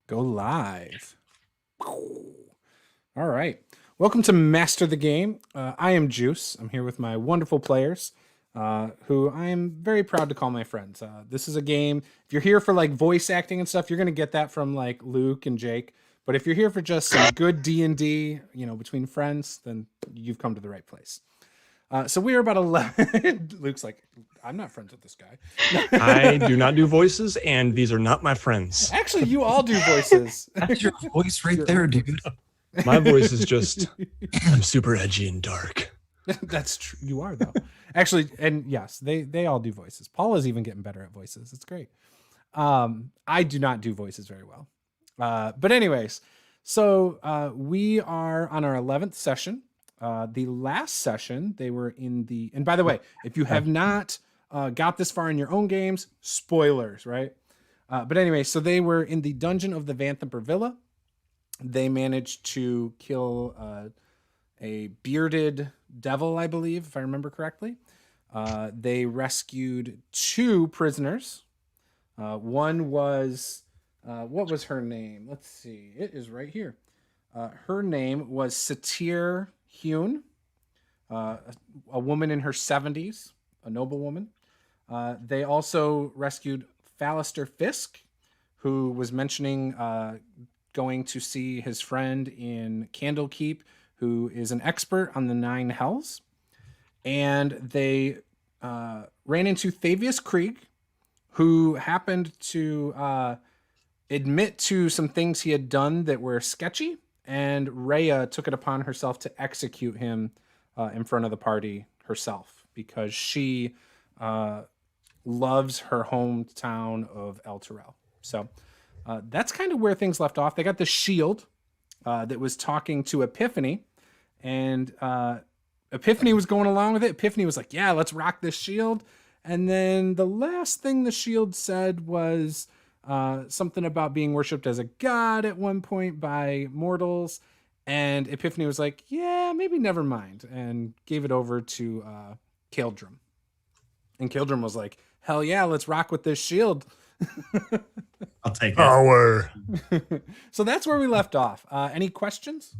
Go live. All right. Welcome to Master the Game. I am Juice. I'm here with my wonderful players, who I am very proud to call my friends. This is a game. If you're here for like voice acting and stuff, you're going to get that from like Luke and Jake. But if you're here for just some good D&D, between friends, then you've come to the right place. So we are about 11. Luke's like, I'm not friends with this guy. I do not do voices, and these are not my friends. Actually, you all do voices. That's your voice right there, dude. My voice is just, I'm super edgy and dark. That's true. You are, though. Actually, and yes, they all do voices. Paula's even getting better at voices. It's great. I do not do voices very well. But anyways, so we are on our 11th session. The last session, they were in the... And by the way, if you have not got this far in your own games, spoilers, right? But anyway, so they were in the dungeon of the Vanthampur Villa. They managed to kill a bearded devil, I believe, if I remember correctly. They rescued 2 prisoners. One was... what was her name? Let's see. It is right here. Her name was Satir Hune, a woman in her 70s, a noble woman. They also rescued Fallister Fisk, who was mentioning going to see his friend in Candlekeep, who is an expert on the 9 hells. And they ran into Thavius Krieg, who happened to admit to some things he had done that were sketchy. And Rhea took it upon herself to execute him in front of the party herself because she loves her hometown of El Terrell. So that's kind of where things left off. They got the shield that was talking to Epiphany, and Epiphany was going along with it. Epiphany was like, yeah, let's rock this shield. And then the last thing the shield said was... something about being worshipped as a god at one point by mortals. And Epiphany was like, yeah, maybe never mind. And gave it over to Caeldrim. And Caeldrim was like, hell yeah, let's rock with this shield. I'll take it. Power. So that's where we left off. Any questions?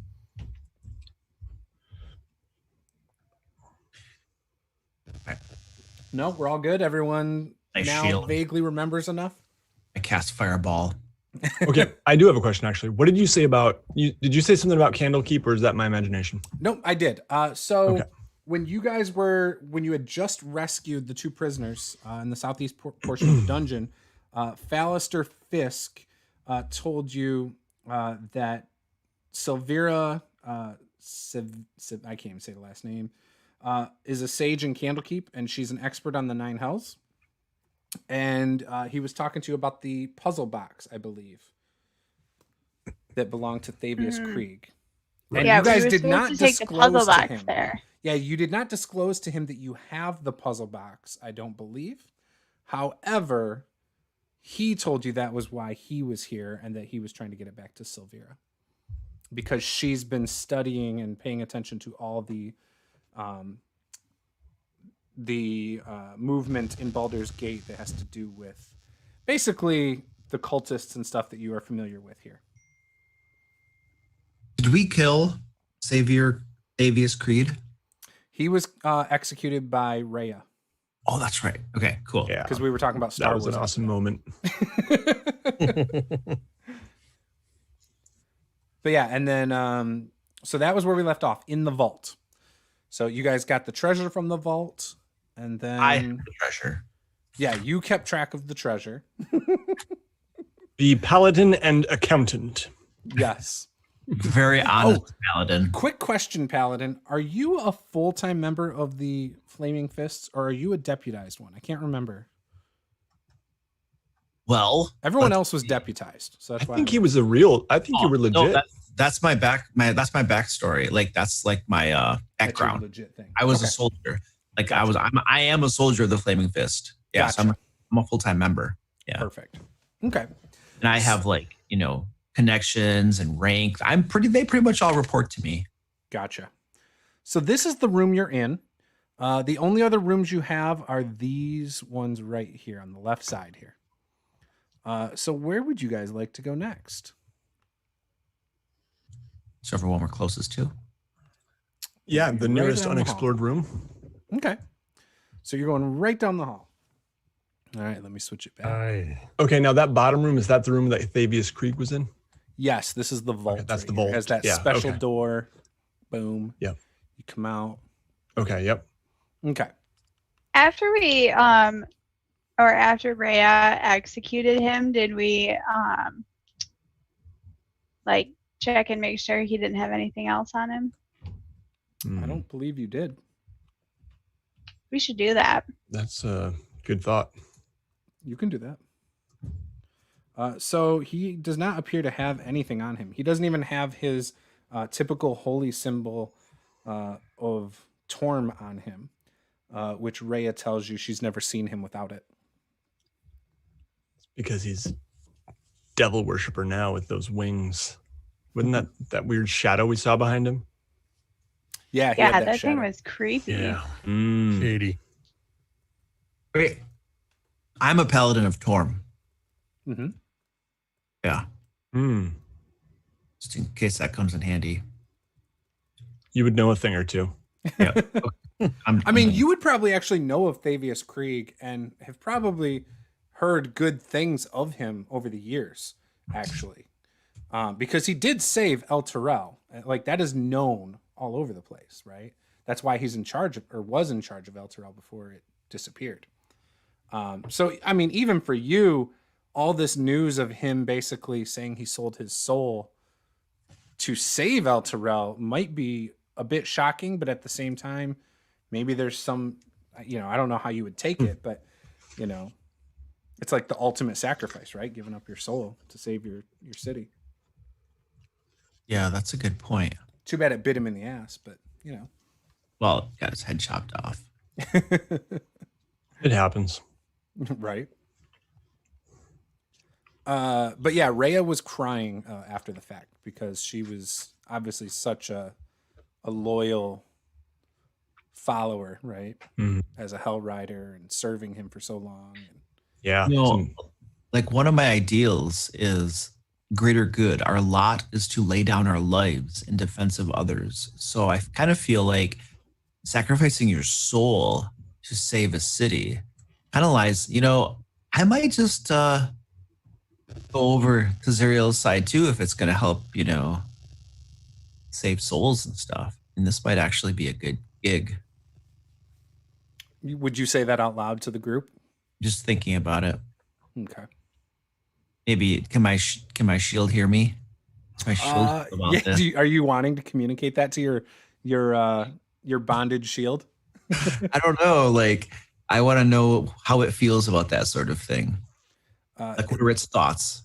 No, we're all good. Everyone Nice now shield. vaguely remembers enough. I cast Fireball. Okay, I do have a question, actually. What did you say about... Did you say something about Candlekeep, or is that my imagination? Nope, I did. So when you had just rescued the 2 prisoners in the southeast portion of the dungeon, Fallister Fisk told you that Silvira, I can't even say the last name, is a sage in Candlekeep, and she's an expert on the 9 hells. And he was talking to you about the puzzle box, I believe, that belonged to Thavius Krieg. And yeah, you guys we were did supposed not to take the disclose puzzle to box him. there. Yeah, you did not disclose to him that you have the puzzle box, I don't believe. However, he told you that was why he was here and that he was trying to get it back to Silvira. Because she's been studying and paying attention to all the movement in Baldur's Gate that has to do with basically the cultists and stuff that you are familiar with here. Did we kill Thavius Creed? He was executed by Rhea. Oh, that's right. Okay, cool. Yeah, Because we were talking about Star that was Wars. an awesome moment. But yeah, and then so that was where we left off, in the vault. So you guys got the treasure from the vault, and then I have the treasure. Yeah, you kept track of the treasure. The paladin and accountant. Yes. Very honest paladin. Quick question, Paladin. Are you a full-time member of the Flaming Fists, or are you a deputized one? I can't remember. Well, Everyone else was deputized, so that's I why. think he was a real... I think you were legit. No, that's my backstory. Like that's like my that's your background. legit thing. I was Okay. a soldier. Like I am a soldier of the Flaming Fist. Yeah, Gotcha. so I'm a full-time member. Yeah. Perfect. Okay. And I have connections and rank. They pretty much all report to me. Gotcha. So this is the room you're in. The only other rooms you have are these ones right here on the left side here. So where would you guys like to go next? Whichever one we're closest to. Yeah, the Right nearest down the unexplored room. Okay. So you're going right down the hall. All right, let me switch it back. Okay, now that bottom room, is that the room that Thavius Krieg was in? Yes, this is the vault. Okay, that's right the here. vault. It has that Yeah, special okay. door. Boom. Yep. You come out. Okay, yep. Okay. After we or after Rhea executed him, did we like check and make sure he didn't have anything else on him? I don't believe you did. We should do that. That's a good thought. You can do that. So he does not appear to have anything on him. He doesn't even have his typical holy symbol of Torm on him, which Rhea tells you she's never seen him without it. Because he's devil worshiper now with those wings. Wasn't that weird shadow we saw behind him? Yeah, he Yeah, had that thing shadow. was creepy. Yeah. Shady. Wait, I'm a paladin of Torm. Mm-hmm. Yeah, Mm. just in case that comes in handy. You would know a thing or two. Yeah. I mean, you would probably actually know of Thavius Krieg and have probably heard good things of him over the years, actually. Because he did save El Terrell. Like, that is known all over the place, right? That's why he's in charge of, or was in charge of El Terrell before it disappeared. So, I mean, even for you, all this news of him basically saying he sold his soul to save El Terrell might be a bit shocking, but at the same time, maybe there's some, I don't know how you would take it, but, it's like the ultimate sacrifice, right? Giving up your soul to save your city. Yeah, that's a good point. Too bad it bit him in the ass, but, Well, got his head chopped off. It happens. Right. But yeah, Rhea was crying after the fact because she was obviously such a loyal follower, right? Mhm. As a Hell Rider and serving him for so long. Yeah. Like one of my ideals is greater good. Our lot is to lay down our lives in defense of others. So I kind of feel like sacrificing your soul to save a city kind of lies, I might just go over to Zariel's side too if it's going to help, save souls and stuff. And this might actually be a good gig. Would you say that out loud to the group? Just thinking about it. Okay. Maybe can my shield hear me? Is my shield about Yeah. this? Are you wanting to communicate that to your bondage shield? I don't know. Like, I want to know how it feels about that sort of thing. Like, what are its thoughts?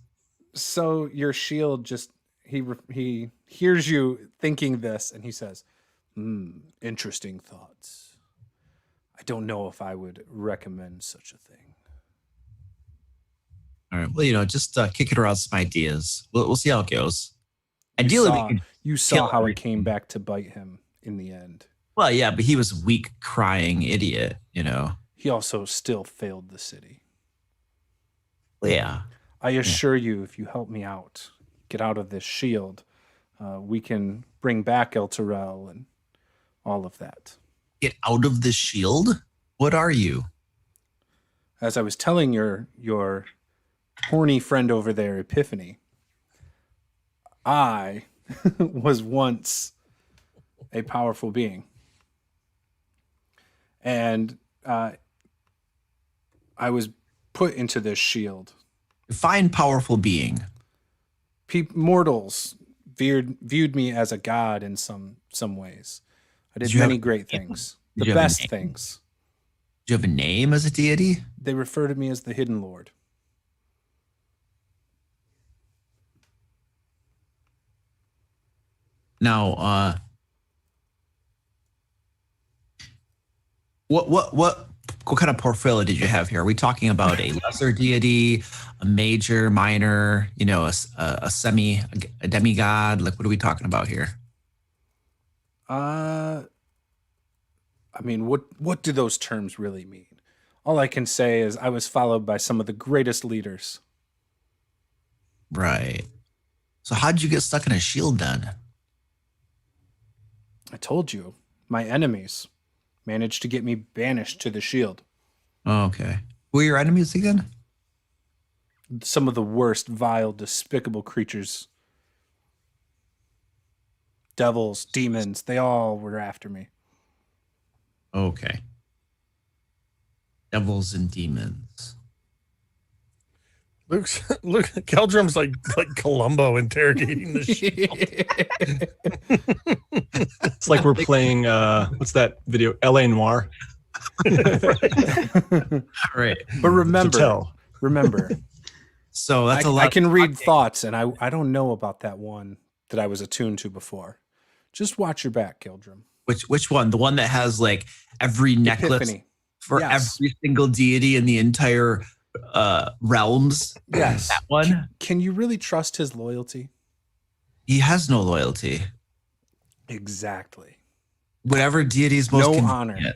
So your shield just he hears you thinking this, and he says, "Interesting thoughts. I don't know if I would recommend such a thing." All right. Well, just kick it around some ideas. We'll see how it goes. Ideally, we can. You saw kill how it everything. came back to bite him in the end. Well, yeah, but he was a weak, crying idiot. He also still failed the city. Yeah. I assure you, if you help me out, get out of this shield, we can bring back El Terrell and all of that. Get out of the shield. What are you? As I was telling your horny friend over there, Epiphany, I was once a powerful being. And I was put into this shield. Define powerful being. Mortals viewed me as a god in some ways. I did Did you have many a great name? things. Did The you have a best name? things. Do you have a name as a deity? They refer to me as the Hidden Lord. Now, what kind of portfolio did you have here? Are we talking about a lesser deity, a major, minor, a demigod? Like, what are we talking about here? I mean, what do those terms really mean? All I can say is I was followed by some of the greatest leaders. Right. So how'd you get stuck in a shield then? I told you, my enemies managed to get me banished to the shield. Oh, okay. Who are your enemies again? Some of the worst, vile, despicable creatures. Devils, demons, they all were after me. Okay. Devils and demons. Look, Caeldrim's like Columbo interrogating the shield. It's like we're playing, what's that video? L.A. Noire. Right. But remember. So that's a lot. I can read thoughts, and I don't know about that one that I was attuned to before. Just watch your back, Caeldrim. Which one? The one that has like every necklace Epiphany. for every single deity in the entire realms? Yes. That one? Can you really trust his loyalty? He has no loyalty. Exactly. Whatever deity is most convenient. Honor.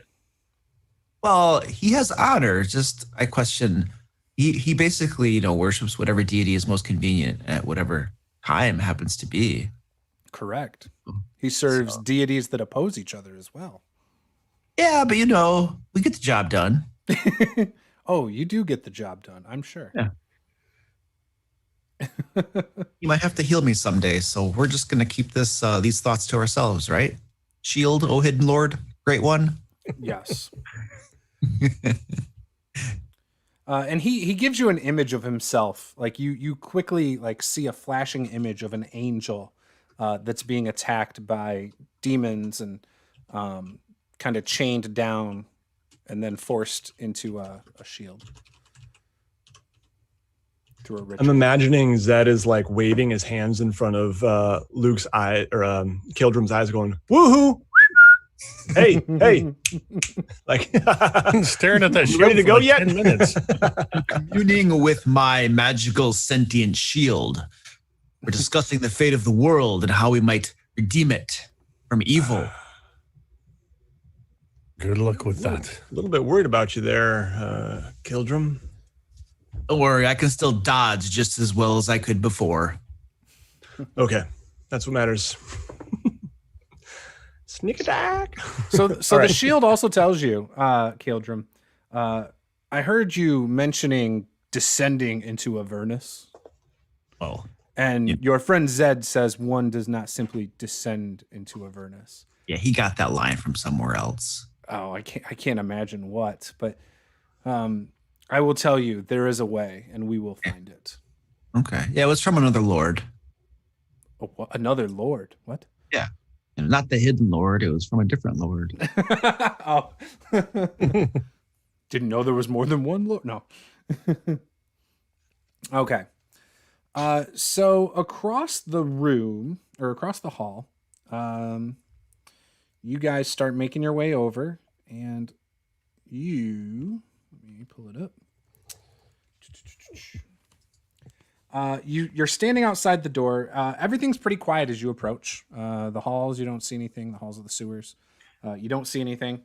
Well, he has honor. Just I question. He basically worships whatever deity is most convenient at whatever time happens to be. Correct. He serves deities that oppose each other as well. Yeah, but we get the job done. Oh, you do get the job done, I'm sure. Yeah. You might have to heal me someday, so we're just gonna keep these thoughts to ourselves, right? Shield, O hidden lord, great one. Yes. And he gives you an image of himself. Like you quickly see a flashing image of an angel that's being attacked by demons and kind of chained down and then forced into a shield. Through a ritual. I'm imagining Zed is like waving his hands in front of Luke's eye or Caeldrim's eyes, going "Woohoo! Hey, hey!" Like staring at that shield. Ready to go yet? 10 minutes. Communing with my magical sentient shield. We're discussing the fate of the world and how we might redeem it from evil. Good luck with that. A little bit worried about you there, Caeldrim. Don't worry, I can still dodge just as well as I could before. Okay, that's what matters. Sneak attack. So the shield also tells you, Caeldrim, I heard you mentioning descending into Avernus. Oh. And your friend Zed says one does not simply descend into Avernus. Yeah, he got that line from somewhere else. Oh, I can't imagine what, but I will tell you there is a way, and we will find it. Okay. Yeah, it was from another lord. Oh, what? Another lord? What? Yeah. Not the hidden lord. It was from a different lord. Oh. Didn't know there was more than one lord? No. Okay. So across the room, or across the hall, you guys start making your way over, and let me pull it up. You're standing outside the door. Everything's pretty quiet as you approach. The halls, you don't see anything. The halls of the sewers, you don't see anything.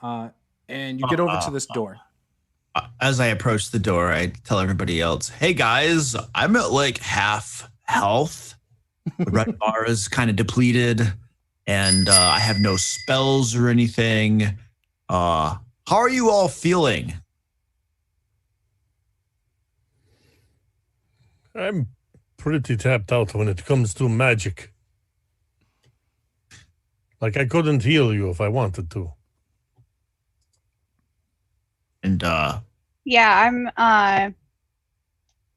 And you get over to this door. As I approach the door, I tell everybody else, "Hey guys, I'm at like half health. The red bar is kind of depleted, and I have no spells or anything. How are you all feeling?" I'm pretty tapped out when it comes to magic. Like I couldn't heal you if I wanted to. And yeah, I'm I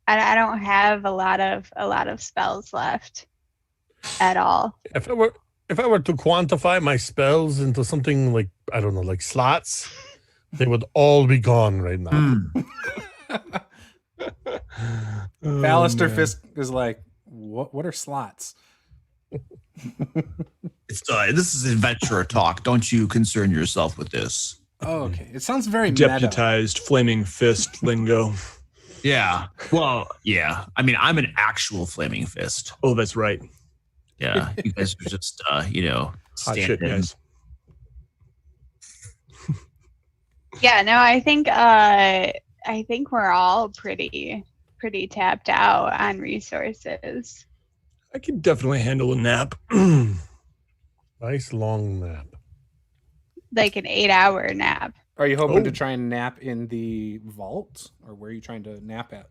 don't have a lot of spells left at all. If I were to quantify my spells into something like, I don't know, like slots, they would all be gone right now. Ballister Fisk is like, what are slots? it's this is adventurer talk. Don't you concern yourself with this. Oh, okay. It sounds very meta. Deputized flaming fist lingo. Yeah. Well, yeah. I mean, I'm an actual flaming fist. Oh, that's right. Yeah. You guys are just, Hot shit, standing. guys. Yeah, no, I think we're all pretty pretty tapped out on resources. I can definitely handle a nap. Nice long nap. Like an 8-hour nap. Are you hoping to Oh. try and nap in the vault, or where are you trying to nap at?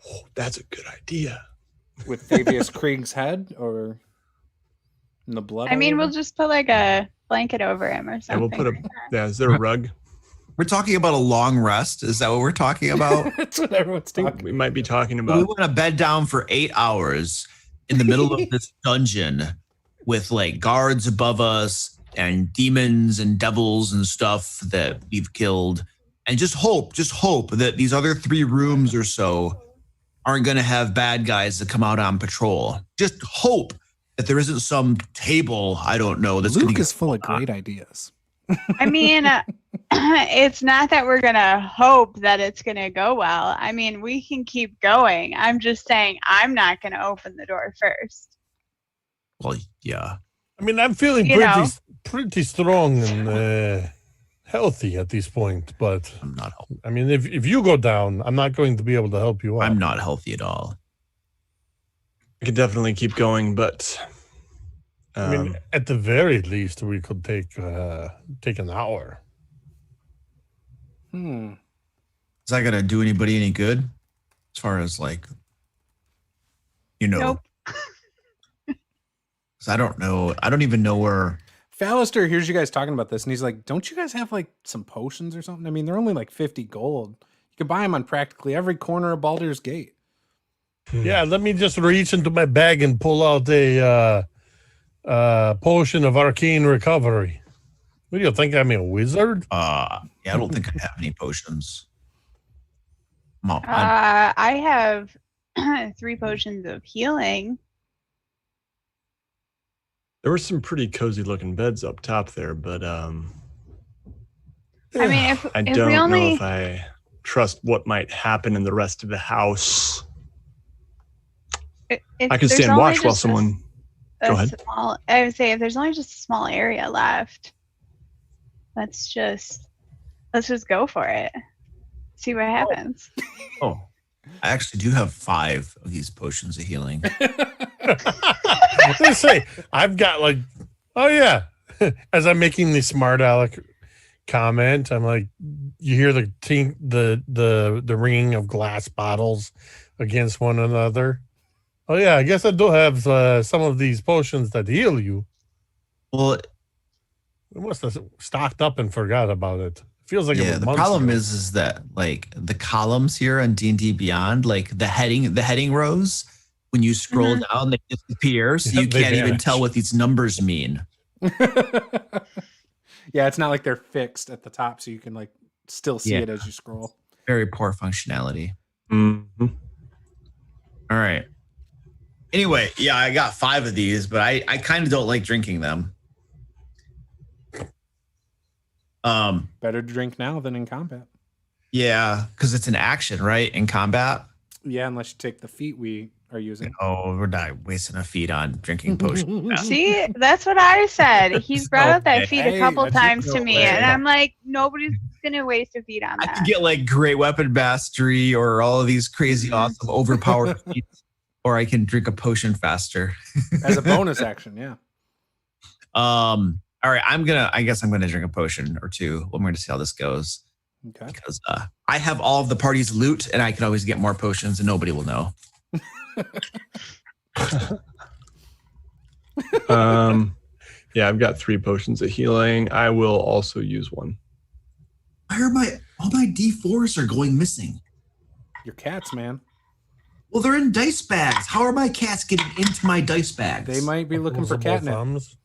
Oh, that's a good idea. With Fabius Krieg's head, or in the blood? I mean, all we'll over? just put like a blanket over him or Yeah, something. we'll put a. Yeah, is there a rug? We're talking about a long rest. Is that what we're talking about? That's what everyone's I think talking. we might be talking We about. want to bed down for 8 hours in the middle of this dungeon with like guards above us and demons and devils and stuff that we've killed. And just hope that these other 3 rooms or so aren't going to have bad guys that come out on patrol. Just hope that there isn't some table, I don't know, that's going Luke to is full of great ideas. I mean, it's not that we're going to hope that it's going to go well. I mean, we can keep going. I'm just saying I'm not going to open the door first. Well, yeah. I mean, I'm feeling You know. pretty strong and healthy at this point. But I'm not healthy. I mean, if you go down, I'm not going to be able to help you out. I'm not healthy at all. I could definitely keep going, but. I mean, at the very least, we could take an hour. Hmm. Is that going to do anybody any good? As far as like, Nope. 'cause I don't know. I don't even know where. Fallister hears you guys talking about this, and he's like, "Don't you guys have like some potions or something? I mean, they're only like 50 gold. You can buy them on practically every corner of Baldur's Gate." Yeah, let me just reach into my bag and pull out a potion of arcane recovery. What do you think? I'm a wizard? Yeah, I don't think I have any potions. Mom, I have 3 potions of healing. There were some pretty cozy looking beds up top there, but I mean, if I we don't know only if I trust what might happen in the rest of the house. if I could there's stand only watch while just someone. Go ahead. I would say if there's only just a small area left, let's just go for it. See what happens. oh, I actually do have 5 of these potions of healing. They say I've got like, oh yeah. As I'm making the smart aleck comment, I'm like, you hear the tink, the ringing of glass bottles against one another. Oh yeah, I guess I do have some of these potions that heal you. Well, I must have stocked up and forgot about it. Feels like it yeah. was The months problem ago. is that like the columns here on D&D Beyond, like the heading rows, when you scroll down, they disappear, so Yeah, you they can't even vanish. tell what these numbers mean. Yeah, it's not like they're fixed at the top, so you can like still see Yeah. it as you scroll. Very poor functionality. Mm-hmm. All right. Anyway, yeah, I got 5 of these, but I kind of don't like drinking them. Better to drink now than in combat. Yeah, because it's an action, right? In combat. Yeah, unless you take the feat we are using. Oh, we're not wasting a feat on drinking potions. See, that's what I said. He's brought up that Okay. feat Hey, a couple I times didn't to know me, that. and I'm like, nobody's gonna waste a feat on I that. could get like great weapon mastery or all of these crazy, awesome, overpowered feats, or I can drink a potion faster. As a bonus action, yeah. All right, I guess I'm gonna drink a potion or 2. I'm going to see how this goes Okay. because I have all of the party's loot, and I can always get more potions, and nobody will know. Yeah, I've got 3 potions of healing. I will also use one. Why are all my D4s are going missing? Your cats, man. Well, they're in dice bags. How are my cats getting into my dice bags? They might be looking for Opposable catnip. thumbs.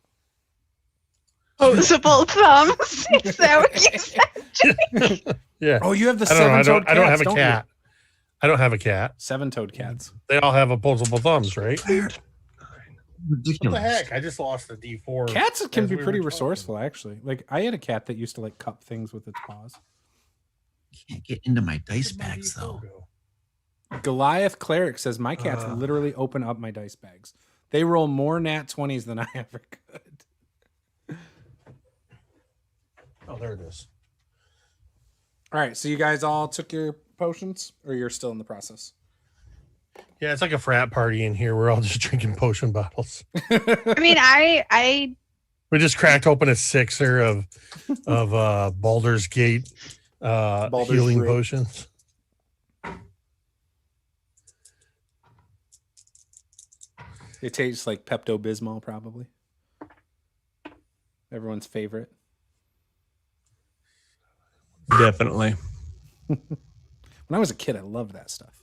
Opposable thumbs. Is that what you said? Yeah. Oh, you have the I don't know. seven-toed cats, I don't have a don't cat. I don't have a cat. you? Seven-toed cats. They all have opposable thumbs, right? What Ridiculous. the heck? I just lost the D4. Cats can as be we pretty were talking. resourceful, actually. Like, I had a cat that used to like cup things with its paws. Can't get into my dice Where'd my bags D4 though. go? Goliath Cleric says, my cats literally open up my dice bags. They roll more nat 20s than I ever could. Oh, there it is. All right, so you guys all took your potions, or you're still in the process? Yeah, it's like a frat party in here. We're all just drinking potion bottles. I mean, I We just cracked open a sixer of Baldur's Gate Baldur's healing Brew. potions. It tastes like Pepto-Bismol, probably. Everyone's favorite. Definitely. When I was a kid, I loved that stuff.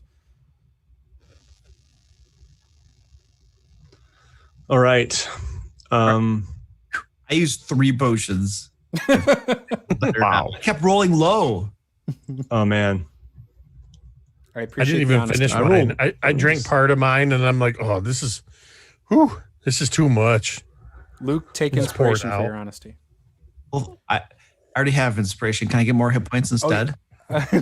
All right. I used 3 potions. Wow. I kept rolling low. Oh man. I I appreciate didn't the even honesty. finish mine. I drank Oops. part of mine, and I'm like, oh, this is too much. Luke, take Just pour it inspiration for out. your honesty. Well, I already have inspiration. Can I get more hit points instead?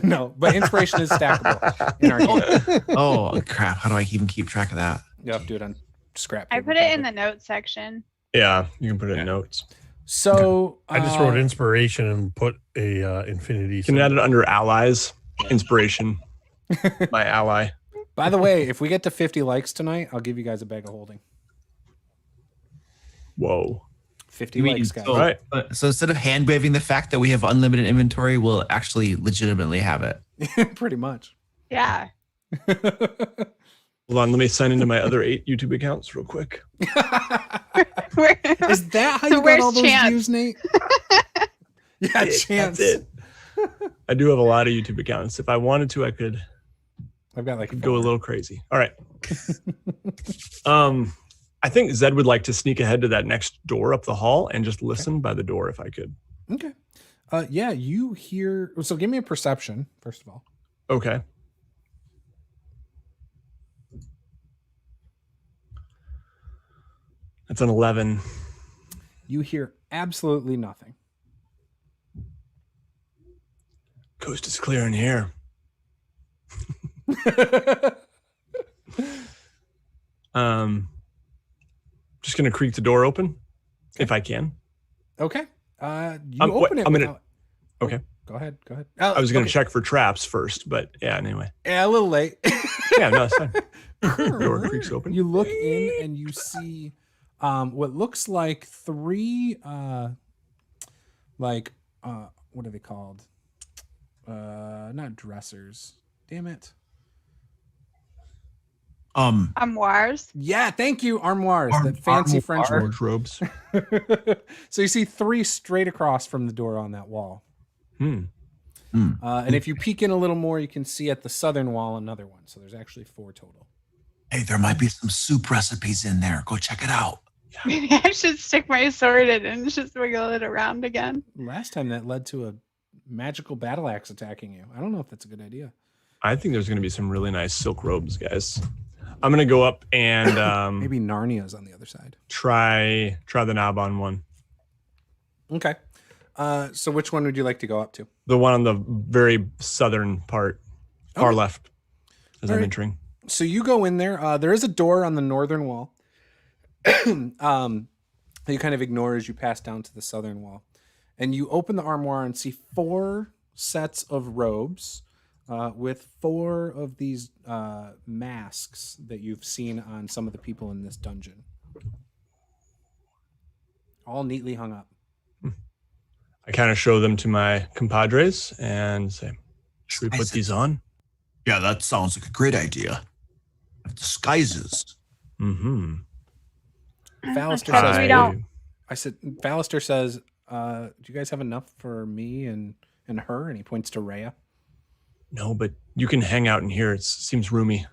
No, but inspiration is stackable in our game. Oh, crap. How do I even keep track of that? You have to do it on scrap. I paper, put it in probably. the notes section. Yeah, you can put it in notes. So I just wrote inspiration and put a infinity. You can add it under allies. Inspiration. My ally. By the way, if we get to 50 likes tonight, I'll give you guys a bag of holding. Whoa. 50 You mean, likes, guys. so, Right. so instead of hand waving the fact that we have unlimited inventory, we'll actually legitimately have it. Pretty much. Yeah. Hold on, let me sign into my other 8 YouTube accounts real quick. Is that how So you got where's all those Chance? views, Nate? Yeah, Chance. That's it. I do have a lot of YouTube accounts. If I wanted to, I could I've got like go a 4. little crazy. All right. I think Zed would like to sneak ahead to that next door up the hall and just listen by the door if I could. Okay. Yeah, you hear. So give me a perception, first of all. Okay. That's an 11. You hear absolutely nothing. Coast is clear in here. Just gonna creak the door open if I can. Okay. You Wait, open it. I'm gonna- without- okay. Go ahead. I was gonna okay. check for traps first, but yeah, anyway. Yeah, a little late. Yeah, no, it's fine. Door creaks open. You look in and you see what looks like 3 what are they called? Not dressers. Damn it. Armoires. Yeah, thank you. Armoires. That fancy French word. Wardrobes. So you see 3 straight across from the door on that wall. And if you peek in a little more, you can see at the southern wall another one. So there's actually 4 total. Hey, there might be some soup recipes in there. Go check it out. Maybe I should stick my sword in and just wiggle it around again. Last time that led to a magical battle axe attacking you. I don't know if that's a good idea. I think there's gonna be some really nice silk robes, guys. I'm gonna go up and Maybe Narnia's on the other side. try the knob on one. Okay. So which one would you like to go up to? The one on the very southern part, far Okay. left, as All I'm right. entering. So you go in there. There is a door on the northern wall. You kind of ignore as you pass down to the southern wall. And you open the armoire and see 4 sets of robes with 4 of these masks that you've seen on some of the people in this dungeon. All neatly hung up. I kind of show them to my compadres and say, should we put these on? Yeah, that sounds like a great idea. Disguises. Mm-hmm. Fallister Okay, says, we don't. I said, Fallister says, do you guys have enough for me and her? And he points to Rhea. No, but you can hang out in here. It seems roomy.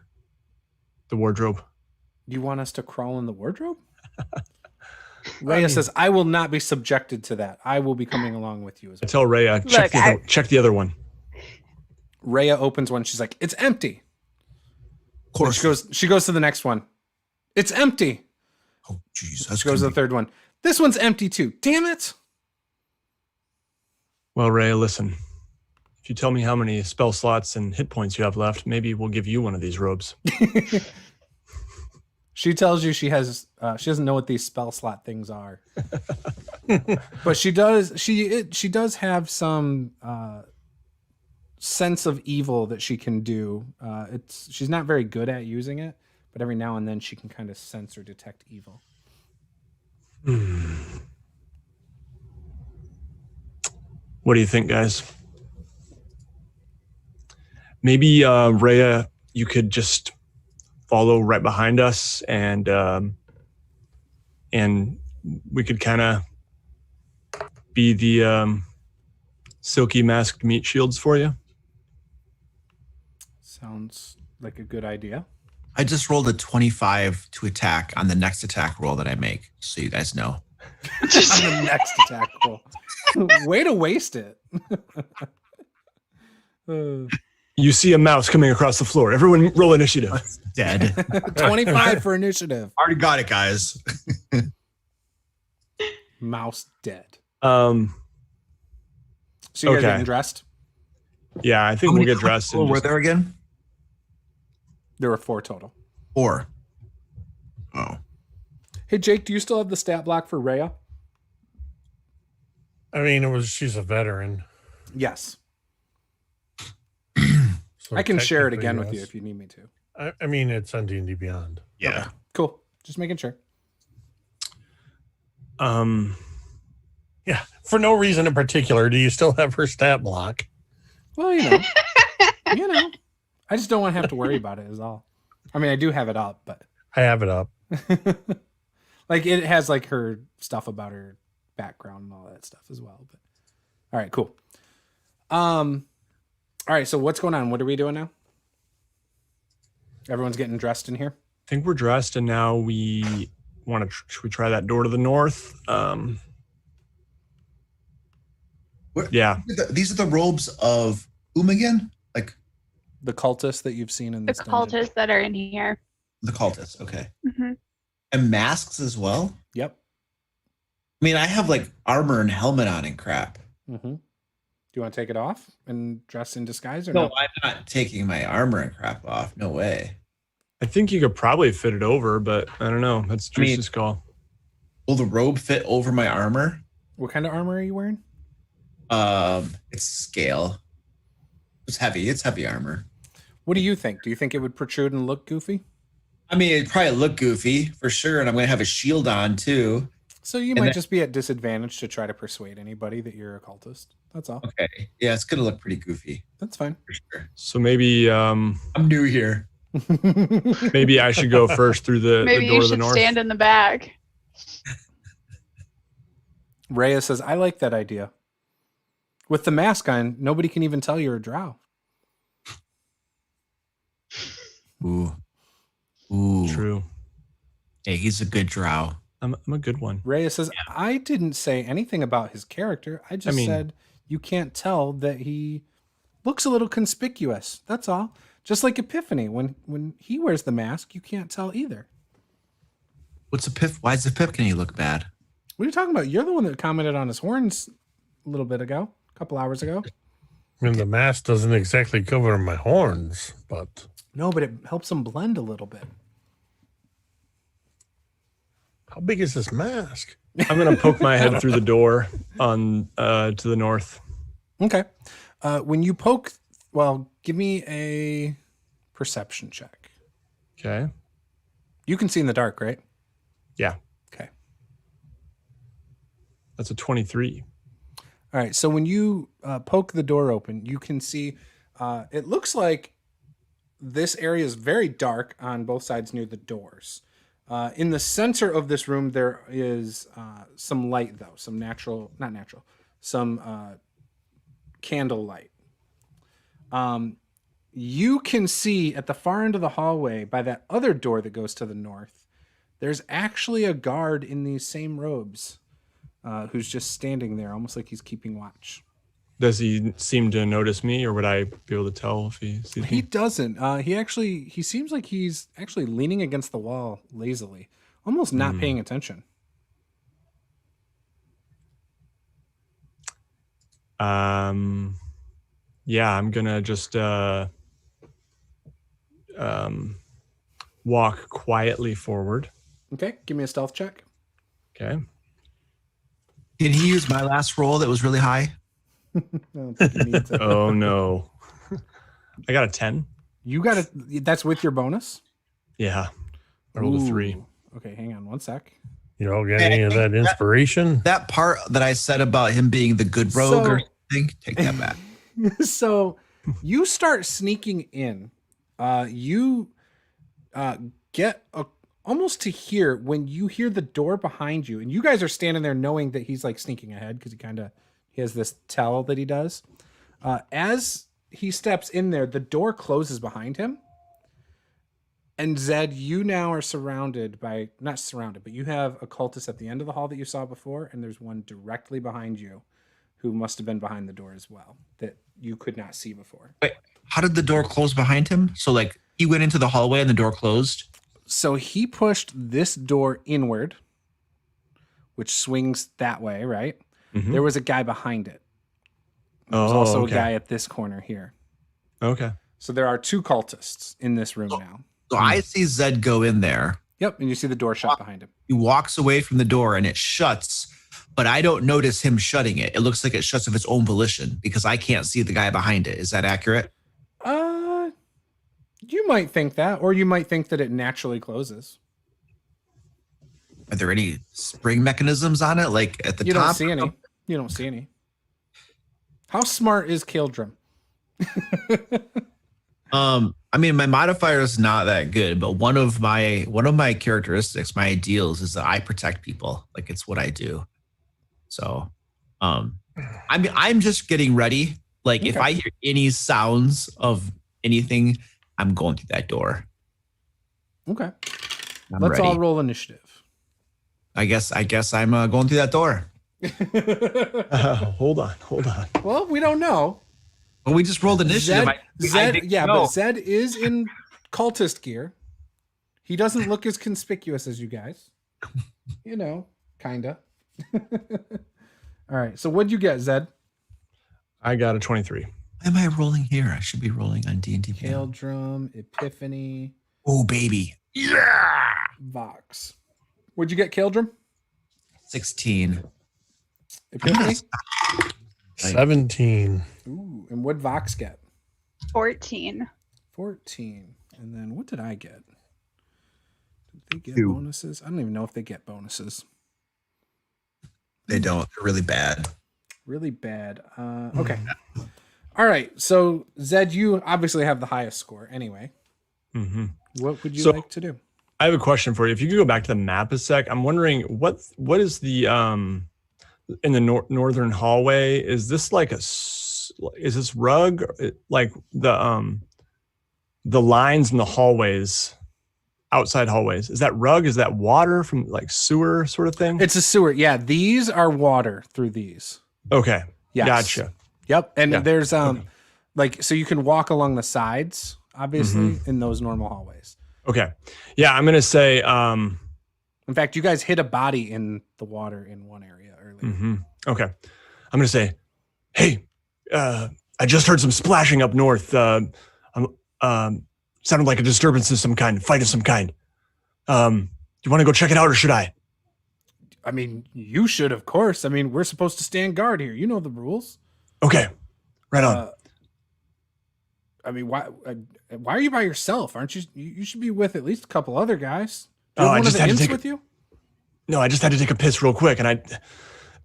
The wardrobe. You want us to crawl in the wardrobe? Rhea says, I will not be subjected to that. I will be coming along with you as I well. tell Rhea, check the other one. Rhea opens one. She's like, it's empty. Of course. She goes to the next one. It's empty. Oh, jeez. That's She goes to the third one. This one's empty too. Damn it. Well, Rhea, listen. If you tell me how many spell slots and hit points you have left, maybe we'll give you one of these robes. She tells you she doesn't know what these spell slot things are. But she does have some sense of evil that she can do. She's not very good at using it, but every now and then she can kind of sense or detect evil. What do you think, guys? Maybe Rhea, you could just follow right behind us, and we could kind of be the silky masked meat shields for you. Sounds like a good idea. I just rolled a 25 to attack on the next attack roll that I make, so you guys know. On the next attack roll. Way to waste it. You see a mouse coming across the floor. Everyone roll initiative. Dead. 25 for initiative. Already got it, guys. Mouse dead. So So you're getting dressed? Yeah, I think we'll get dressed. Were And there again? There were 4 total. 4. Oh. Hey, Jake, do you still have the stat block for Rhea? I mean, she's a veteran. Yes. So I can share it technically, again with you yes. if you need me to. I mean, it's on D&D Beyond. Yeah. Okay, cool. Just making sure. Yeah. For no reason in particular, do you still have her stat block? Well, you know. I just don't want to have to worry about it is all. I mean, I do have it up, but I have it up. like it has like her stuff about her background and all that stuff as well. But all right, cool. All right, so what's going on? What are we doing now? Everyone's getting dressed in here. I think we're dressed, and now we want to. Should we try that door to the north? Yeah. These are the robes of whom again? Like The cultists that you've seen in The this dungeon. cultists that are in here. the cultists. Okay. Hmm. And masks as well? Yep. I mean, I have like armor and helmet on and crap. Mm-hmm. Do you want to take it off and dress in disguise or No, no? I'm not taking my armor and crap off. No way. I think you could probably fit it over, but I don't know. That's I mean- Juice's call. Will the robe fit over my armor? What kind of armor are you wearing? It's scale. It's heavy. It's heavy armor. What do you think? Do you think it would protrude and look goofy? I mean, it'd probably look goofy for sure, and I'm gonna have a shield on too. So you And might then- just be at disadvantage to try to persuade anybody that you're a cultist. That's all. Okay. Yeah, it's gonna look pretty goofy That's fine. for sure. So maybe I'm new here. maybe I should go first through the Maybe door you to the should north. stand in the back. Rhea says, I like that idea. With the mask on, nobody can even tell you're a drow. Ooh. Ooh. True. Hey, he's a good drow. I'm a good one. Rhea says, I didn't say anything about his character. I just said you can't tell that he looks a little conspicuous. That's all. Just like Epiphany. When he wears the mask, you can't tell either. What's a pip? Why does the Epiphany look bad? What are you talking about? You're the one that commented on his horns a little bit ago, a couple hours ago. I mean, the mask doesn't exactly cover my horns, but No, but it helps him blend a little bit. how big is this mask? I'm gonna poke my head through the door on to the north. Okay. When you poke, well, give me a perception check. Okay. You can see in the dark, right? Yeah. Okay. That's a 23. All right. So when you poke the door open, you can see it looks like this area is very dark on both sides near the doors. In the center of this room, there is some light, though, some some candle light. You can see at the far end of the hallway by that other door that goes to the north, there's actually a guard in these same robes who's just standing there, almost like he's keeping watch. Does he seem to notice me, or would I be able to tell if he sees He me? doesn't. He seems like he's actually leaning against the wall lazily, almost not paying attention. Yeah, I'm gonna just walk quietly forward. Okay, give me a stealth check. Okay. Did he use my last roll that was really high? I don't think you need to. Oh no. I got a 10. You got it. That's with your bonus? Yeah. I rolled a 3. Ooh. Okay, hang on one sec. You don't get any of that inspiration? That part that I said about him being the good rogue or something, take that back. So you start sneaking in. You get almost to hear when you hear the door behind you, and you guys are standing there knowing that he's like sneaking ahead because he has this tell that he does. As he steps in there, the door closes behind him. And Zed, you now are surrounded by, not surrounded, but you have a cultist at the end of the hall that you saw before, and there's one directly behind you who must have been behind the door as well that you could not see before. Wait, how did the door close behind him? So like he went into the hallway and the door closed? So he pushed this door inward, which swings that way, right? Mm-hmm. There was a guy behind it. There's also a guy at this corner here. Okay. So there are 2 cultists in this room now. So I see Zed go in there. Yep, and you see the door shut behind him. He walks away from the door and it shuts, but I don't notice him shutting it. It looks like it shuts of its own volition because I can't see the guy behind it. Is that accurate? You might think that, or you might think that it naturally closes. Are there any spring mechanisms on it? Like at the top? You don't see any. You don't see any. How smart is Caeldrim? I mean, my modifier is not that good, but one of my characteristics, my ideals, is that I protect people. Like it's what I do. So, I'm just getting ready. Like if I hear any sounds of anything, I'm going through that door. Okay. Let's ready. All roll initiative. I guess I'm going through that door. Hold on. Well, we don't know. Well, we just rolled initiative. But Zed is in cultist gear. He doesn't look as conspicuous as you guys. You know, kinda. All right. So what'd you get, Zed? I got a 23. Why am I rolling here? I should be rolling on D&D. Caeldrim, Epiphany. Oh, baby. Yeah. Vox. What'd you get, Caeldrim? 16. Epiphany? 17. Ooh, and what'd Vox get? 14. 14. And then what did I get? Did they get 2. bonuses? I don't even know if they get bonuses. They don't. They're really bad. Really bad. Okay. All right. So, Zed, you obviously have the highest score anyway. Mm-hmm. What would you So- like to do? I have a question for you. If you could go back to the map a sec, I'm wondering what is the in the northern hallway? Is this like is this rug like the lines in the hallways, outside hallways? Is that rug? Is that water from like sewer sort of thing? It's a sewer. Yeah, these are water through these. Okay. Yes. Gotcha. Yep. And Yeah. there's like so you can walk along the sides, obviously, in those normal hallways. Okay. Yeah, I'm gonna say In fact, you guys hit a body in the water in one area earlier. okay. I'm gonna say, hey, I just heard some splashing up north. Sounded like a disturbance of some kind, fight of some kind. Do you want to go check it out, or should I? I mean, you should, of course. I mean, we're supposed to stand guard here. You know the rules. Okay, right on. I mean, why are you by yourself? Aren't you? You should be with at least a couple other guys. Do you have one of the imps with you? No, I just had to take a piss real quick, and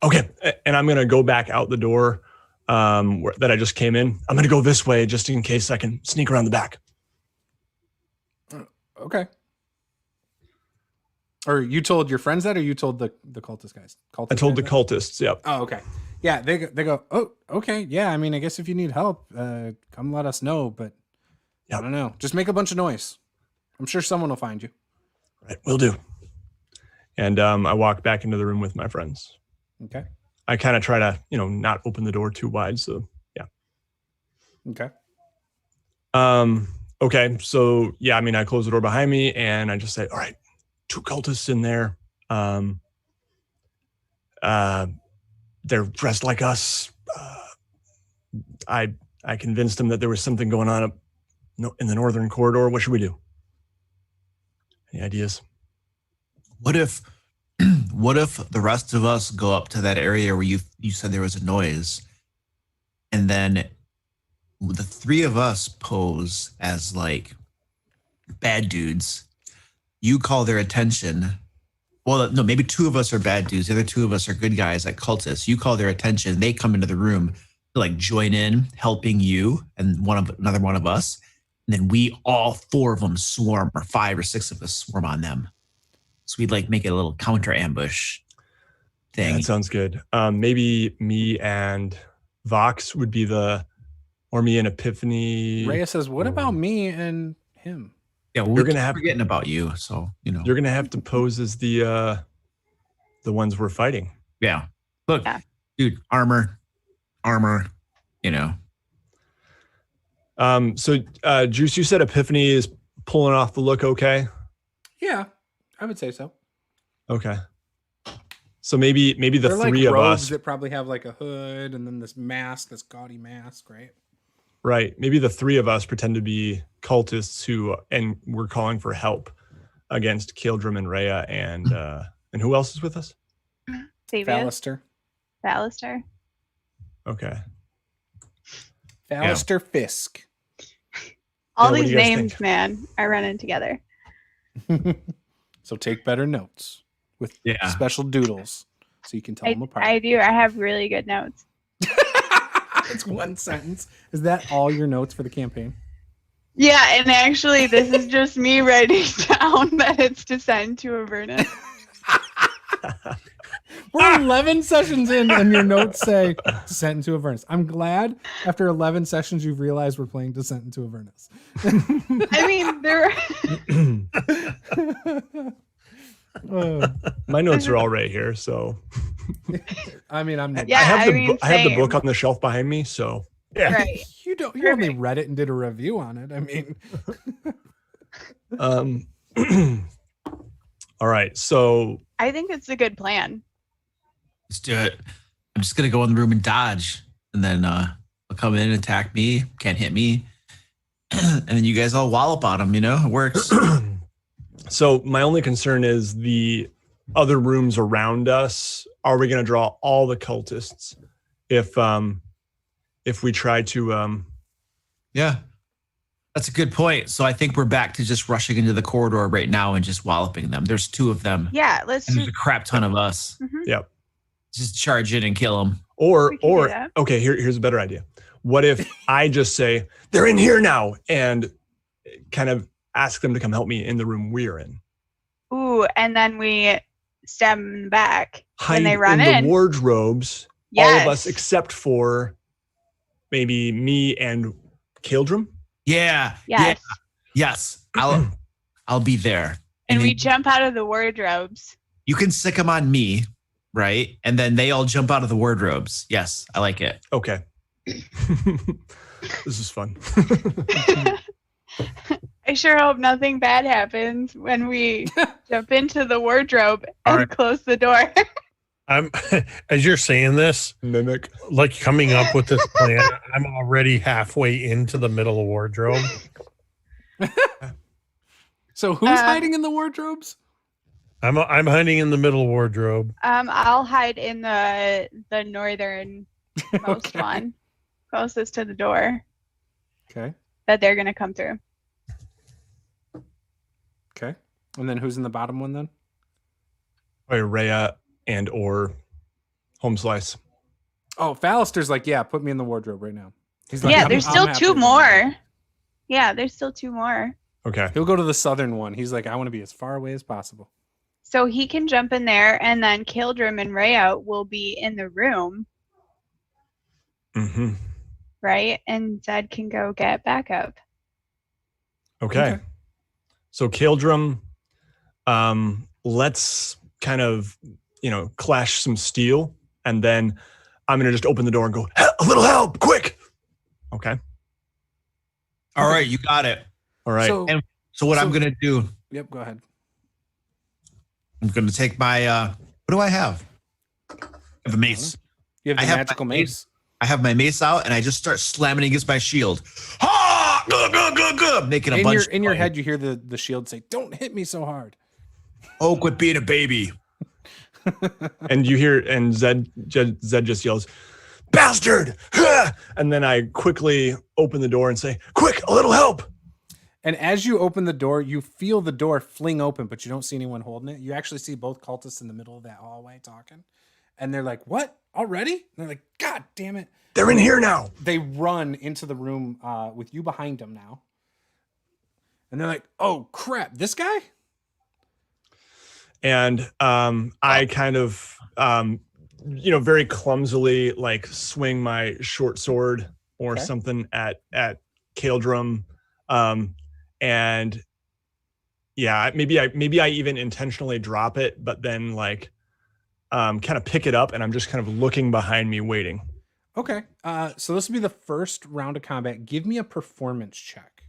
okay, and I'm gonna go back out the door that I just came in. I'm gonna go this way just in case I can sneak around the back. Okay. Or you told your friends that, or you told the cultist guys? I told the guys cultists. Yep. that? Oh, okay. Yeah, they go. Oh, okay. Yeah, I mean, I guess if you need help, come let us know. But Yep. I don't know. Just make a bunch of noise. I'm sure someone will find you. Right, will do. And I walk back into the room with my friends. Okay. I kind of try to, not open the door too wide. So yeah. Okay. Okay. So yeah, I mean, I close the door behind me and I just say, all right, 2 cultists in there. They're dressed like us. I convinced them that there was something going on up in the northern corridor. What should we do? Any ideas? What if the rest of us go up to that area where you said there was a noise, and then the three of us pose as like bad dudes. You call their attention. Well, no, maybe two of us are bad dudes. The other two of us are good guys, like cultists. You call their attention. They come into the room to like join in, helping you and another one of us. And then we all four of them swarm, or 5 or 6 of us swarm on them. So we'd like make it a little counter ambush thing. Yeah, that sounds good. Maybe me and Vox would be or me and Epiphany. Rhea says, "What about me and him?" Yeah, You're gonna have forgetting about you, so you know you're gonna have to pose as the ones we're fighting. Yeah, look, dude, armor, you know. So Juice, you said Epiphany is pulling off the look, okay? Yeah, I would say so. Okay. So maybe the They're three like of robes us that probably have like a hood and then this mask, this gaudy mask, right? Right. Maybe the three of us pretend to be cultists and we're calling for help against Caeldrim and Rhea and who else is with us? Thalister. Okay. Thalister Fisk. All what do these you guys names, think? man, are running together. So take better notes with special doodles so you can tell them apart. I do. I have really good notes. It's one sentence. Is that all your notes for the campaign? Yeah, and actually, this is just me writing down that it's Descent into Avernus. We're 11 sessions in, and your notes say Descent into Avernus. I'm glad after 11 sessions you've realized we're playing Descent into Avernus. I mean, there. My notes are all right here, so I mean, I'm. Yeah, I have the same. book on the shelf behind me, so Yeah. Right. You only read it and did a review on it. I mean, all right. So I think it's a good plan. Let's do it. I'm just gonna go in the room and dodge, and then they'll come in and attack me. Can't hit me, and then you guys all wallop on them. You know, it works. So my only concern is the other rooms around us. Are we going to draw all the cultists if we try to? Yeah, that's a good point. So I think we're back to just rushing into the corridor right now and just walloping them. There's 2 of them. Yeah, let's And there's just. a crap ton of us. Yep. Just charge in and kill them. Or We can do that. okay, here's a better idea. What if I just say they're in here now and kind of ask them to come help me in the room we're in? Ooh, and then we stab them in the back Hide when they run in the wardrobes. Yes. All of us except for maybe me and Caeldrim. Yeah. Yes. Yes. I'll be there. And we you, jump out of the wardrobes. you can stick them on me, right? And then they all jump out of the wardrobes. Yes, I like it. Okay. This is fun. I sure hope nothing bad happens when we jump into the wardrobe and All right. close the door. I'm as you're saying this, Mimic. like coming up with this plan, I'm already halfway into the middle of wardrobe. so who's hiding in the wardrobes? I'm hiding in the middle wardrobe. I'll hide in the northern most Okay. one, closest to the door Okay. that they're gonna come through. Okay. And then who's in the bottom one then? Wait, Rhea and or Home Slice. Oh, Fallister's like, yeah, put me in the wardrobe right now. He's Yeah, I'm- there's I'm still happy 2 with that. more. Yeah, there's still 2 more. Okay. He'll go to the southern one. He's like, I want to be as far away as possible. So he can jump in there, and then Caeldrim and Rhea will be in the room, Mm-hmm. right? And Zed can go get backup. Okay. So Caeldrim, let's kind of, clash some steel, and then I'm gonna just open the door and go, a little help, quick. Okay. All right, you got it. All right. So, So what I'm going to do, yep, go ahead. I'm going to take my, what do I have? I have a mace. You have I the have magical my mace. I have my mace out and I just start slamming against my shield. Ha! Good. Making a In bunch. your head, you hear the shield say, "Don't hit me so hard." Oh, quit being a baby. And you hear, and Zed just yells, bastard. And then I quickly open the door and say, quick, a little help. And as you open the door, you feel the door fling open, but you don't see anyone holding it. You actually see both cultists in the middle of that hallway talking. And they're like, what? Already? And they're like, God damn it. They're in here now. They run into the room with you behind them now. And they're like, oh, crap, this guy? And I kind of, very clumsily like swing my short sword or something at Caeldrim. And yeah, maybe I even intentionally drop it, but then like kind of pick it up and I'm just kind of looking behind me waiting. Okay. So this will be the first round of combat. Give me a performance check.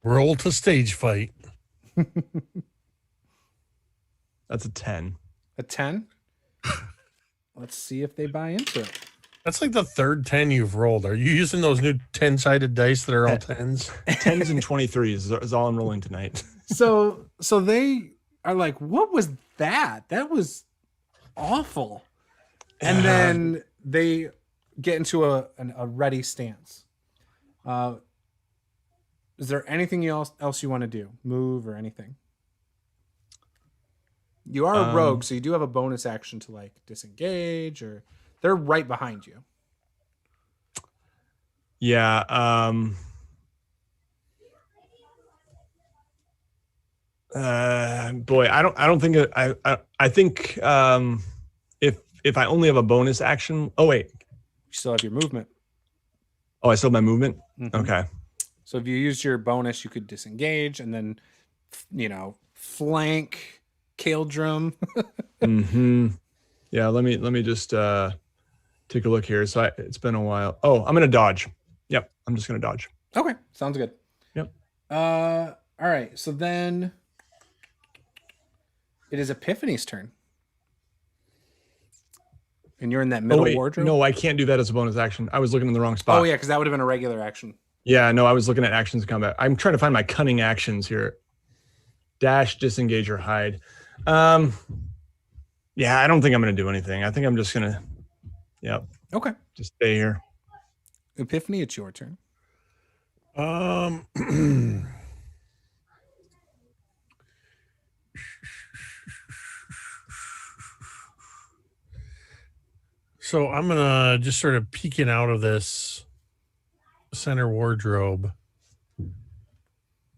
Roll to stage fight. That's a 10. A 10? Let's see if they buy into it. That's like the third 10 you've rolled. Are you using those new 10-sided dice that are all 10s? 10s and 23s is all I'm rolling tonight. So they are like, what was that? That was awful. And then they get into a ready stance. Is there anything else you want to do? Move or anything? You are a rogue, so you do have a bonus action to like disengage, or they're right behind you. Yeah. Boy, I don't think I think if I only have a bonus action. Oh wait, You still have your movement. oh, I still have my movement. Mhm. Okay. So if you use your bonus, you could disengage and then, flank Caeldrim. Mm-hmm. Yeah. Let me just take a look here. So it's been a while. Oh, I'm gonna dodge. Yep. I'm just gonna dodge. Okay, sounds good. Yep. All right. So then it is Epiphany's turn. And you're in that middle wardrobe? No, I can't do that as a bonus action. I was looking in the wrong spot. Oh, yeah, because that would have been a regular action. Yeah, no, I was looking at actions in combat. I'm trying to find my cunning actions here. Dash, disengage, or hide. Yeah, I don't think I'm going to do anything. I think I'm just going to, Okay. just stay here. Epiphany, it's your turn. So I'm gonna just sort of peeking out of this center wardrobe,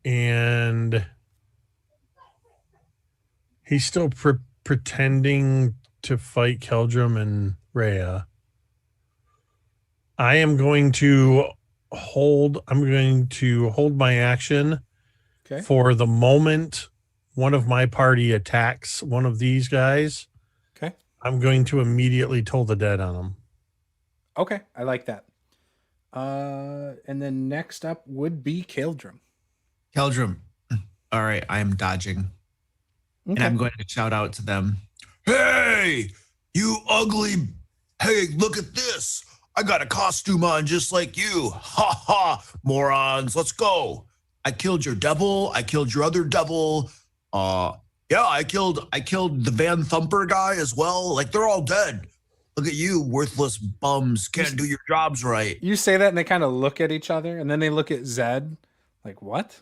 and he's still pretending to fight Caeldrim and Rhea. I'm going to hold my action Okay. for the moment one of my party attacks one of these guys. Okay. I'm going to immediately toll the dead on them. Okay, I like that. And then next up would be Caeldrim. Caeldrim. All right, I am dodging. And Okay. I'm going to shout out to them. Hey, you ugly. Hey, look at this. I got a costume on just like you. Ha ha, morons. Let's go. I killed your devil. I killed your other devil. Yeah, I killed the Vanthampur guy as well. Like, they're all dead. Look at you, worthless bums. Can't do your jobs right. You say that and they kind of look at each other and then they look at Zed like, what?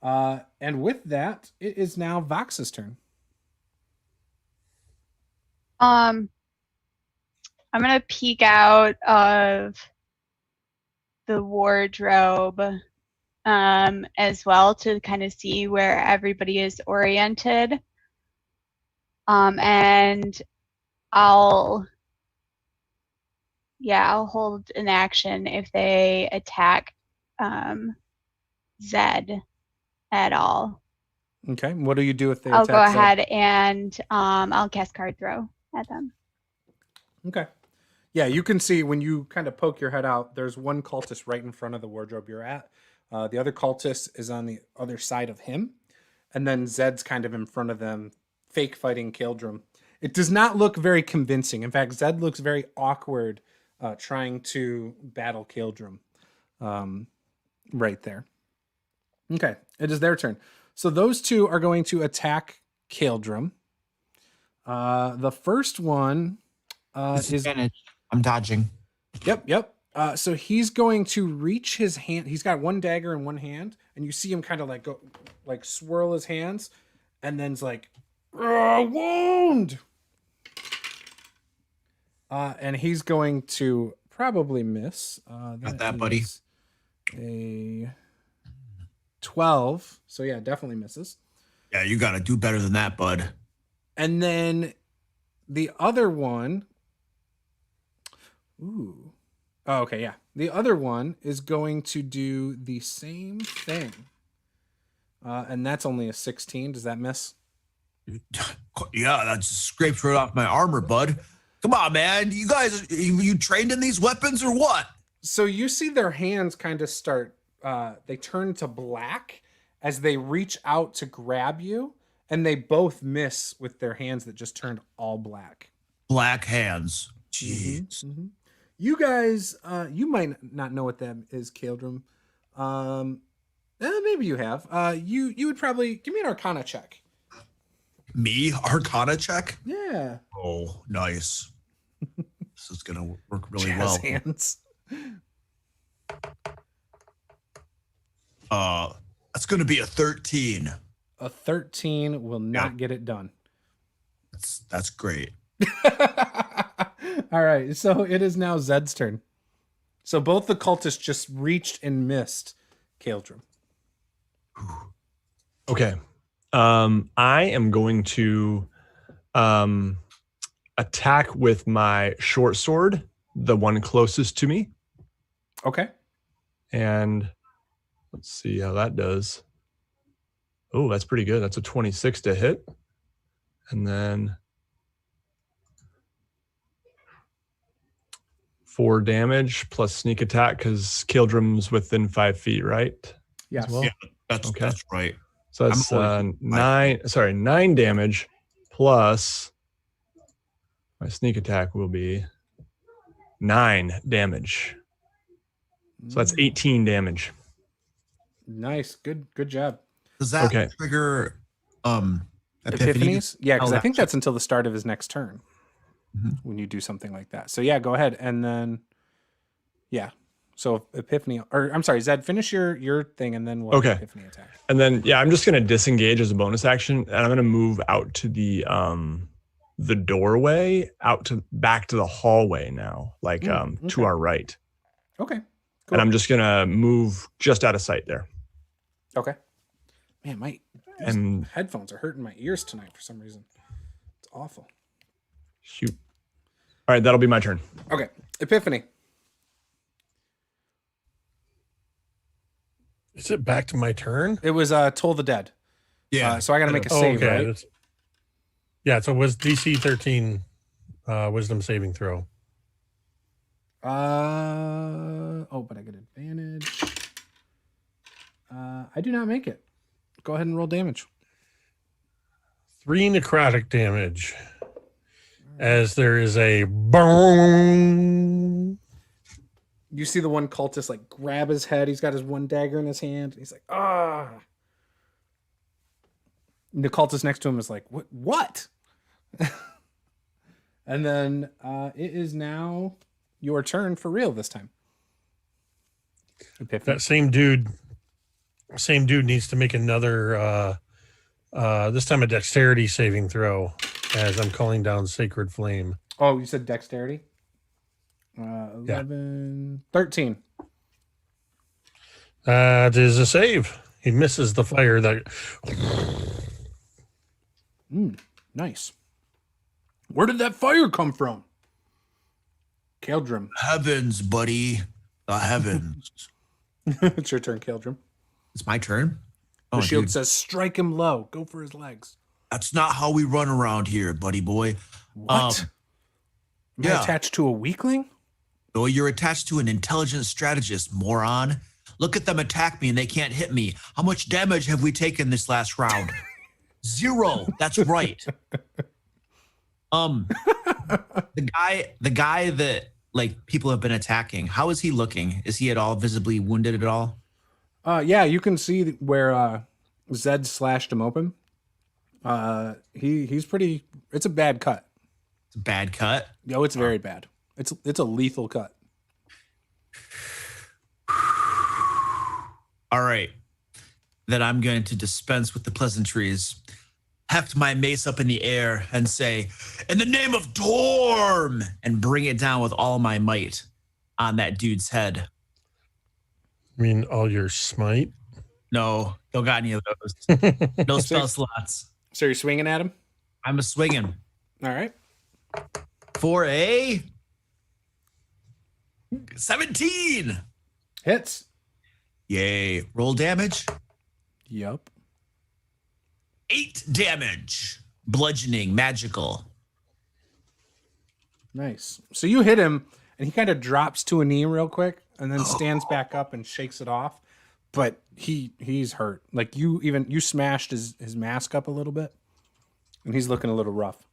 And with that, it is now Vox's turn. I'm gonna peek out of the wardrobe as well to kind of see where everybody is oriented. And I'll hold an action if they attack Zed at all. Okay. What do you do if they I'll attack go Zed? ahead and I'll cast Card Throw at them. Okay. Yeah, you can see when you kind of poke your head out, there's one cultist right in front of the wardrobe you're at. The other cultist is on the other side of him. And then Zed's kind of in front of them, fake fighting Caeldrim. It does not look very convincing. In fact, Zed looks very awkward trying to battle Caeldrim right there. Okay, it is their turn. So those two are going to attack Caeldrim. The first one is Disadvantage. I'm dodging. Yep. So he's going to reach his hand. He's got one dagger in one hand, and you see him kind of like go, like swirl his hands, and then's like, wound. And he's going to probably miss. Got that, buddy. A 12. So yeah, definitely misses. Yeah, you got to do better than that, bud. And then the other one. Ooh. Oh, okay, yeah. The other one is going to do the same thing. And that's only a 16. Does that miss? Yeah, that scrapes right off my armor, bud. Come on, man. You guys, you trained in these weapons or what? So you see their hands kind of start, they turn to black as they reach out to grab you, and they both miss with their hands that just turned all black. Black hands. Jeez. Mm-hmm. You guys, you might not know what that is, Caeldrim. Maybe you have. You would probably give me an Arcana check. Me? Arcana check? Yeah. Oh, nice. This is gonna work really Jazz well. Hands. That's gonna be a 13. A 13 will not get it done. That's great. All right, so it is now Zed's turn. So both the cultists just reached and missed Caeldrim. Okay. I am going to attack with my short sword, the one closest to me. Okay. And let's see how that does. Oh, that's pretty good. That's a 26 to hit. And then 4 damage plus sneak attack because Caeldrim's within 5 feet, right? Yes. Well, Yeah, that's right. so that's 9 damage plus my sneak attack will be 9 damage. So that's 18 damage. Nice. Good job. Does that Okay. trigger Epiphany? Epiphanies? Yeah, because Oh, I think that's until the start of his next turn when you do something like that. So yeah, go ahead. And then, yeah. So Epiphany, or I'm sorry, Zed, finish your thing and then we'll have Epiphany attack. And then, yeah, I'm just going to disengage as a bonus action, and I'm going to move out to the doorway, back to the hallway now, like to our right. Okay. Cool. And I'm just going to move just out of sight there. Okay. Man, my headphones are hurting my ears tonight for some reason. It's awful. Shoot. All right, that'll be my turn. Okay. Epiphany. Is it back to my turn? It was Toll the Dead. Yeah. So I got to make a save, right? Yeah, so it was DC 13 wisdom saving throw. But I get advantage. I do not make it. Go ahead and roll damage. 3 necrotic damage. As there is a boom. You see the one cultist like grab his head. He's got his one dagger in his hand. He's like, ah. And the cultist next to him is like, what? And then it is now your turn for real this time. Epiphany. That same dude needs to make another this time a dexterity saving throw as I'm calling down Sacred Flame. Oh, you said dexterity? 11, 13. That is a save. He misses the fire. Nice. Where did that fire come from? Caeldrim. Heavens, buddy. The heavens. It's your turn, Caeldrim. It's my turn. The Oh, shield dude. says, strike him low. Go for his legs. That's not how we run around here, buddy boy. What? Am I yeah. attached to a weakling? No, you're attached to an intelligent strategist, moron. Look at them attack me and they can't hit me. How much damage have we taken this last round? 0. That's right. The guy that like people have been attacking, how is he looking? Is he at all visibly wounded at all? Yeah, you can see where Zed slashed him open. He's pretty. It's a bad cut. It's a bad cut. No, it's very bad. It's a lethal cut. All right. Then I'm going to dispense with the pleasantries, heft my mace up in the air, and say, "In the name of Dorm," and bring it down with all my might on that dude's head. I mean, all your smite? No, don't got any of those. No spell slots. So you're swinging at him? I'm a swinging. All right. For a 17. Hits. Yay. Roll damage. Yup. 8 damage. Bludgeoning, magical. Nice. So you hit him, and he kind of drops to a knee real quick, and then stands back up and shakes it off. But he's hurt. Like you smashed his mask up a little bit, and he's looking a little rough.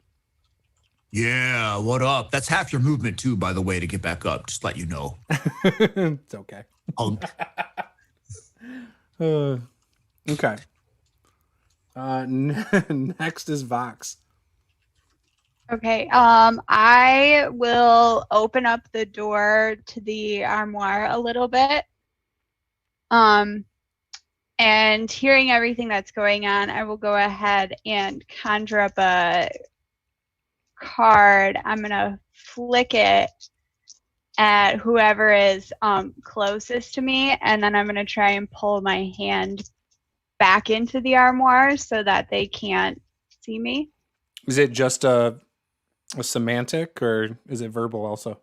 Yeah, what up? That's half your movement too, by the way, to get back up. Just let you know. It's okay. Punk. Okay. Next is Vox. Okay. I will open up the door to the armoire a little bit. And hearing everything that's going on, I will go ahead and conjure up a card. I'm gonna flick it at whoever is closest to me, and then I'm gonna try and pull my hand back into the armoire so that they can't see me. Is it just a semantic, or is it verbal also?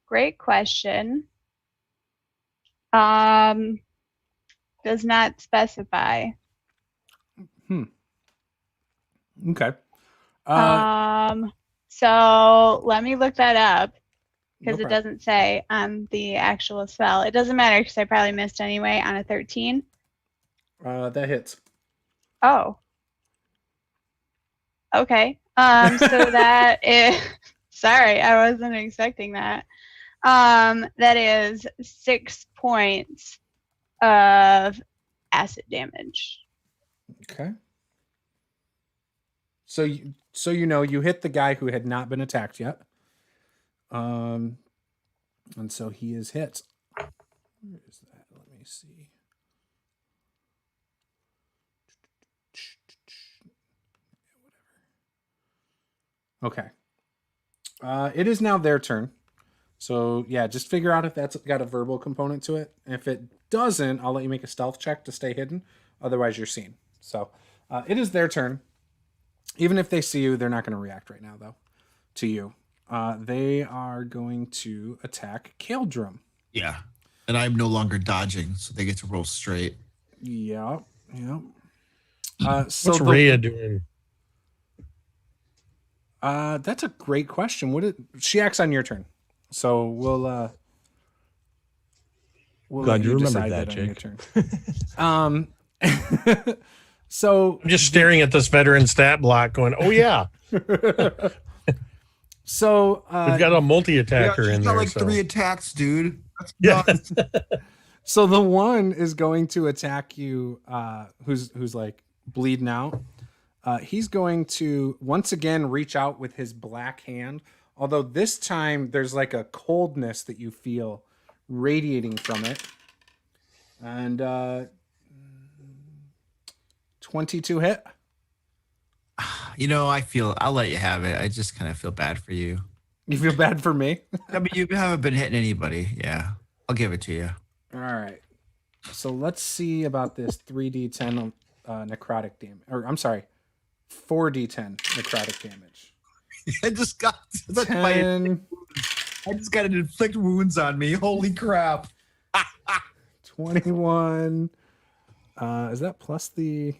Great question. Does not specify. Okay. So let me look that up because No it problem. doesn't say on the actual spell. It doesn't matter because I probably missed anyway on a 13. That hits. Oh. Okay. So that is, sorry, I wasn't expecting that. That is 6 points of acid damage. Okay. So you hit the guy who had not been attacked yet. And so he is hit. Where is that? Let me see. Okay. It is now their turn. So yeah, just figure out if that's got a verbal component to it. And if it doesn't, I'll let you make a stealth check to stay hidden. Otherwise, you're seen. So it is their turn. Even if they see you, they're not going to react right now, though, to you. They are going to attack Caeldrim. Yeah. And I'm no longer dodging, so they get to roll straight. Yeah. What's Rhea doing? That's a great question. She acts on your turn, so we'll Glad you remembered decide that, on your Jake. turn. So I'm just staring at this veteran stat block going, oh, yeah. So We've got a multi-attacker in there. Like so. 3 attacks, dude. That's Yeah. nuts. So the one is going to attack you, who's like bleeding out. He's going to once again reach out with his black hand, although this time there's like a coldness that you feel radiating from it. And 22 hit. I'll let you have it. I just kind of feel bad for you. You feel bad for me? I mean, you haven't been hitting anybody. Yeah. I'll give it to you. All right. So let's see about this 3d10 necrotic damage. Or I'm sorry, 4d10 necrotic damage. I just got 10, I just got to inflict wounds on me. Holy crap. 21. Is that plus the...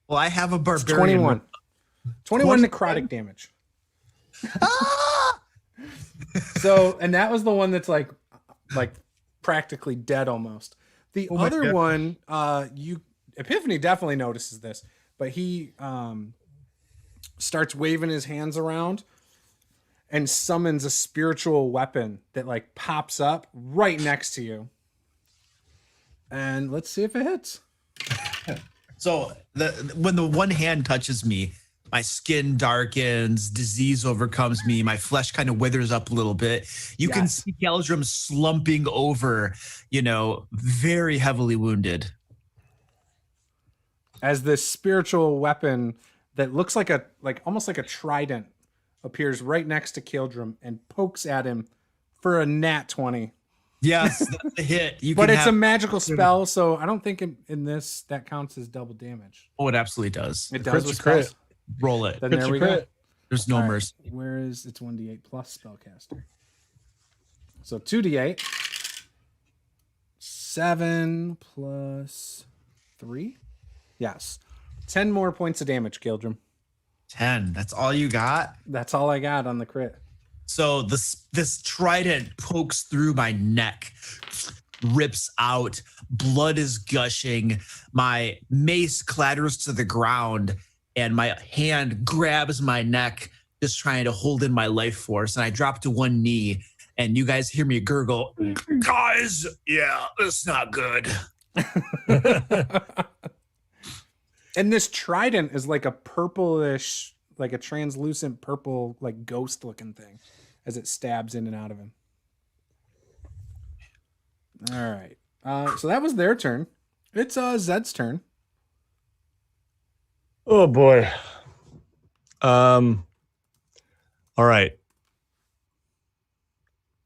Well, I have a It's barbarian. 21. 21 necrotic damage. Ah! So, and that was the one that's like practically dead almost. The Oh my other God. one, Epiphany definitely notices this, but he starts waving his hands around and summons a spiritual weapon that like pops up right next to you. And let's see if it hits. So when the one hand touches me, my skin darkens, disease overcomes me, my flesh kind of withers up a little bit. You can see Caeldrim slumping over, very heavily wounded. As this spiritual weapon that looks like almost like a trident appears right next to Caeldrim and pokes at him for a nat 20. Yes, that's a hit. But it's a magical spell, so I don't think in this that counts as double damage. Oh, it absolutely does. It does with crit. spells. Roll it. Then there we go. There's no mercy. Where is it's 1d8 plus spellcaster? So 2d8. 7 plus 3. Yes. 10 more points of damage, Caeldrim. 10. That's all you got? That's all I got on the crit. So this trident pokes through my neck, rips out, blood is gushing, my mace clatters to the ground, and my hand grabs my neck, just trying to hold in my life force. And I drop to one knee, and you guys hear me gurgle, guys, yeah, it's not good. And this trident is like a purplish, like a translucent purple, like ghost looking thing as it stabs in and out of him. All right. So that was their turn. It's Zed's turn. Oh boy. All right.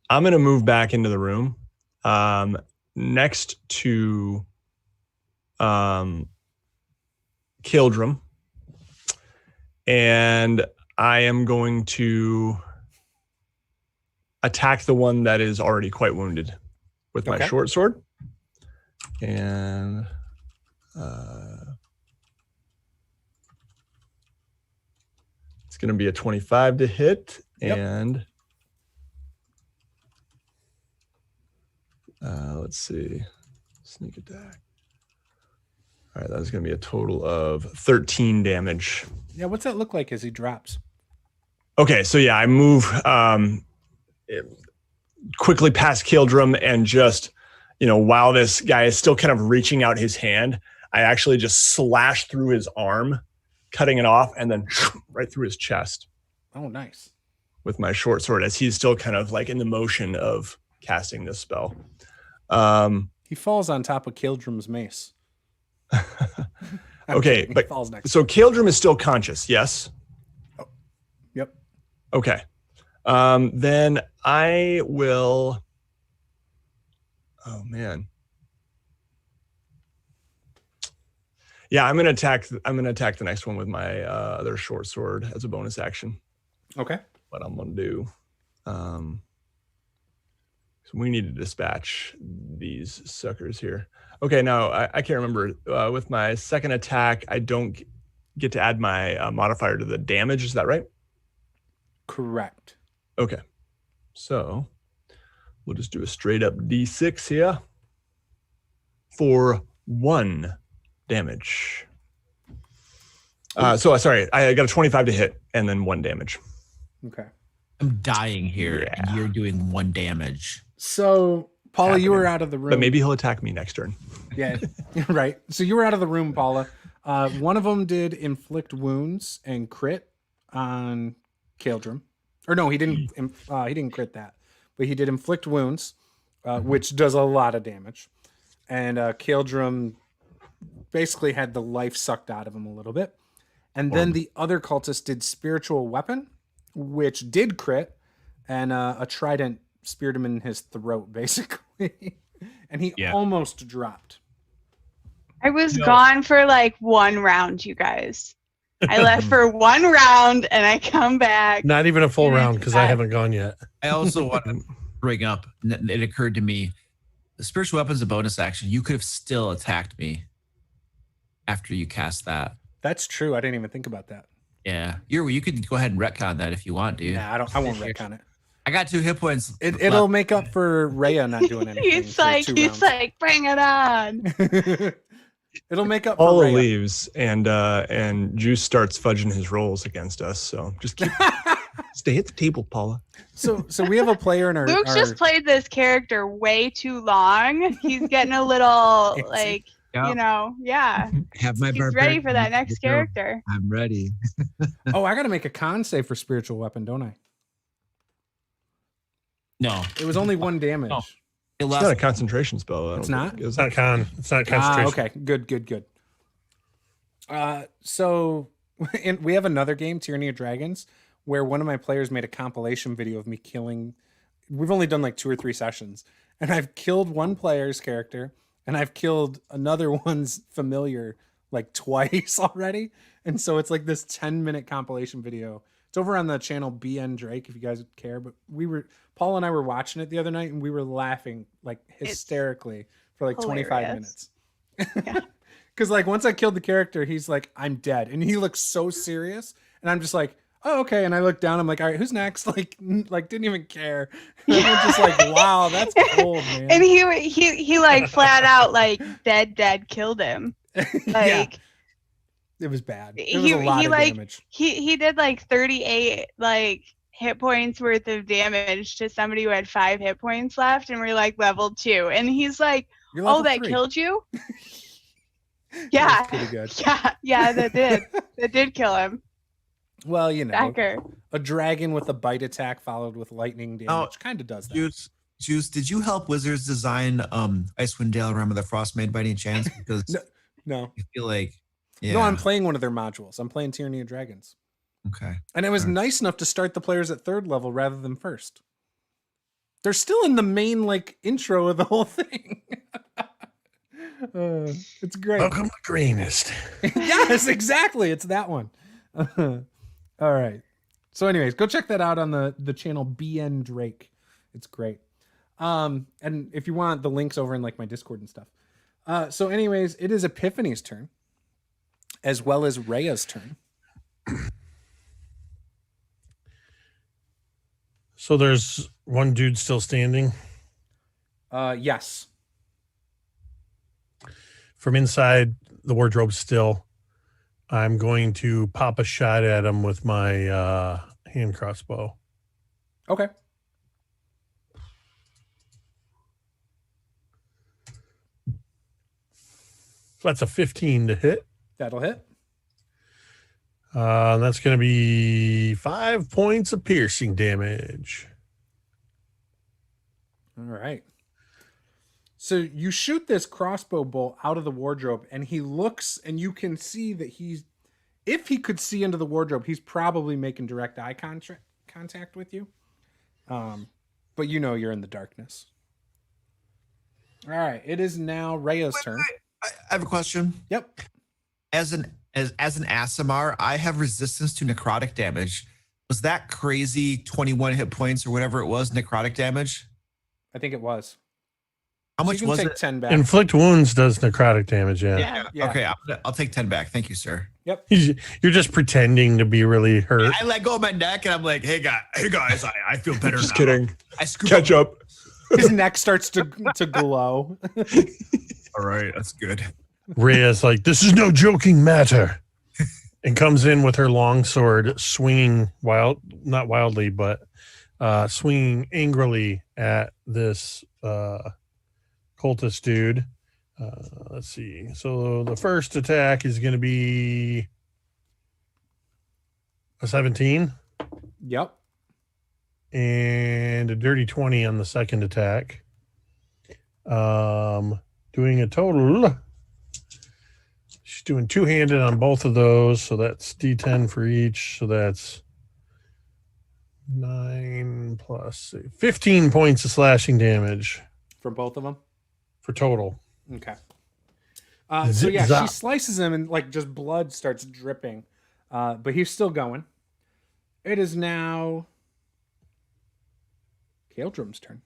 I'm going to move back into the room next to Caeldrim. And I am going to attack the one that is already quite wounded with my short sword. And it's going to be a 25 to hit. Yep. And let's see. Sneak attack. All right, that's going to be a total of 13 damage. Yeah, what's that look like as he drops? Okay, so yeah, I move quickly past Caeldrim and just, while this guy is still kind of reaching out his hand, I actually just slash through his arm, cutting it off, and then right through his chest. Oh, nice. With my short sword as he's still kind of like in the motion of casting this spell. He falls on top of Caeldrim's mace. Okay, kidding. but Falls next. So Caeldrim is still conscious, yes? Oh, yep. Okay. Then I will. Oh man. Yeah, I'm gonna attack the next one with my other short sword as a bonus action. Okay. What I'm gonna do. So we need to dispatch these suckers here. Okay, now I can't remember. With my second attack, I don't get to add my modifier to the damage. Is that right? Correct. Okay. So we'll just do a straight up D6 here for 1 damage. Sorry, I got a 25 to hit and then 1 damage. Okay. I'm dying here, and you're doing 1 damage. So, Paula, you were out of the room. But maybe he'll attack me next turn. Yeah, right. So you were out of the room, Paula. One of them did inflict wounds and crit on Caeldrim. Or no, he didn't. He didn't crit that, but he did inflict wounds, which does a lot of damage. And Caeldrim basically had the life sucked out of him a little bit. And then the other cultist did spiritual weapon, which did crit, and a trident speared him in his throat, basically. And he almost dropped. I was gone for like 1 round, you guys. I left for 1 round and I come back. Not even a full round because I haven't gone yet. I also want to bring up, it occurred to me, the spiritual weapon's a bonus action. You could have still attacked me after you cast that. That's true. I didn't even think about that. Yeah. You could go ahead and retcon that if you want, dude. Nah, I won't retcon it. I got 2 hit points. It'll make up for Rhea not doing anything. He's like, bring it on. It'll make up Paula for Rhea. leaves and Juice starts fudging his rolls against us. So just keep Stay at the table, Paula. So we have a player in our. Luke's just played this character way too long. He's getting a little like, Yeah. you know, yeah. Have my He's ready for that next character. I'm ready. Oh, I got to make a con save for spiritual weapon, don't I? No, It was only 1 damage. No. it It's lasts. not a concentration spell. I It's don't not? think. Is It's it? not con. It's not concentration. Okay, good. So we have another game, Tyranny of Dragons, where one of my players made a compilation video of me killing. We've only done like 2 or 3 sessions, and I've killed one player's character, and I've killed another one's familiar like twice already. And so it's like this 10-minute compilation video. It's over on the channel BN Drake if you guys care. But Paul and I were watching it the other night, and we were laughing like hysterically for like 25 minutes. Because like once I killed the character, he's like, I'm dead. And he looks so serious. And I'm just like, oh, okay. And I look down, I'm like, all right, who's next? Like didn't even care. And I'm just like, wow, that's cold, man. And he like flat out like dead killed him. Like yeah, it was bad. It was a lot of damage. He did like 38 like hit points worth of damage to somebody who had 5 hit points left, and we're like level 2. And he's like, You're oh, level that 3. killed you? That Yeah. was pretty good. Yeah, that did. That did kill him. Well, you know, Backer. a dragon with a bite attack followed with lightning damage kind of does that. Juice, did you help Wizards design Icewind Dale Realm of the Frostmaid by any chance? Because No. I feel like No, I'm playing one of their modules. I'm playing Tyranny of Dragons. Okay. And I was nice enough to start the players at 3rd level rather than 1st. They're still in the main like intro of the whole thing. It's great. Welcome to Greenest. Yes, exactly. It's that one. All right. So anyways, go check that out on the channel BN Drake. It's great. And if you want, the link's over in like my Discord and stuff. So anyways, it is Epiphany's turn as well as Rhea's turn. So there's one dude still standing. Yes. From inside the wardrobe still, I'm going to pop a shot at him with my hand crossbow. Okay. So that's a 15 to hit. That'll hit. That's going to be 5 points of piercing damage. All right. So you shoot this crossbow bolt out of the wardrobe, and he looks, and you can see that if he could see into the wardrobe, he's probably making direct eye contact with you. But you know you're in the darkness. All right. It is now Rhea's turn. I have a question. Yep. As an Asimar, I have resistance to necrotic damage. Was that crazy 21 hit points or whatever it was, necrotic damage? I think it was. How So much you can was take it? 10 back. Inflict wounds does necrotic damage. Yeah. Yeah. Okay, I'll take 10 back. Thank you, sir. Yep. You're just pretending to be really hurt. I let go of my neck and I'm like, hey guys, I feel better Just now. kidding. I scoop Catch up. His neck starts to glow. All right, that's good. Rhea's like, this is no joking matter. And comes in with her long sword, swinging not wildly, but swinging angrily at this cultist dude. Let's see. So the first attack is going to be a 17 Yep. and a dirty 20 on the second attack. Doing a total. She's doing two-handed on both of those, so that's D10 for each. So that's 9 plus 15 points of slashing damage For both of them. for total. Okay. So Zip yeah, zap. she slices him and like just blood starts dripping. But he's still going. It is now Caeldrim's turn.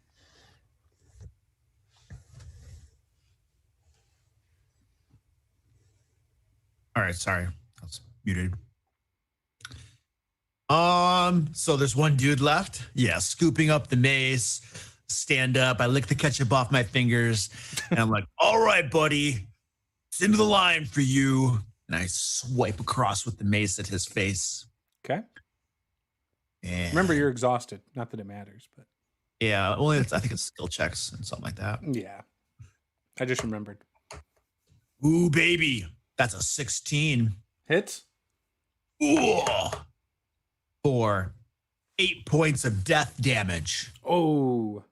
All right, sorry. I was muted. So there's one dude left. Yeah, scooping up the mace, stand up. I lick the ketchup off my fingers, and I'm like, all right, buddy, it's into the line for you. And I swipe across with the mace at his face. Okay. And Remember, you're exhausted. Not that it matters, but Yeah, well, I think it's skill checks and something like that. yeah. I just remembered. Ooh, baby. That's a 16. Hits? Ooh. For 8 points of death damage. Oh.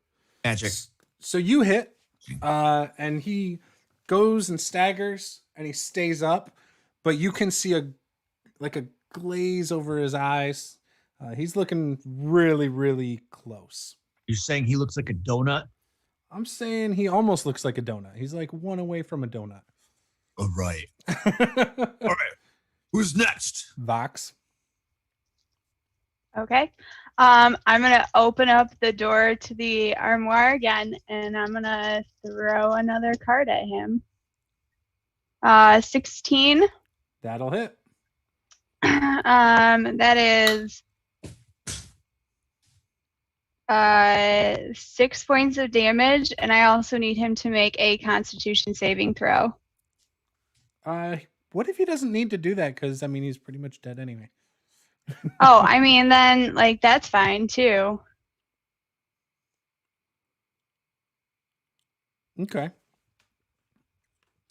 Magic. So you hit, and he goes and staggers, and he stays up, but you can see a glaze over his eyes. He's looking really, really close. You're saying he looks like a donut? I'm saying he almost looks like a donut. He's like one away from a donut. All right. All right. Who's next? Vox. Okay. I'm gonna open up the door to the armoire again, and I'm gonna throw another card at him. 16. That'll hit. That is 6 points of damage, and I also need him to make a Constitution saving throw. What if he doesn't need to do that? Because I mean, he's pretty much dead anyway. Oh, I mean, then like that's fine too. Okay.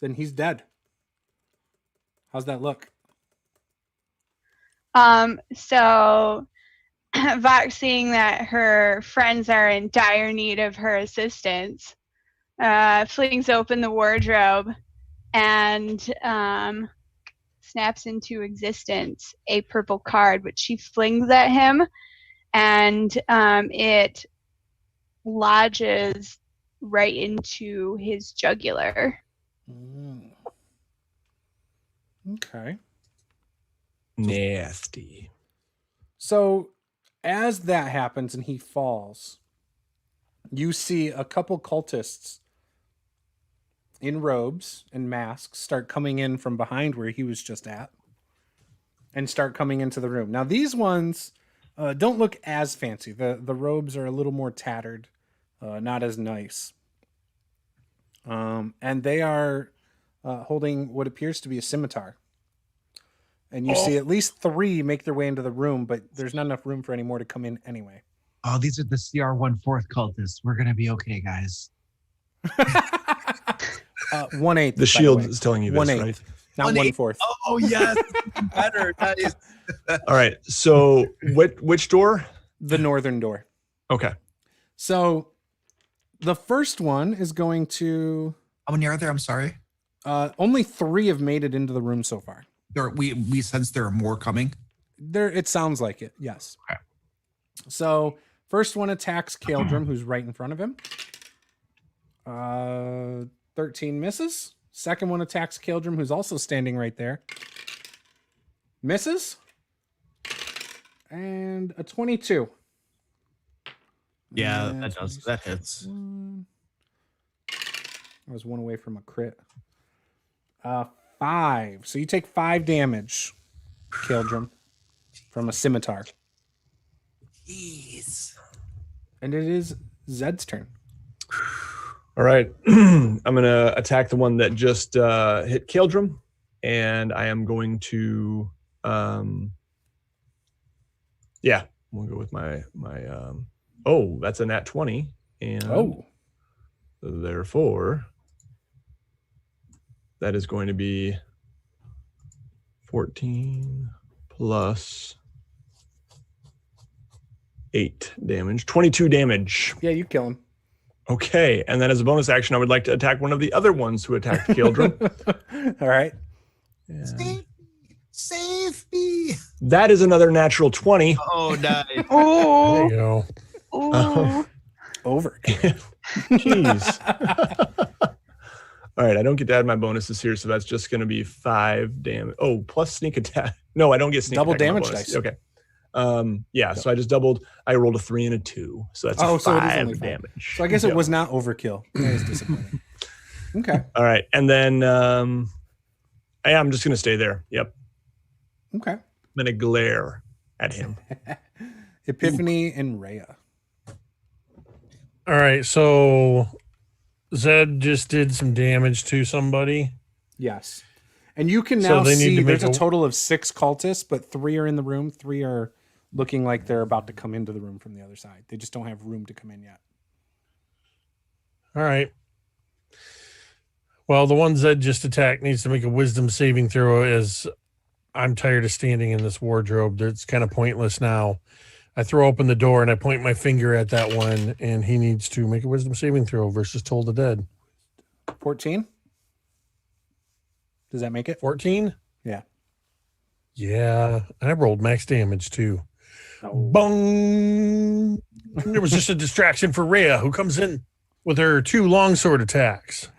Then he's dead. How's that look? So Vox, seeing that her friends are in dire need of her assistance, flings open the wardrobe and snaps into existence a purple card, which she flings at him, and it lodges right into his jugular. Okay. Nasty. So as that happens and he falls, you see a couple cultists in robes and masks start coming in from behind where he was just at and start coming into the room. Now these ones don't look as fancy. The robes are a little more tattered, not as nice. And they are holding what appears to be a scimitar. And you see at least 3 make their way into the room, but there's not enough room for any more to come in anyway. Oh, these are the CR1/4 cultists. We're going to be okay, guys. 1/8. The shield is telling you this, 1/8, right? not 1/4. Oh, yes. Better. Nice. All right. So which door? The northern door. Okay. So the first one is going to... How many are there? I'm sorry. Only 3 have made it into the room so far. We sense there are more coming. It sounds like it, yes. Okay. So first one attacks Caeldrim, who's right in front of him. 13 misses. Second one attacks Caeldrim, who's also standing right there. Misses. And a 22. Yeah, And that hits. I was 1 away from a crit. 5. So you take 5 damage, Caeldrim, from a scimitar. Jeez. And it is Zed's turn. All right. I'm going to attack the one that just hit Caeldrim, and I am going to we'll go with my that's a nat 20, and therefore that is going to be 14 plus 8 damage, 22 damage. Yeah, you kill him. Okay, and then as a bonus action, I would like to attack one of the other ones who attacked Caeldrim. All right. Save me. That is another natural 20. Oh, nice. There Oh, you go. ooh. Over. Jeez. All right, I don't get to add my bonuses here, so that's just going to be 5 damage. Oh, plus sneak attack. No, I don't get sneak Double attack. damage dice. Okay. So I just doubled. I rolled a 3 and a 2, so that's so it is 5 only 5. damage. So I guess it was not overkill. That is disappointing. Okay. All right, and then I'm just going to stay there. Yep. Okay. I'm going to glare at him. Epiphany and Rhea. All right, so Zed just did some damage to somebody. Yes. And you can So now they need see to make there's a total of 6 cultists, but 3 are in the room. 3 are looking like they're about to come into the room from the other side. They just don't have room to come in yet. All right. Well, the one Zed just attacked needs to make a wisdom saving throw, as I'm tired of standing in this wardrobe. It's kind of pointless now. I throw open the door and I point my finger at that one, and he needs to make a wisdom saving throw versus Toll the Dead. 14? Does that make it? 14? Yeah. Yeah. I rolled max damage too. Oh. Bong! It was just a distraction for Rhea, who comes in with her 2 longsword attacks.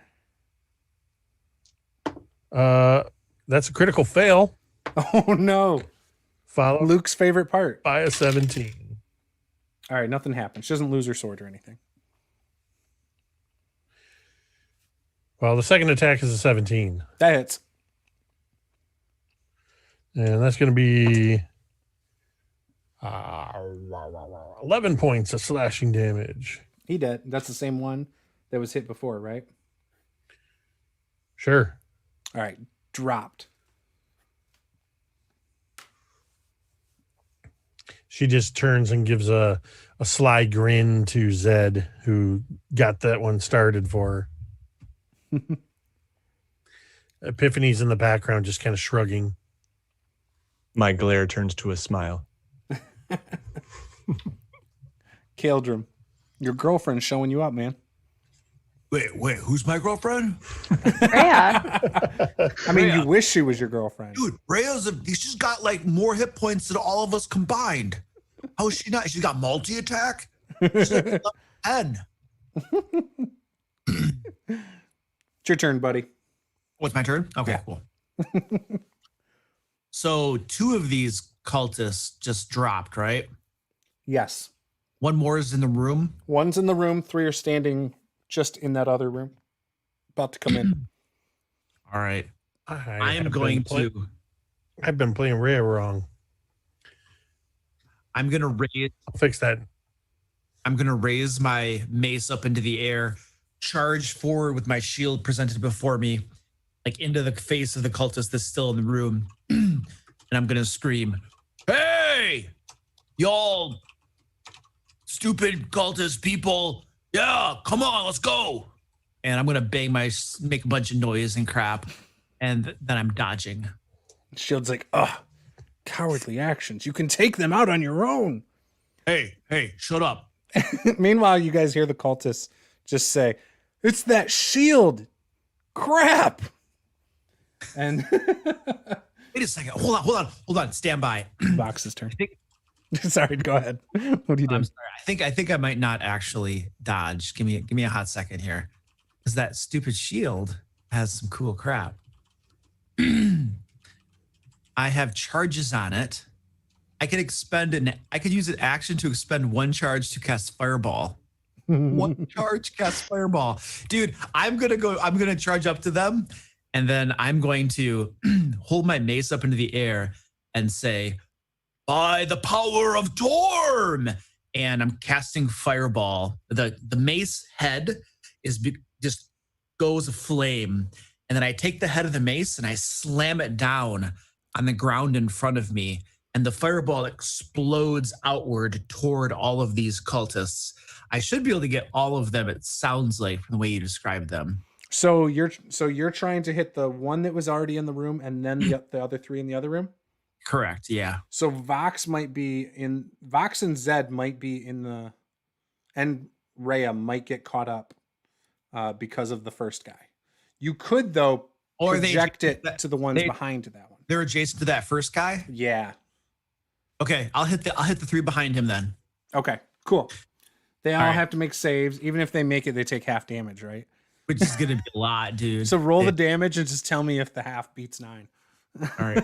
That's a critical fail. Oh, no. Followed Luke's favorite part. by a 17. All right, nothing happens. She doesn't lose her sword or anything. Well, the second attack is a 17. That hits. And that's going to be 11 points of slashing damage. He did. That's the same one that was hit before, right? Sure. All right, dropped. She just turns and gives a sly grin to Zed, who got that one started for her. Epiphany's in the background, just kind of shrugging. My glare turns to a smile. Caeldrim, your girlfriend's showing you up, man. Wait, who's my girlfriend? Rhea. I mean, you wish she was your girlfriend. Dude, she's got like more hit points than all of us combined. How is she not? She's got multi-attack? She's like level 10. It's your turn, buddy. What's my turn? Okay, cool. So 2 of these cultists just dropped, right? Yes. One more is in the room. One's in the room. 3 are standing just in that other room. About to come in. All right. I've been playing Rhea wrong. I'm going to raise I'll fix that. I'm going to raise my mace up into the air, charge forward with my shield presented before me, like into the face of the cultist that's still in the room. And I'm going to scream, "Hey, y'all stupid cultist people. Yeah, come on, let's go." And I'm going to make a bunch of noise and crap. And then I'm dodging. Shield's like, ugh, cowardly actions. You can take them out on your own. Hey, shut up. Meanwhile, you guys hear the cultists just say, "It's that shield. Crap." And Wait a second. Hold on. Stand by. Vox's turn. I think Sorry, go ahead. What are you doing? I'm sorry. I think I might not actually dodge. Give me a hot second here. Because that stupid shield has some cool crap. I have charges on it. I could use an action to expend 1 charge to cast Fireball. 1 charge, cast Fireball. Dude, I'm gonna charge up to them, and then I'm going to hold my mace up into the air and say, "By the power of Torm!" And I'm casting Fireball. The mace head just goes aflame. And then I take the head of the mace and I slam it down on the ground in front of me. And the fireball explodes outward toward all of these cultists. I should be able to get all of them, it sounds like, from the way you described them. So you're trying to hit the one that was already in the room and then the other 3 in the other room? Correct, yeah. So Vox and Zed might be in the, and Rhea might get caught up because of the first guy. You could, though, project it to the ones behind that one. They're adjacent to that first guy? Yeah. Okay, I'll hit the 3 behind him then. Okay, cool. They all right. have to make saves. Even if they make it, they take half damage, right? Which is going to be a lot, dude. So roll the damage and just tell me if the half beats 9. All right.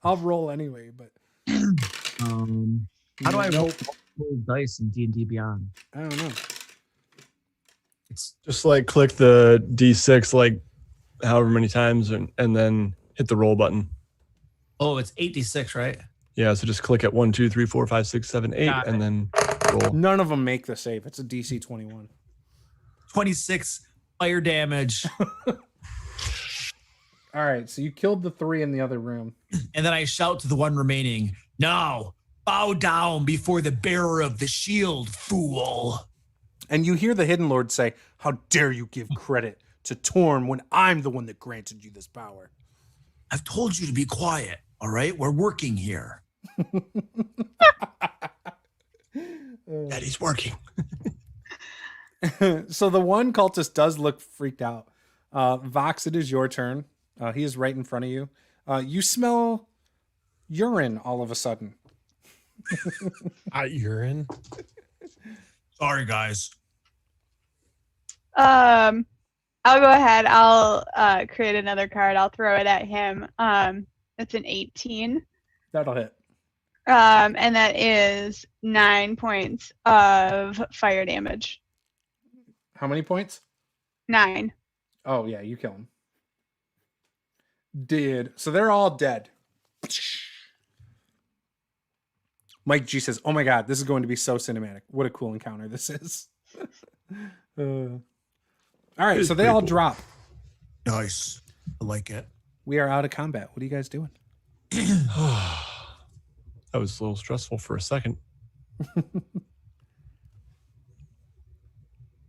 I'll roll anyway, but How do I roll dice in D&D Beyond? I don't know. It's Just like click the D6 like however many times and then hit the roll button. it's 8d6, right? Yeah, so just click at 1, 2, 3, 4, 5, 6, 7, 8, Got it. and then roll. None of them make the save. It's a DC 21. 26 fire damage. All right, so you killed the 3 in the other room. And then I shout to the one remaining, "Now, Bow down before the bearer of the shield, fool. And you hear the Hidden Lord say, "How dare you give credit to Torm when I'm the one that granted you this power?" I've told you to be quiet, all right? We're working here. Daddy's working. So the one cultist does look freaked out. Vox, it is your turn. He is right in front of you. You smell urine all of a sudden. Urine. Sorry, guys. I'll go ahead. I'll create another card. I'll throw it at him. It's an 18. That'll hit. And that is 9 points of fire damage. How many points? 9. Oh, yeah, you kill him. So they're all dead. Mike G says, "Oh my God, this is going to be so cinematic. What a cool encounter this is." All right, so they all drop. Nice. I like it. We are out of combat. What are you guys doing? That was a little stressful for a second.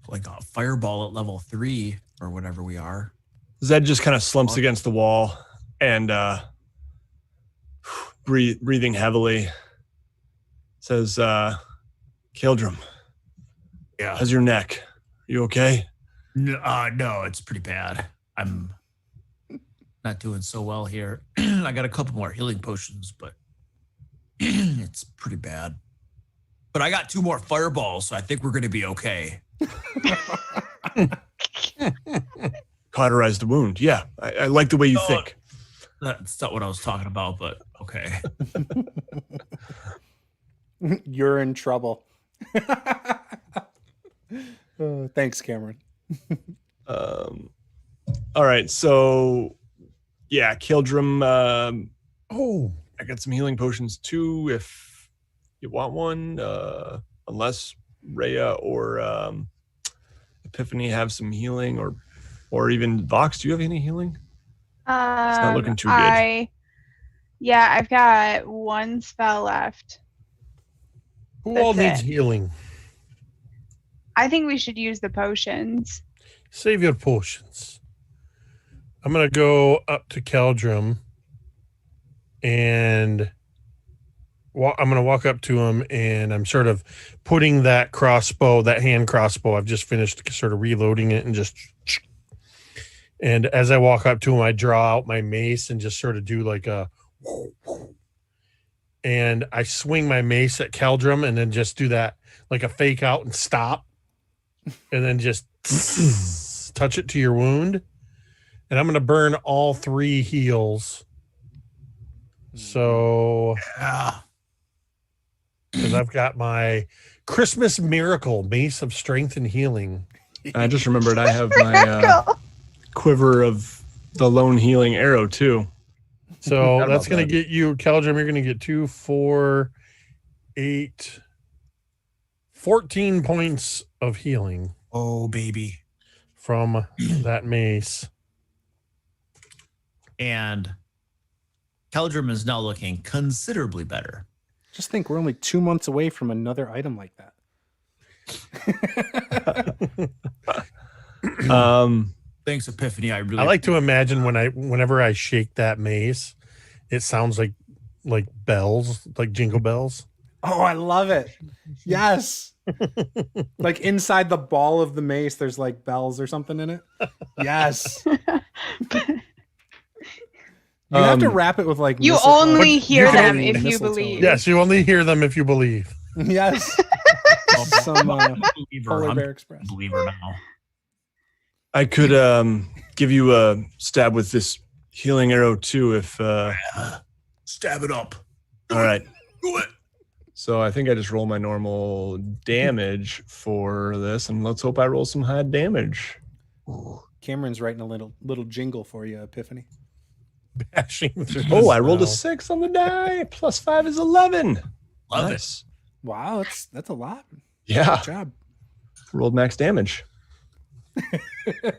Like a fireball at level 3 or whatever we are. Zed just kind of slumps against the wall and breathing heavily. Says, Caeldrim, Yeah. how's your neck? You okay? No, it's pretty bad. I'm not doing so well here. I got a couple more healing potions, but it's pretty bad. But I got 2 more fireballs, so I think we're going to be okay. Cauterize the wound. Yeah, I like the way you think. That's not what I was talking about, but okay. You're in trouble. Thanks, Cameron. All right, so yeah, Caeldrim. I got some healing potions too, if you want one. Unless Rhea or Epiphany have some healing, or even Vox. Do you have any healing? It's not looking too good. Yeah, I've got 1 spell left. Who all That's needs it. healing? I think we should use the potions. Save your potions. I'm going to go up to Caeldrim and I'm going to walk up to him, and I'm sort of putting that hand crossbow. I've just finished sort of reloading it and as I walk up to him, I draw out my mace and just sort of do like a, and I swing my mace at Caeldrim and then just do that like a fake out and stop, and then just touch it to your wound. And I'm going to burn all 3 heals. So, because I've got my Christmas Miracle Mace of Strength and Healing. I just remembered I have my quiver of the lone healing arrow too. So that's going to get you, Caeldrim, you're going to get 2, 4, 8, 14 points of healing. Oh, baby. From that mace. And Caeldrim is now looking considerably better. Just think, we're only 2 months away from another item like that. Thanks, Epiphany. I like to imagine whenever I shake that mace, it sounds like bells, like jingle bells. Oh, I love it. Yes. Like inside the ball of the mace, there's like bells or something in it. Yes. You have to wrap it with like you mistletoe. only hear them if you Mistletoe. believe. Yes, you only hear them if you believe. Yes. Some Polar Bear Express. Believer now. I could give you a stab with this healing arrow too, if stab it up. All right. Do it. So I think I just roll my normal damage for this, and let's hope I roll some high damage. Cameron's writing a little jingle for you, Epiphany. Bashing through Oh, I rolled a 6 on the die. Plus 5 is 11. Love Nice. Wow, that's a lot. Yeah. Good job. Rolled max damage.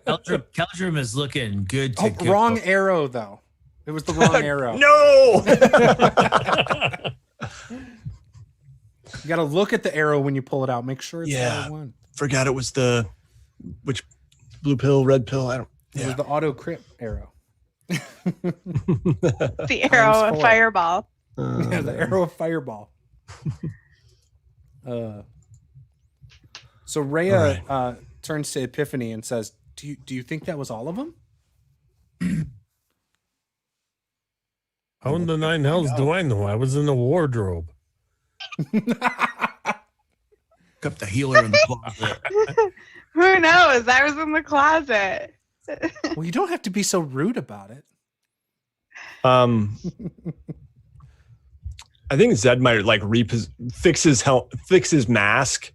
Caeldrim is looking good to go. Wrong arrow though. It was the wrong arrow. No. You got to look at the arrow when you pull it out. Make sure it's Yeah. the one. Forgot it was which blue pill, red pill. I don't. It was the auto crit arrow. The arrow of 4. fireball. Yeah, the arrow of fireball. So Rhea turns to Epiphany and says, "Do you think that was all of them?" How in the 9 hells do I know? I was in the wardrobe. Up the healer in the closet. Who knows? I was in the closet. Well, you don't have to be so rude about it. I think Zed might like fix his mask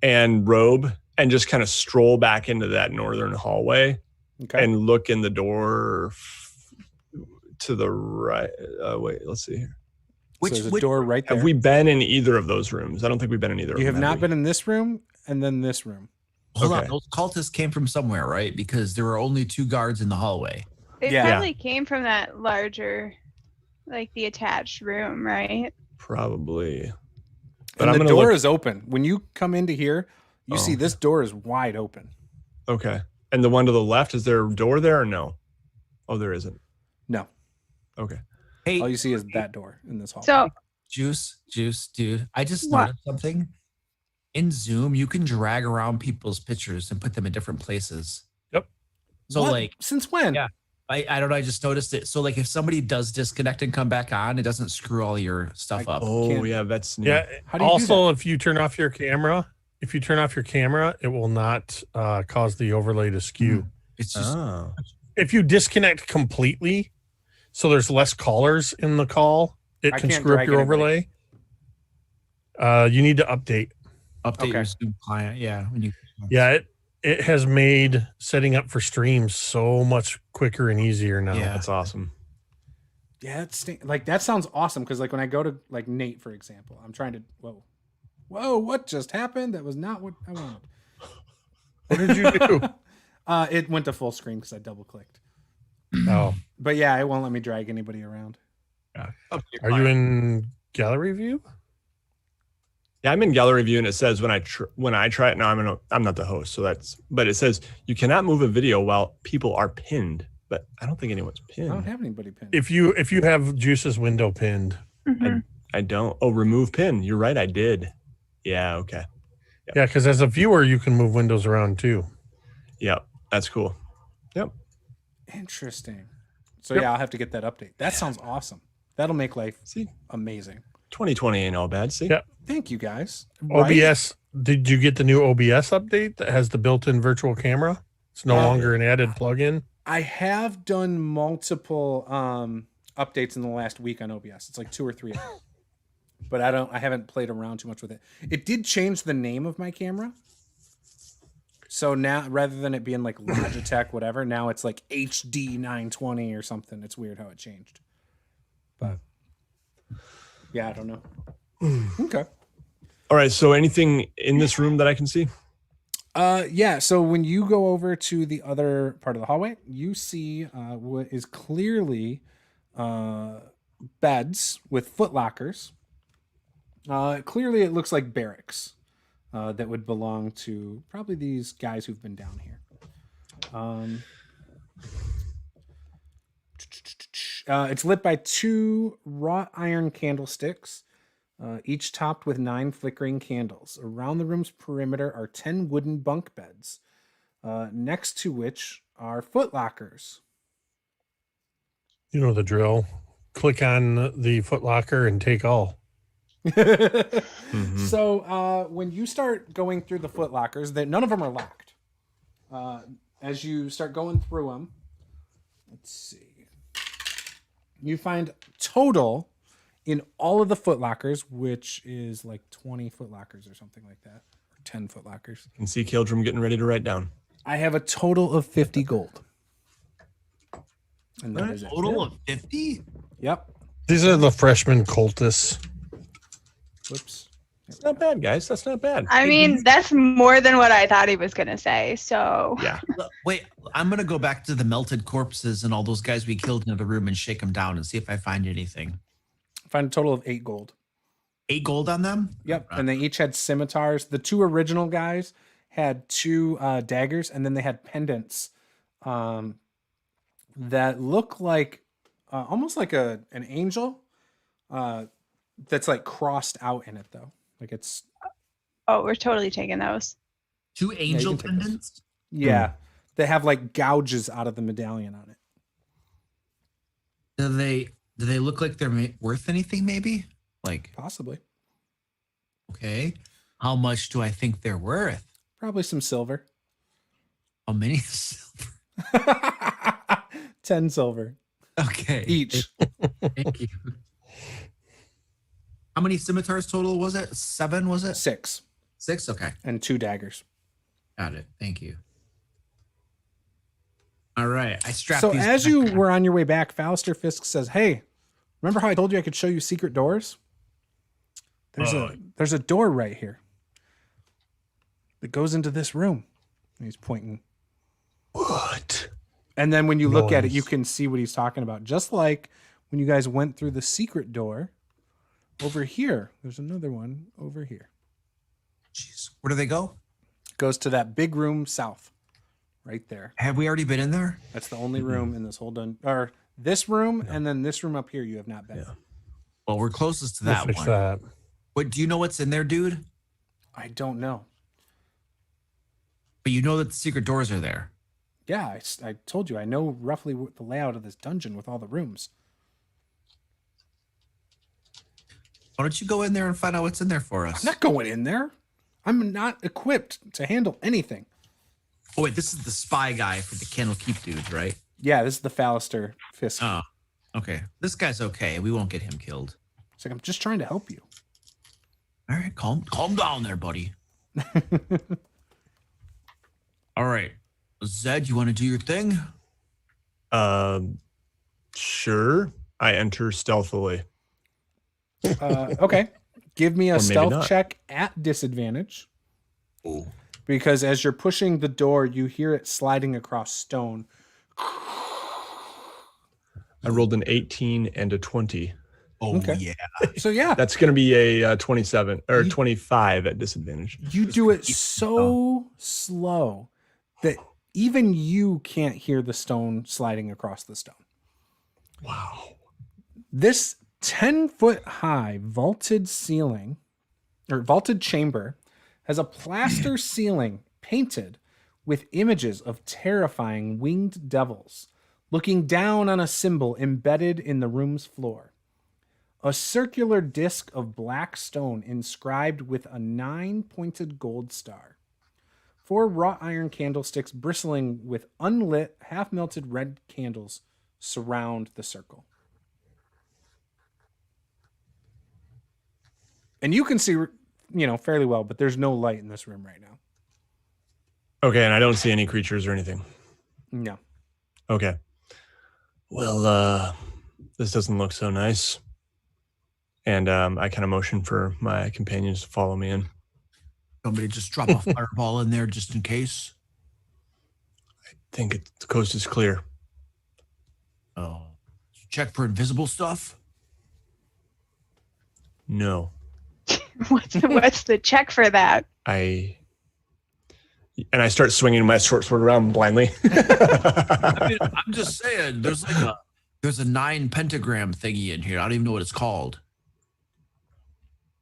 and robe and just kind of stroll back into that northern hallway and look in the door to the right. Wait, let's see here. So there's a door right there. Have we been in either of those rooms? I don't think we've been in either. You have not been in this room and then this room. Hold on, those cultists came from somewhere, right? Because there were only 2 guards in the hallway. They probably came from that larger, like the attached room, right? Probably. But and the door is open. When you come into here, you see this door is wide open. Okay. And the one to the left, is there a door there or no? Oh, there isn't. No. Okay. Hey, all you see is that door in this hall. So, Juice, dude. I just noticed something. In Zoom, you can drag around people's pictures and put them in different places. Yep. So like, since when? Yeah. I don't know. I just noticed it. So like, if somebody does disconnect and come back on, it doesn't screw all your stuff up. Oh yeah, that's new. Yeah. How do you also, if you turn off your camera, it will not cause the overlay to skew. It's just if you disconnect completely, so there's less callers in the call, it can screw up your overlay. You need to update your Zoom client. Yeah. It has made setting up for streams so much quicker and easier now. Yeah, that's awesome. Yeah, that sounds awesome because like when I go to like Nate, for example, I'm trying to whoa, what just happened? That was not what I wanted. What did you do? It went to full screen because I double clicked. Oh, but yeah, it won't let me drag anybody around. Yeah. Are you in gallery view? Yeah, I'm in gallery view, and it says when I try it now, I'm not the host, but it says you cannot move a video while people are pinned. But I don't think anyone's pinned. I don't have anybody pinned. If you have Juice's window pinned, I don't. Oh, remove pin. You're right. I did. Yeah. Okay. Yeah, because as a viewer, you can move windows around too. Yep, that's cool. Yep. Interesting. So yeah, I'll have to get that update. That sounds awesome. That'll make life amazing. 2020 ain't all bad. See? Yep. Thank you guys. OBS. Did you get the new OBS update that has the built-in virtual camera? It's no longer an added plugin. I have done multiple updates in the last week on OBS. It's like 2 or 3 of them. But I haven't played around too much with it. It did change the name of my camera. So now rather than it being like Logitech whatever, now it's like HD 920 or something. It's weird how it changed. But yeah, I don't know. Okay. All right. So anything in this room that I can see? Yeah. So when you go over to the other part of the hallway, you see what is clearly beds with footlockers. Clearly, it looks like barracks that would belong to probably these guys who've been down here. It's lit by 2 wrought iron candlesticks, each topped with 9 flickering candles. Around the room's perimeter are 10 wooden bunk beds, next to which are footlockers. You know the drill. Click on the footlocker and take all. So when you start going through the footlockers, none of them are locked. As you start going through them, let's see. You find total in all of the footlockers, which is like 20 footlockers or something like that, or 10 footlockers. You can see Caeldrim getting ready to write down. I have a total of 50 gold. And that is it. Total of 50? Yep. These are the freshman cultists. Whoops. It's not bad, guys. That's not bad. I mean, that's more than what I thought he was going to say. So yeah. Wait, I'm going to go back to the melted corpses and all those guys we killed in the room and shake them down and see if I find anything. Find a total of 8 gold. 8 gold on them? Yep. And they each had scimitars. The 2 original guys had 2 daggers, and then they had pendants that look like almost like an angel that's like crossed out in it, though. Like it's. Oh, we're totally taking those. 2 angel pendants? Yeah. They have like gouges out of the medallion on it. Do they look like they're worth anything, maybe? Like, Possibly. okay. How much do I think they're worth? Probably some silver. How many silver? 10 silver Okay. each. Thank you. How many scimitars total was it? 7, was it? 6. 6? Okay. And 2 daggers. Got it. Thank you. All right. I strapped So these as back you on. were on your way back, Fauster Fisk says, "Hey, remember how I told you I could show you secret doors? There's a door right here that goes into this room." And he's pointing. What? And then when you look at it, Nice. you can see what he's talking about. Just like when you guys went through the secret door over here. There's another one over here. Jeez. Where do they go? Goes to that big room south. Right there. Have we already been in there? That's the only room in this whole or this room, and then this room up here you have not been. Yeah. Well, we're closest to We'll that fix one. that. What do you know what's in there, dude? I don't know. But you know that the secret doors are there. Yeah, I told you. I know roughly what the layout of this dungeon with all the rooms. Why don't you go in there and find out what's in there for us? I'm not going in there. I'm not equipped to handle anything. Oh, wait, this is the spy guy for the Candlekeep dudes, right? Yeah, this is the Fauster Fisk. Oh, okay. This guy's okay. We won't get him killed. It's like, I'm just trying to help you. All right, calm down there, buddy. All right. Zed, you want to do your thing? Sure. I enter stealthily. Okay. Give me a Or maybe stealth not. check at disadvantage. Oh. Because as you're pushing the door, you hear it sliding across stone. I rolled an 18 and a 20. Oh, Okay. yeah. So yeah, That's going to be a 27 or 25 at disadvantage. you do it so slow that even you can't hear the stone sliding across the stone. Wow. This 10-foot high vaulted ceiling or vaulted chamber has a plaster ceiling painted with images of terrifying winged devils looking down on a symbol embedded in the room's floor. A circular disc of black stone inscribed with a 9-pointed gold star. 4 wrought iron candlesticks bristling with unlit, half-melted red candles surround the circle. And you can see, fairly well, but there's no light in this room right now. Okay, and I don't see any creatures or anything. No. Okay. Well, this doesn't look so nice. And I kind of motion for my companions to follow me in. Somebody just drop a fireball in there just in case. I think the coast is clear. Oh. Check for invisible stuff. No. What's the check for that? I start swinging my short sword around blindly. I mean, I'm just saying, there's a 9 pentagram thingy in here. I don't even know what it's called.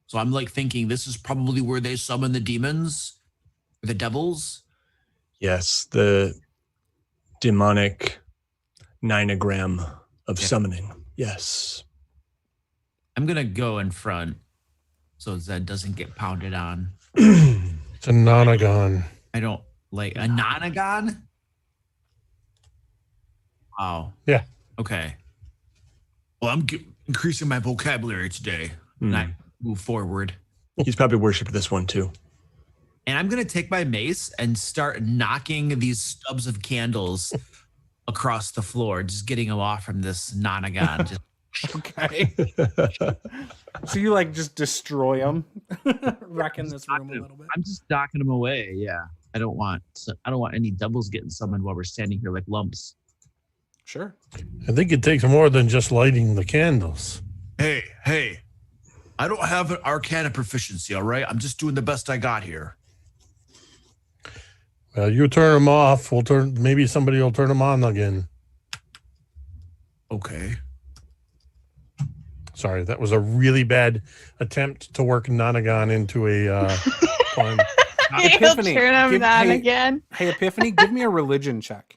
So I'm like thinking this is probably where they summon the demons, or the devils. Yes, the demonic ninogram of summoning. Yes. I'm gonna go in front so Zed doesn't get pounded on. It's a nonagon. I don't like a nonagon. Wow. Yeah. Okay. Well, I'm increasing my vocabulary today, and I move forward. He's probably worshipped this one too. And I'm gonna take my mace and start knocking these stubs of candles across the floor, just getting them off from this nonagon. Just Okay. So you just destroy them, wrecking this room a little bit. I'm just knocking them away. Yeah. I don't want any devils getting summoned while we're standing here like lumps. Sure. I think it takes more than just lighting the candles. Hey, I don't have an Arcana proficiency, all right? I'm just doing the best I got here. Well, you turn them off. Maybe somebody will turn them on again. Okay. Sorry, that was a really bad attempt to work Nonagon into a pun. He'll Epiphany, turn him on again. Hey, Epiphany, give me a religion check.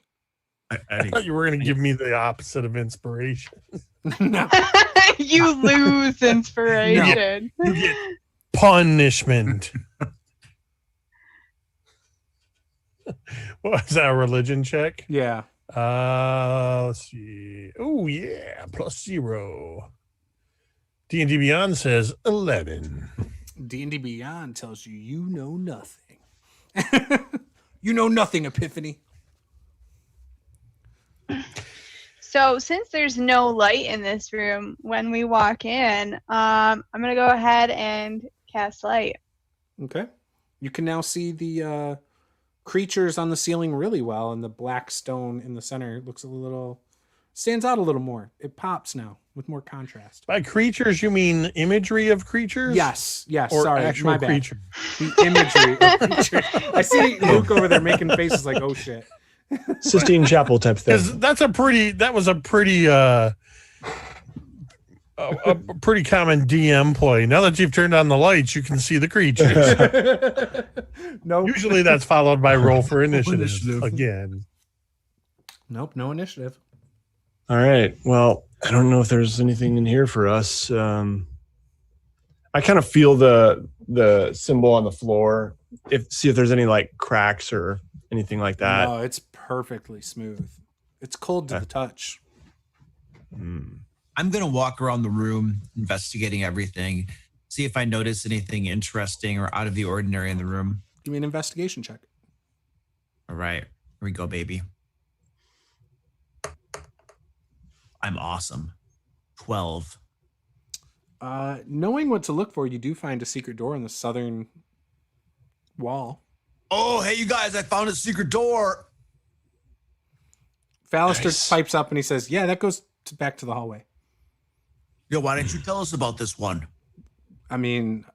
I thought you were going to give me the opposite of inspiration. No. You lose inspiration. You get punishment. What was that, a religion check? Yeah. Let's see. Oh, yeah, +0. D&D Beyond says 11. D&D Beyond tells you know nothing. You know nothing, Epiphany. So since there's no light in this room when we walk in, I'm going to go ahead and cast light. Okay. You can now see the creatures on the ceiling really well, and the black stone in the center stands out a little more. It pops now with more contrast. By creatures, you mean imagery of creatures? Yes. Or Sorry, actual my bad. creatures? The imagery of creatures. I see Luke over there making faces like, oh shit. Sistine Chapel type thing. Because that was a pretty pretty common DM play. Now that you've turned on the lights, you can see the creatures. Nope. Usually that's followed by roll for initiative again. Nope, no initiative. All right. Well, I don't know if there's anything in here for us. I kind of feel the symbol on the floor. See if there's any like cracks or anything like that. No, it's perfectly smooth. It's cold to the touch. I'm going to walk around the room, investigating everything, see if I notice anything interesting or out of the ordinary in the room. Give me an investigation check. All right. Here we go, baby. I'm awesome. 12. Knowing what to look for, you do find a secret door on the southern wall. Oh, hey, you guys, I found a secret door. Fallister pipes up and he says, yeah, that goes back to the hallway. Yo, why didn't you tell us about this one? I mean,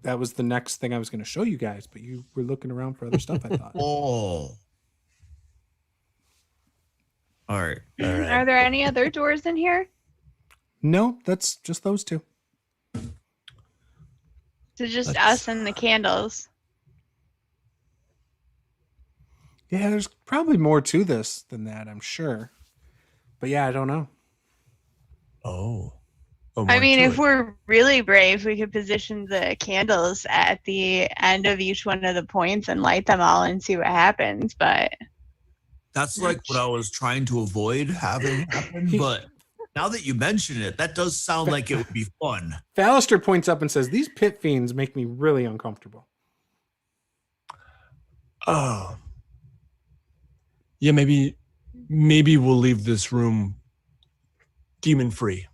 that was the next thing I was going to show you guys, but you were looking around for other stuff, I thought. Oh. All right. Are there any other doors in here? No, that's just those two. So just us and the candles. Yeah, there's probably more to this than that, I'm sure. But yeah, I don't know. Oh. I mean, if we're really brave, we could position the candles at the end of each one of the points and light them all and see what happens. But that's like what I was trying to avoid having happen. But now that you mention it, that does sound like it would be fun. Fallister points up and says, these pit fiends make me really uncomfortable. Oh. Yeah, maybe we'll leave this room demon free.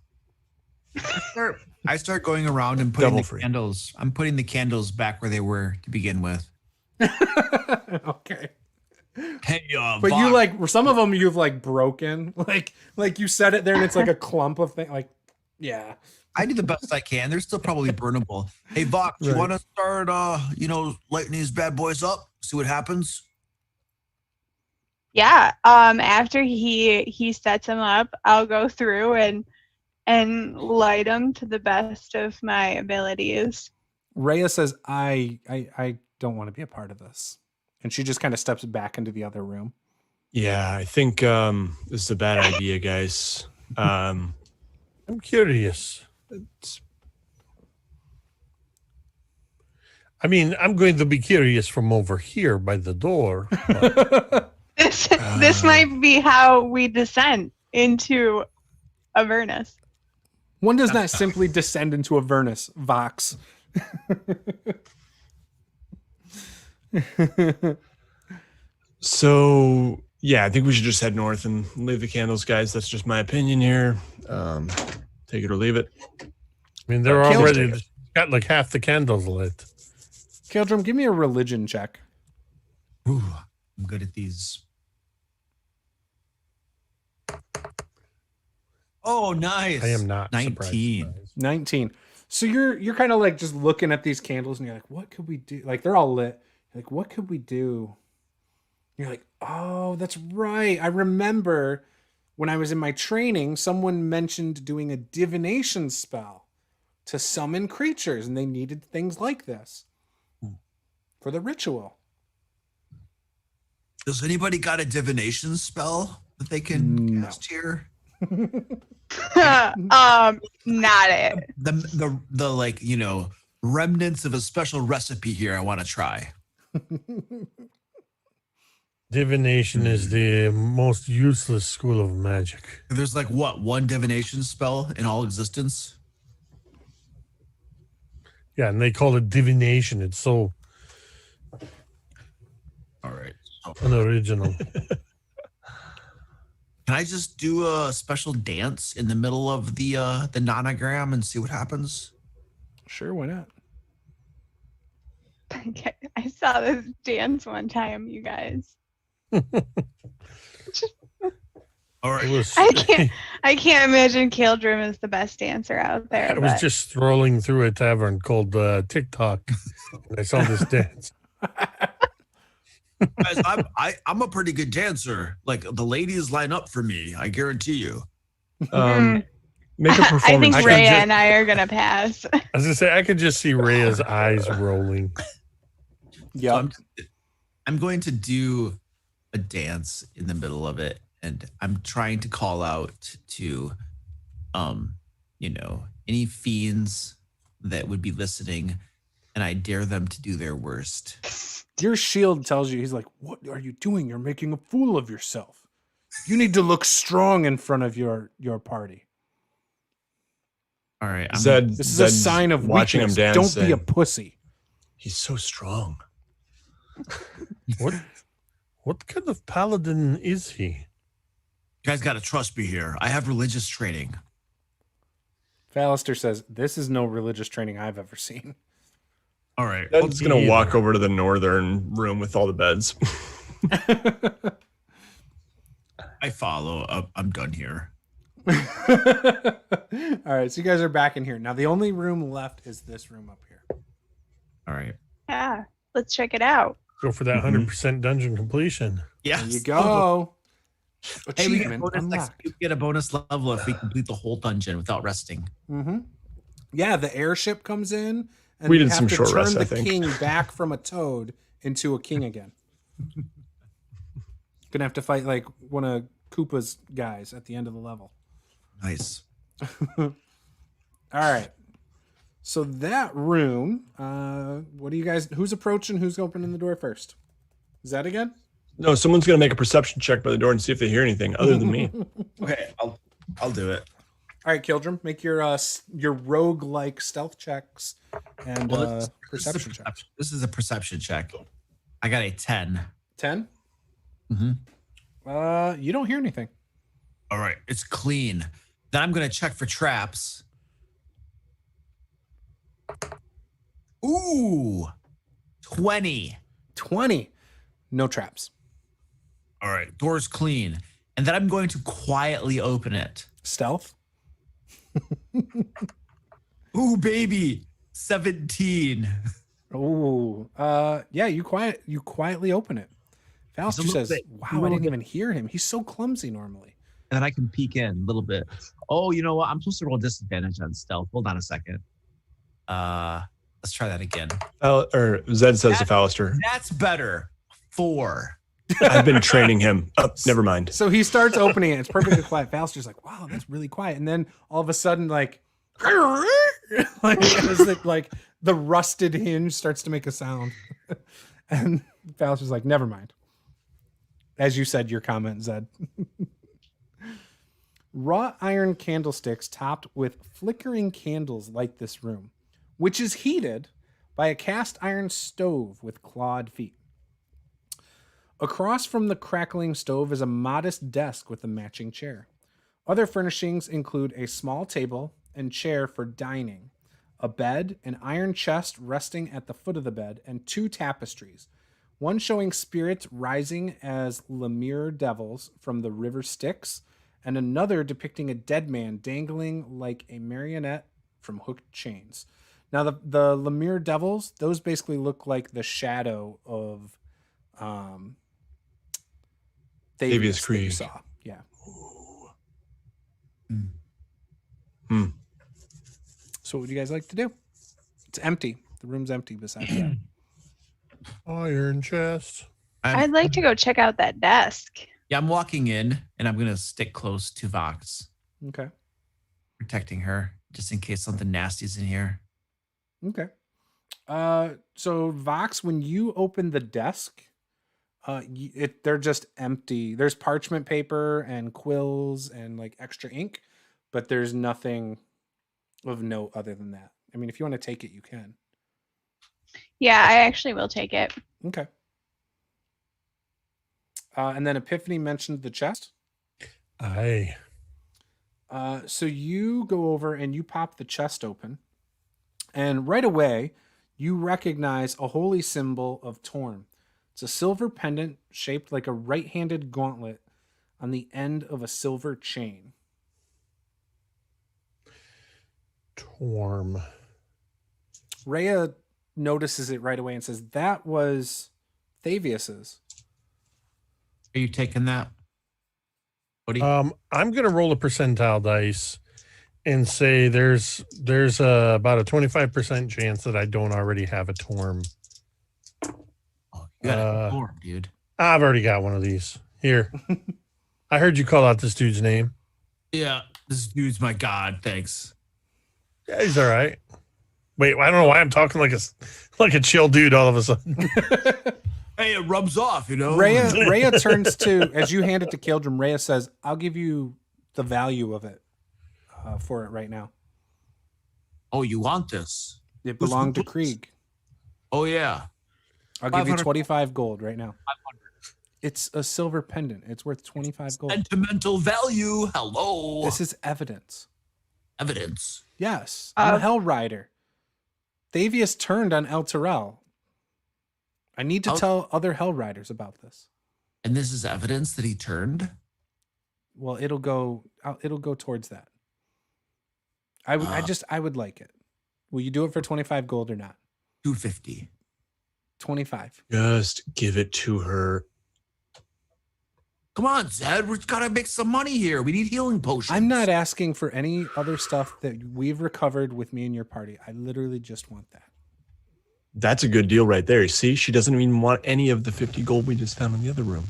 I start going around and putting Double the free. candles. I'm putting the candles back where they were to begin with. Okay. Hey, but you like some of them you've like broken, like you set it there and it's like a clump of things. Like, yeah. I do the best I can. They're still probably burnable. Hey, Vok, do you want to start, lighting these bad boys up? See what happens? yeah, after he sets them up, I'll go through and light them to the best of my abilities. Rhea says, I don't want to be a part of this. And she just kind of steps back into the other room. Yeah, I think this is a bad idea, guys. I'm curious. I mean, I'm going to be curious from over here by the door. This might be how we descend into Avernus. One does not simply descend into Avernus, Vox. So, yeah, I think we should just head north and leave the candles, guys. That's just my opinion here. Take it or leave it. I mean, they're already got like half the candles lit. Caeldrim, give me a religion check. Ooh, I'm good at these. Oh, nice. I am not 19. surprised. 19. So you're kind of like just looking at these candles and you're like, what could we do? Like they're all lit. You're like, what could we do? You're like, oh, that's right. I remember when I was in my training, someone mentioned doing a divination spell to summon creatures, and they needed things like this for the ritual. Does anybody got a divination spell that they can No. cast here? Not it. The like, you know, remnants of a special recipe here I want to try. Divination is the most useless school of magic. There's like what, one divination spell in all existence? Yeah, and they call it divination. It's so All right. unoriginal. Can I just do a special dance in the middle of the nonogram and see what happens? Sure, why not? Okay, I saw this dance one time, you guys. All It right. was, I can't imagine Caeldrim is the best dancer out there. I was but- just strolling through a tavern called TikTok, and I saw this dance. Guys, I'm a pretty good dancer. Like the ladies line up for me, I guarantee you. Make a I performance. think I can Rhea just- and I are gonna pass. I was gonna say I could just see Rhea's eyes rolling. Yeah. So I'm going to do a dance in the middle of it, and I'm trying to call out to, you know, any fiends that would be listening, and I dare them to do their worst. Your shield tells you, he's like, what are you doing? You're making a fool of yourself. You need to look strong in front of your party. All right, Zed, This is a Zed's sign of watching weakness. him dance. Don't be a pussy. He's so strong. What kind of paladin is he? you guys got to trust me here. I have religious training. Fallister says, this is no religious training I've ever seen. All right. Zed's me gonna either. walk over to the northern room with all the beds. I follow. I'm done here. All right, so you guys are back in here. Now, the only room left is this room up here. All right. Yeah, let's check it out. Go for that 100% dungeon completion. Yeah. There you go. Hey, we get, a Achievement bonus unlocked. we get a bonus level if we complete the whole dungeon without resting. Mm-hmm. Yeah, the airship comes in, and We you did have some to short turn rests, the I think. king back from a toad into a king again. Gonna have to fight like one of Koopa's guys at the end of the level. Nice. All right. So that room, what do you guys? Who's approaching? Who's opening the door first? Is that again? No, someone's gonna make a perception check by the door and see if they hear anything other than me. Okay, I'll do it. All right, Caeldrim, make your rogue-like stealth checks and perception checks. This is a perception check. I got a 10. 10. Mm-hmm. You don't hear anything. All right, it's clean. Then I'm gonna check for traps. Ooh, 20. 20. No traps. All right, door's clean. And then I'm going to quietly open it. Stealth. Ooh, baby, 17. Oh, yeah. You quietly open it. Fallister little says, bit- "Wow, a I little didn't bit- even hear him. He's so clumsy normally." And then I can peek in a little bit. Oh, you know what? I'm supposed to roll disadvantage on stealth. Hold on a second. Let's try that again. Or Zed says to Fallister, That's better. 4. I've been training him. Oh, never mind. So he starts opening it. It's perfectly quiet. Fallister's like, "Wow, that's really quiet." And then all of a sudden, like like the rusted hinge starts to make a sound, and Fallister's like, "Never mind." As you said, your comment, Zed. Wrought iron candlesticks topped with flickering candles light this room, which is heated by a cast iron stove with clawed feet. Across from the crackling stove is a modest desk with a matching chair. Other furnishings include a small table and chair for dining, a bed, an iron chest resting at the foot of the bed, and 2 tapestries, one showing spirits rising as Lemure devils from the river Styx, and another depicting a dead man dangling like a marionette from hooked chains. Now the Lemire devils, those basically look like the shadow of Thavius that you Creek. saw. Yeah. So what would you guys like to do? It's empty. The room's empty besides that. Iron chest. I'd like to go check out that desk. Yeah, I'm walking in and I'm gonna stick close to Vox, Okay. protecting her just in case something nasty's in here. Okay. So Vox, when you open the desk, they're just empty. There's parchment paper and quills and like extra ink, but there's nothing of note other than that. I mean, if you want to take it, you can. Yeah, I actually will take it. Okay. And then Epiphany mentioned the chest. Aye. So you go over and you pop the chest open, and right away you recognize a holy symbol of Torm. It's a silver pendant shaped like a right-handed gauntlet on the end of a silver chain. Torm. Rhea notices it right away and says, "That was Thavius's." Are you taking that? What do you I'm gonna roll a percentile dice and say there's about a 25% chance that I don't already have a Torm. Oh, you got a Torm, dude. I've already got one of these. Here. I heard you call out this dude's name. Yeah, this dude's my god. Thanks. Yeah, he's all right. Wait, I don't know why I'm talking like a chill dude all of a sudden. Hey, it rubs off, you know. Rhea turns to, as you hand it to Caeldrim, Rhea says, "I'll give you the value of it for it right now. Oh, you want this? It belonged to Krieg. Oh yeah. I'll give you 25 gold right now. 500. It's a silver pendant. It's worth 25 gold. Sentimental value. Hello. This is evidence. Evidence. Yes, I'm a Hell Rider. Thavius turned on El Terrell. I need to tell other Hell Riders about this. And this is evidence that he turned? Well, it'll go towards that. I would like it. Will you do it for 25 gold or not? 250. 25. Just give it to her. Come on, Zed. We've got to make some money here. We need healing potions. I'm not asking for any other stuff that we've recovered with me and your party. I literally just want that. That's a good deal right there. See, she doesn't even want any of the 50 gold we just found in the other room.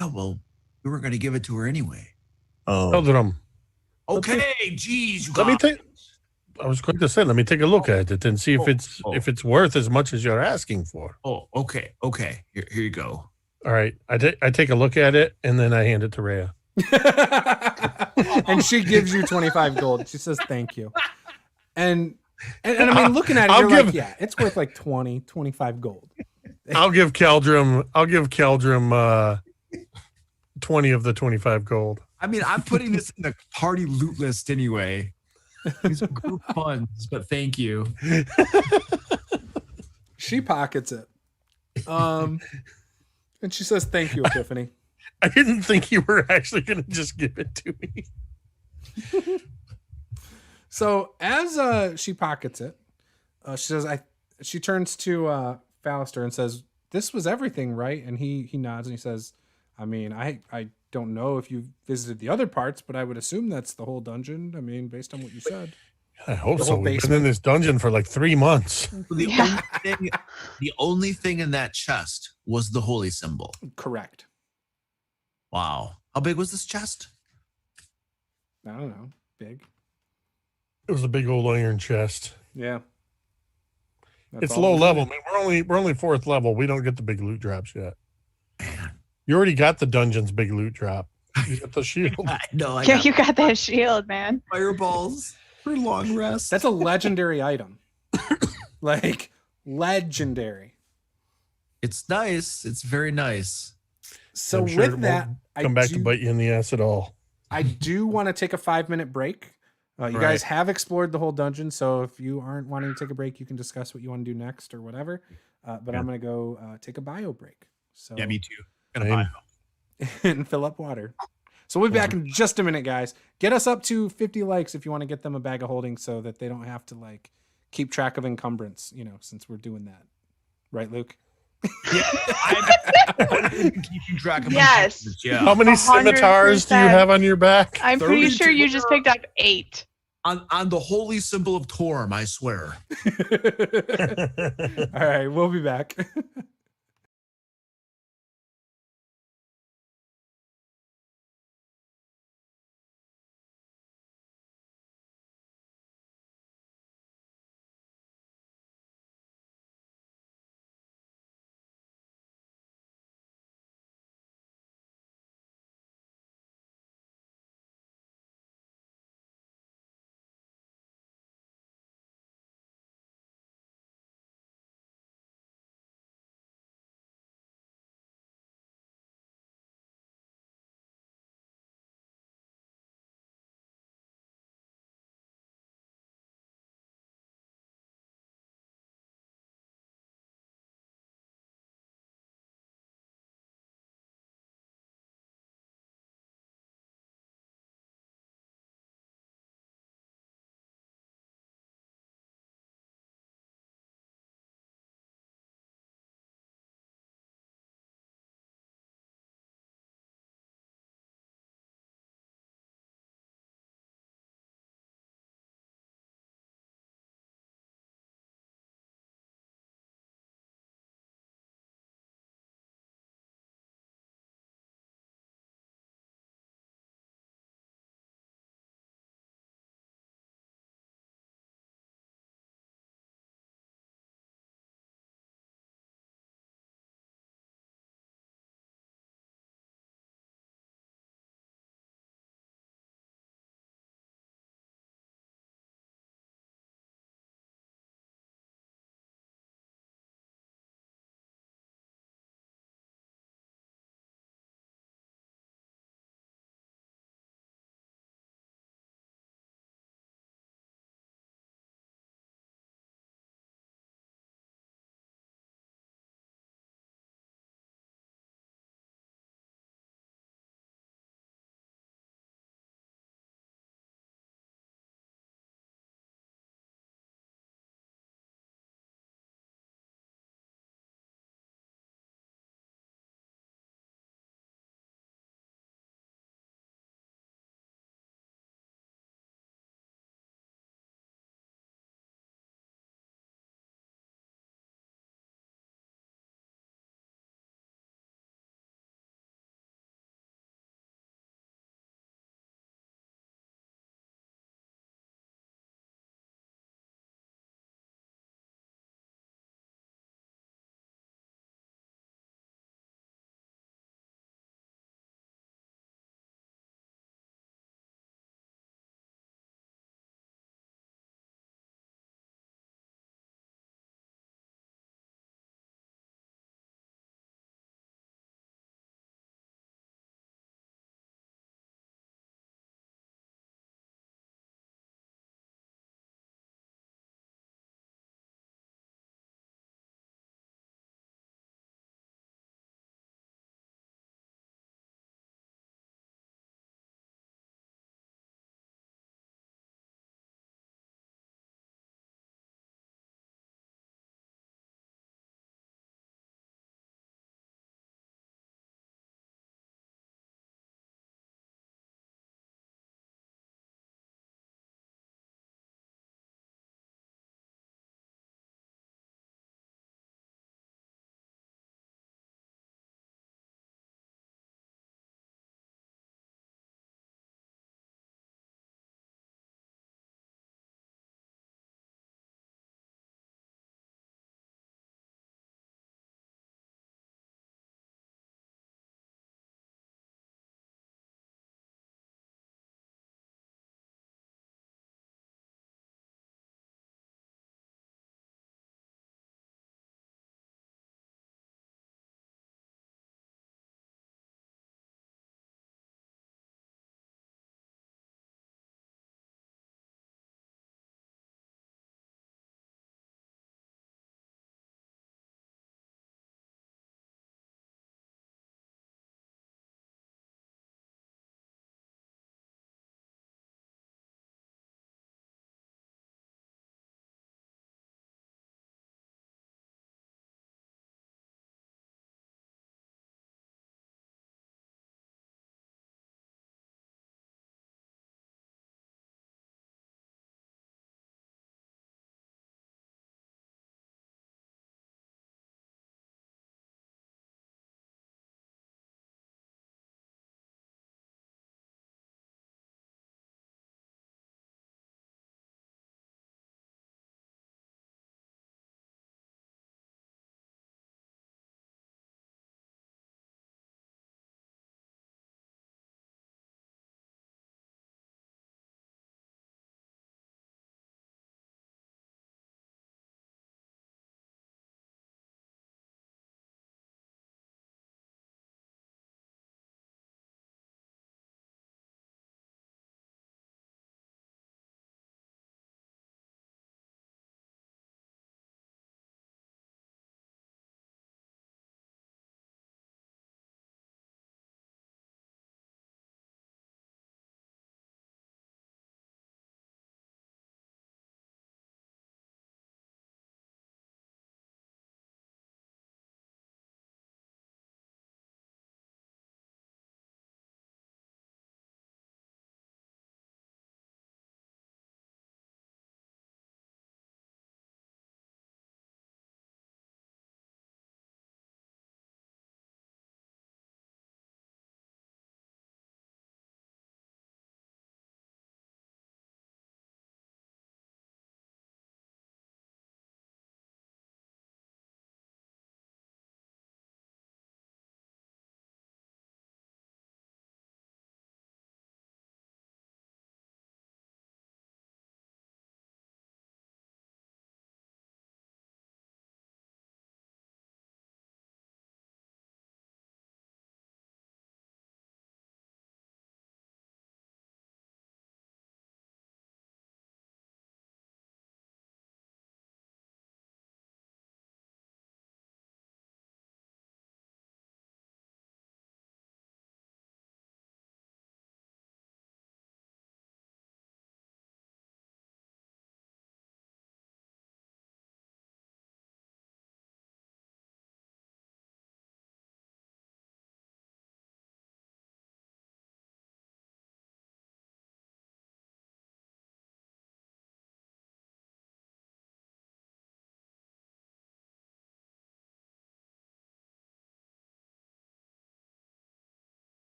Oh, well, we were going to give it to her anyway. Oh. Caeldrim. Okay, geez. Let me take. I was going to say, let me take a look at it and see if it's worth as much as you're asking for. Oh, okay. Here you go. All right, I take a look at it and then I hand it to Rhea. And she gives you 25 gold. She says thank you. And I mean, looking at it, you're like, yeah, it's worth like 20, 25 gold. I'll give Caeldrim 20 of the 25 gold. I mean, I'm putting this in the party loot list anyway. These are group funds, but thank you. She pockets it. And she says, thank you, Epiphany. I didn't think you were actually going to just give it to me. So as she pockets it, she says, she turns to Fallister and says, "This was everything, right?" And he nods and he says, "I mean, I don't know if you visited the other parts, but I would assume that's the whole dungeon. I mean, based on what you said." I hope so. We've been in this dungeon for like 3 months. The only thing in that chest was the holy symbol. Correct. Wow. How big was this chest? I don't know. Big. It was a big old iron chest. Yeah. It's low level, man. We're only 4th level. We don't get the big loot drops yet. Man. You already got the dungeon's big loot drop. You got the shield. You got that shield, man. Fireballs for long rest. That's a legendary item. Like, legendary. It's nice. It's very nice. So I'm sure with that, come back to bite you in the ass at all. I do want to take a 5-minute break. You guys have explored the whole dungeon, so if you aren't wanting to take a break, you can discuss what you want to do next or whatever. But I'm going to go take a bio break. So yeah, me too. And fill up water. So we'll be back in just a minute, guys. Get us up to 50 likes if you want to get them a bag of holding so that they don't have to like keep track of encumbrance, since we're doing that. Right, Luke? Yeah, I'm keeping track of Yes. my yeah. How many scimitars do you 100%. have on your back? I'm pretty sure 32. you just picked up 8. On the holy symbol of Torm, I swear. All right, we'll be back.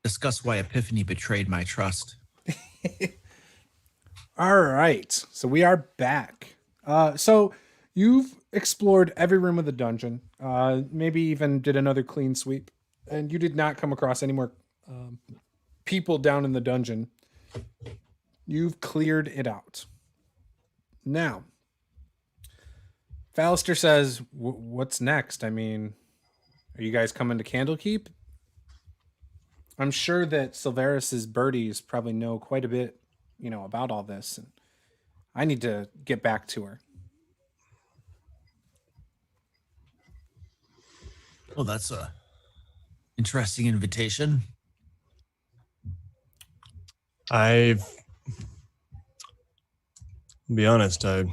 Discuss why Epiphany betrayed my trust. All right, so we are back. So you've explored every room of the dungeon, maybe even did another clean sweep, and you did not come across any more people down in the dungeon. You've cleared it out. Now, Fallister says, what's next? I mean, are you guys coming to Candlekeep? I'm sure that Silveris's birdies probably know quite a bit, about all this. And I need to get back to her. Well, that's a interesting invitation. To be honest, I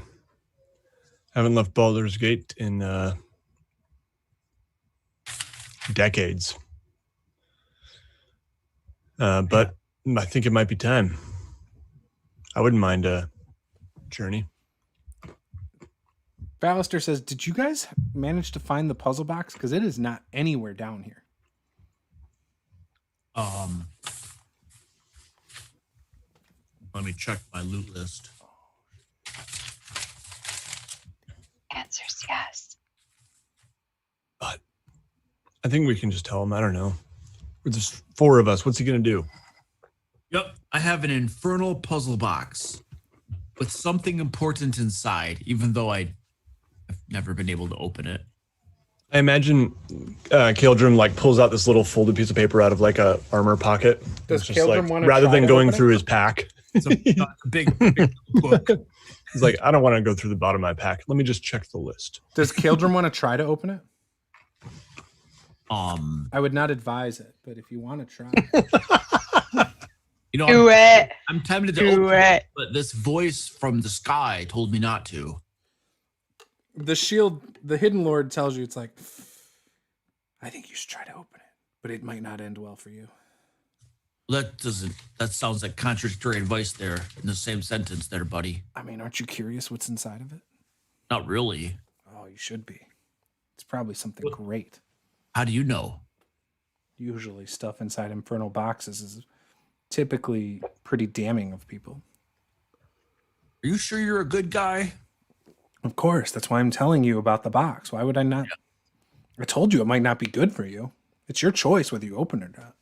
haven't left Baldur's Gate in decades. But I think it might be time. I wouldn't mind a journey. Fallister says, did you guys manage to find the puzzle box? Because it is not anywhere down here. Let me check my loot list. Answer's yes. But I think we can just tell him. I don't know. There's 4 of us. What's he going to do? Yep, I have an infernal puzzle box with something important inside, even though I've never been able to open it. I imagine Caeldrim pulls out this little folded piece of paper out of a armor pocket. Does It's just Caeldrim want to rather try than to going open it? through his pack? It's a big book. He's like, I don't want to go through the bottom of my pack. Let me just check the list. Does Caeldrim want to try to open it? I I would not advise it, but if you want to try. Do it. I'm tempted to Do open it. but this voice from the sky told me not to. The Hidden Lord tells you, it's like, I think you should try to open it, but it might not end well for you. That sounds like contradictory advice there in the same sentence there, buddy. I mean, aren't you curious what's inside of it? Not really. Oh, you should be. It's probably something great. How do you know? Usually stuff inside infernal boxes is typically pretty damning of people. Are you sure you're a good guy? Of course, that's why I'm telling you about the box. Why would I not? Yeah. I told you it might not be good for you. It's your choice whether you open it or not.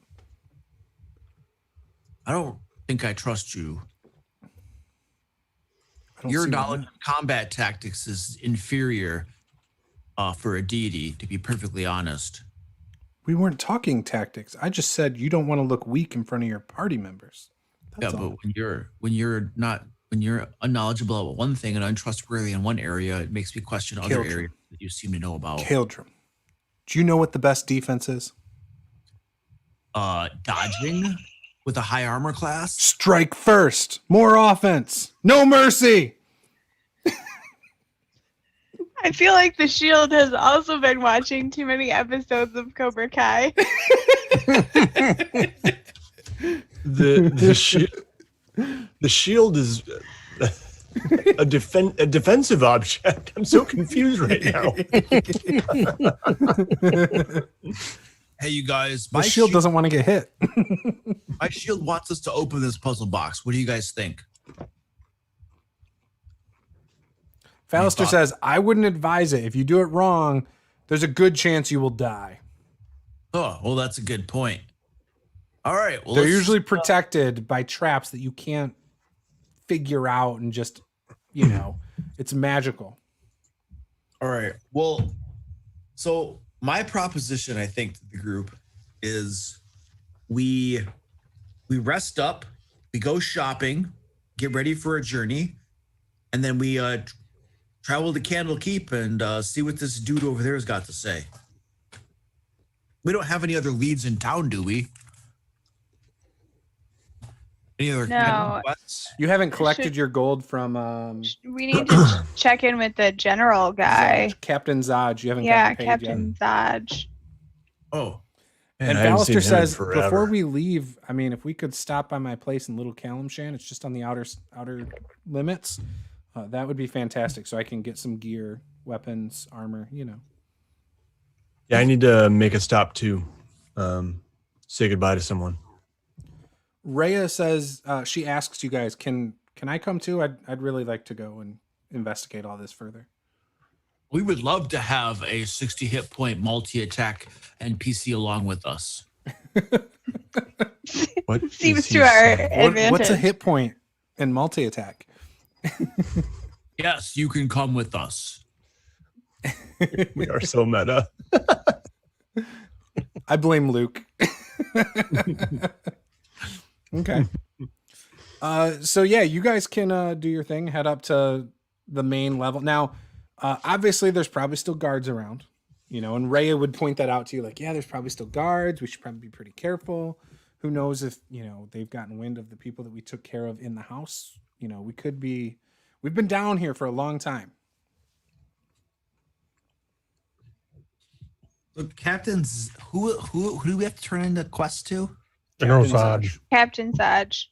I don't think I trust you. I don't Your see why knowledge not. of combat tactics is inferior for a deity, to be perfectly honest. We weren't talking tactics. I just said you don't want to look weak in front of your party members. That's all. But when you're unknowledgeable about one thing and untrustworthy in one area, it makes me question other Caeldrim. areas that you seem to know about. Caeldrim, do you know what the best defense is? Dodging with a high armor class. Strike first. More offense. No mercy. I feel like the Shield has also been watching too many episodes of Cobra Kai. The shield is a defensive object. I'm so confused right now. Hey, you guys, The shield doesn't want to get hit. my shield wants us to open this puzzle box. What do you guys think? Fallister says, I wouldn't advise it. If you do it wrong, there's a good chance you will die. Oh, well, that's a good point. All right. Well, They're usually protected by traps that you can't figure out and just, it's magical. All right. Well, so my proposition, I think, to the group is we rest up, we go shopping, get ready for a journey, and then we travel to Candlekeep and see what this dude over there has got to say. We don't have any other leads in town, do we? Any other No. quests? You haven't collected your gold from We need to check in with the general guy. Captain Zaj. You haven't Yeah, gotten paid Captain Zaj. Oh, And I haven't seen Ballister him in says, forever. before we leave, I mean, if we could stop by my place in Little Kalimshan, it's just on the outer limits. That would be fantastic. So I can get some gear, weapons, armor, Yeah, I need to make a stop too. Say goodbye to someone. Rhea says she asks you guys, can I come too? I'd really like to go and investigate all this further. We would love to have a 60 hit point multi-attack NPC along with us. What Seems is he to our saying? advantage. What's a hit point in multi-attack? Yes, you can come with us. We are so meta. I blame Luke. Okay. So yeah, you guys can do your thing, head up to the main level. Now, obviously there's probably still guards around, and Rhea would point that out to you like, yeah, there's probably still guards. We should probably be pretty careful. Who knows if, they've gotten wind of the people that we took care of in the house. We've been down here for a long time. Look, captains, who do we have to turn into quest to? General Captain Zod. Zaj. Captain Saj.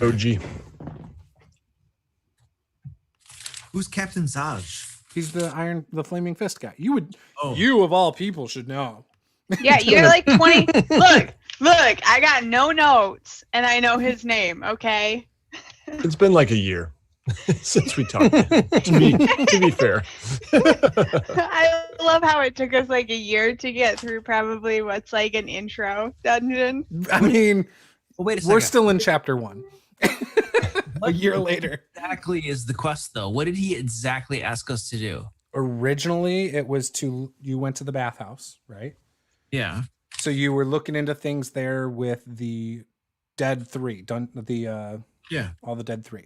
OG. Who's Captain Zaj? He's the flaming fist guy. Oh. You of all people should know. Yeah, you're like 20. Look, I got no notes and I know his name, okay? It's been like a year since we talked. to be fair. I love how it took us like a year to get through probably what's like an intro dungeon. I mean, Oh, wait a second. we're still in chapter 1. A year later. Exactly is the quest though. What did he exactly ask us to do? Originally, it was you went to the bathhouse, right? Yeah. So you were looking into things there with the dead 3, Yeah. all the dead 3.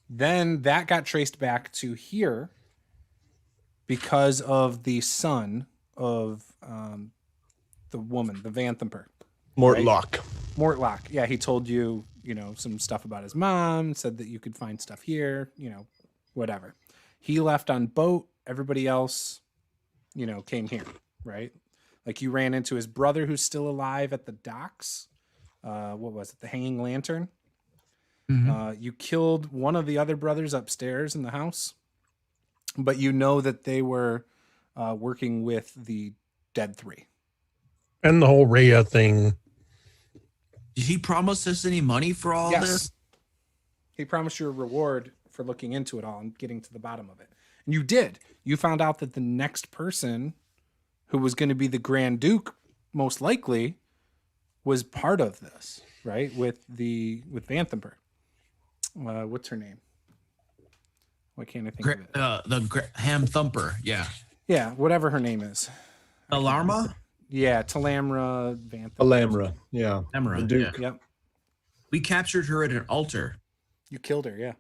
Then that got traced back to here because of the son of the woman, the Vanthampur. Mortlock. Mortlock. Yeah, he told you, some stuff about his mom, said that you could find stuff here, whatever. He left on boat. Everybody else, came here, right? Like you ran into his brother who's still alive at the docks. What was it? The Hanging Lantern. Mhm. You killed one of the other brothers upstairs in the house, but you know that they were working with the dead 3. And the whole Rhea thing. Did he promise us any money for all this? He promised you a reward for looking into it all and getting to the bottom of it. And you did. You found out that the next person who was going to be the Grand Duke, most likely, was part of this, right? With Vanthampur. What's her name? Why can't I think of it? The Ham Thumper. Yeah. Yeah, whatever her name is. Alarma? Yeah, Talamra Vanthampur. Alamra. Yeah. Emra. The Duke. Yeah. Yep. We captured her at an altar. You killed her, yeah.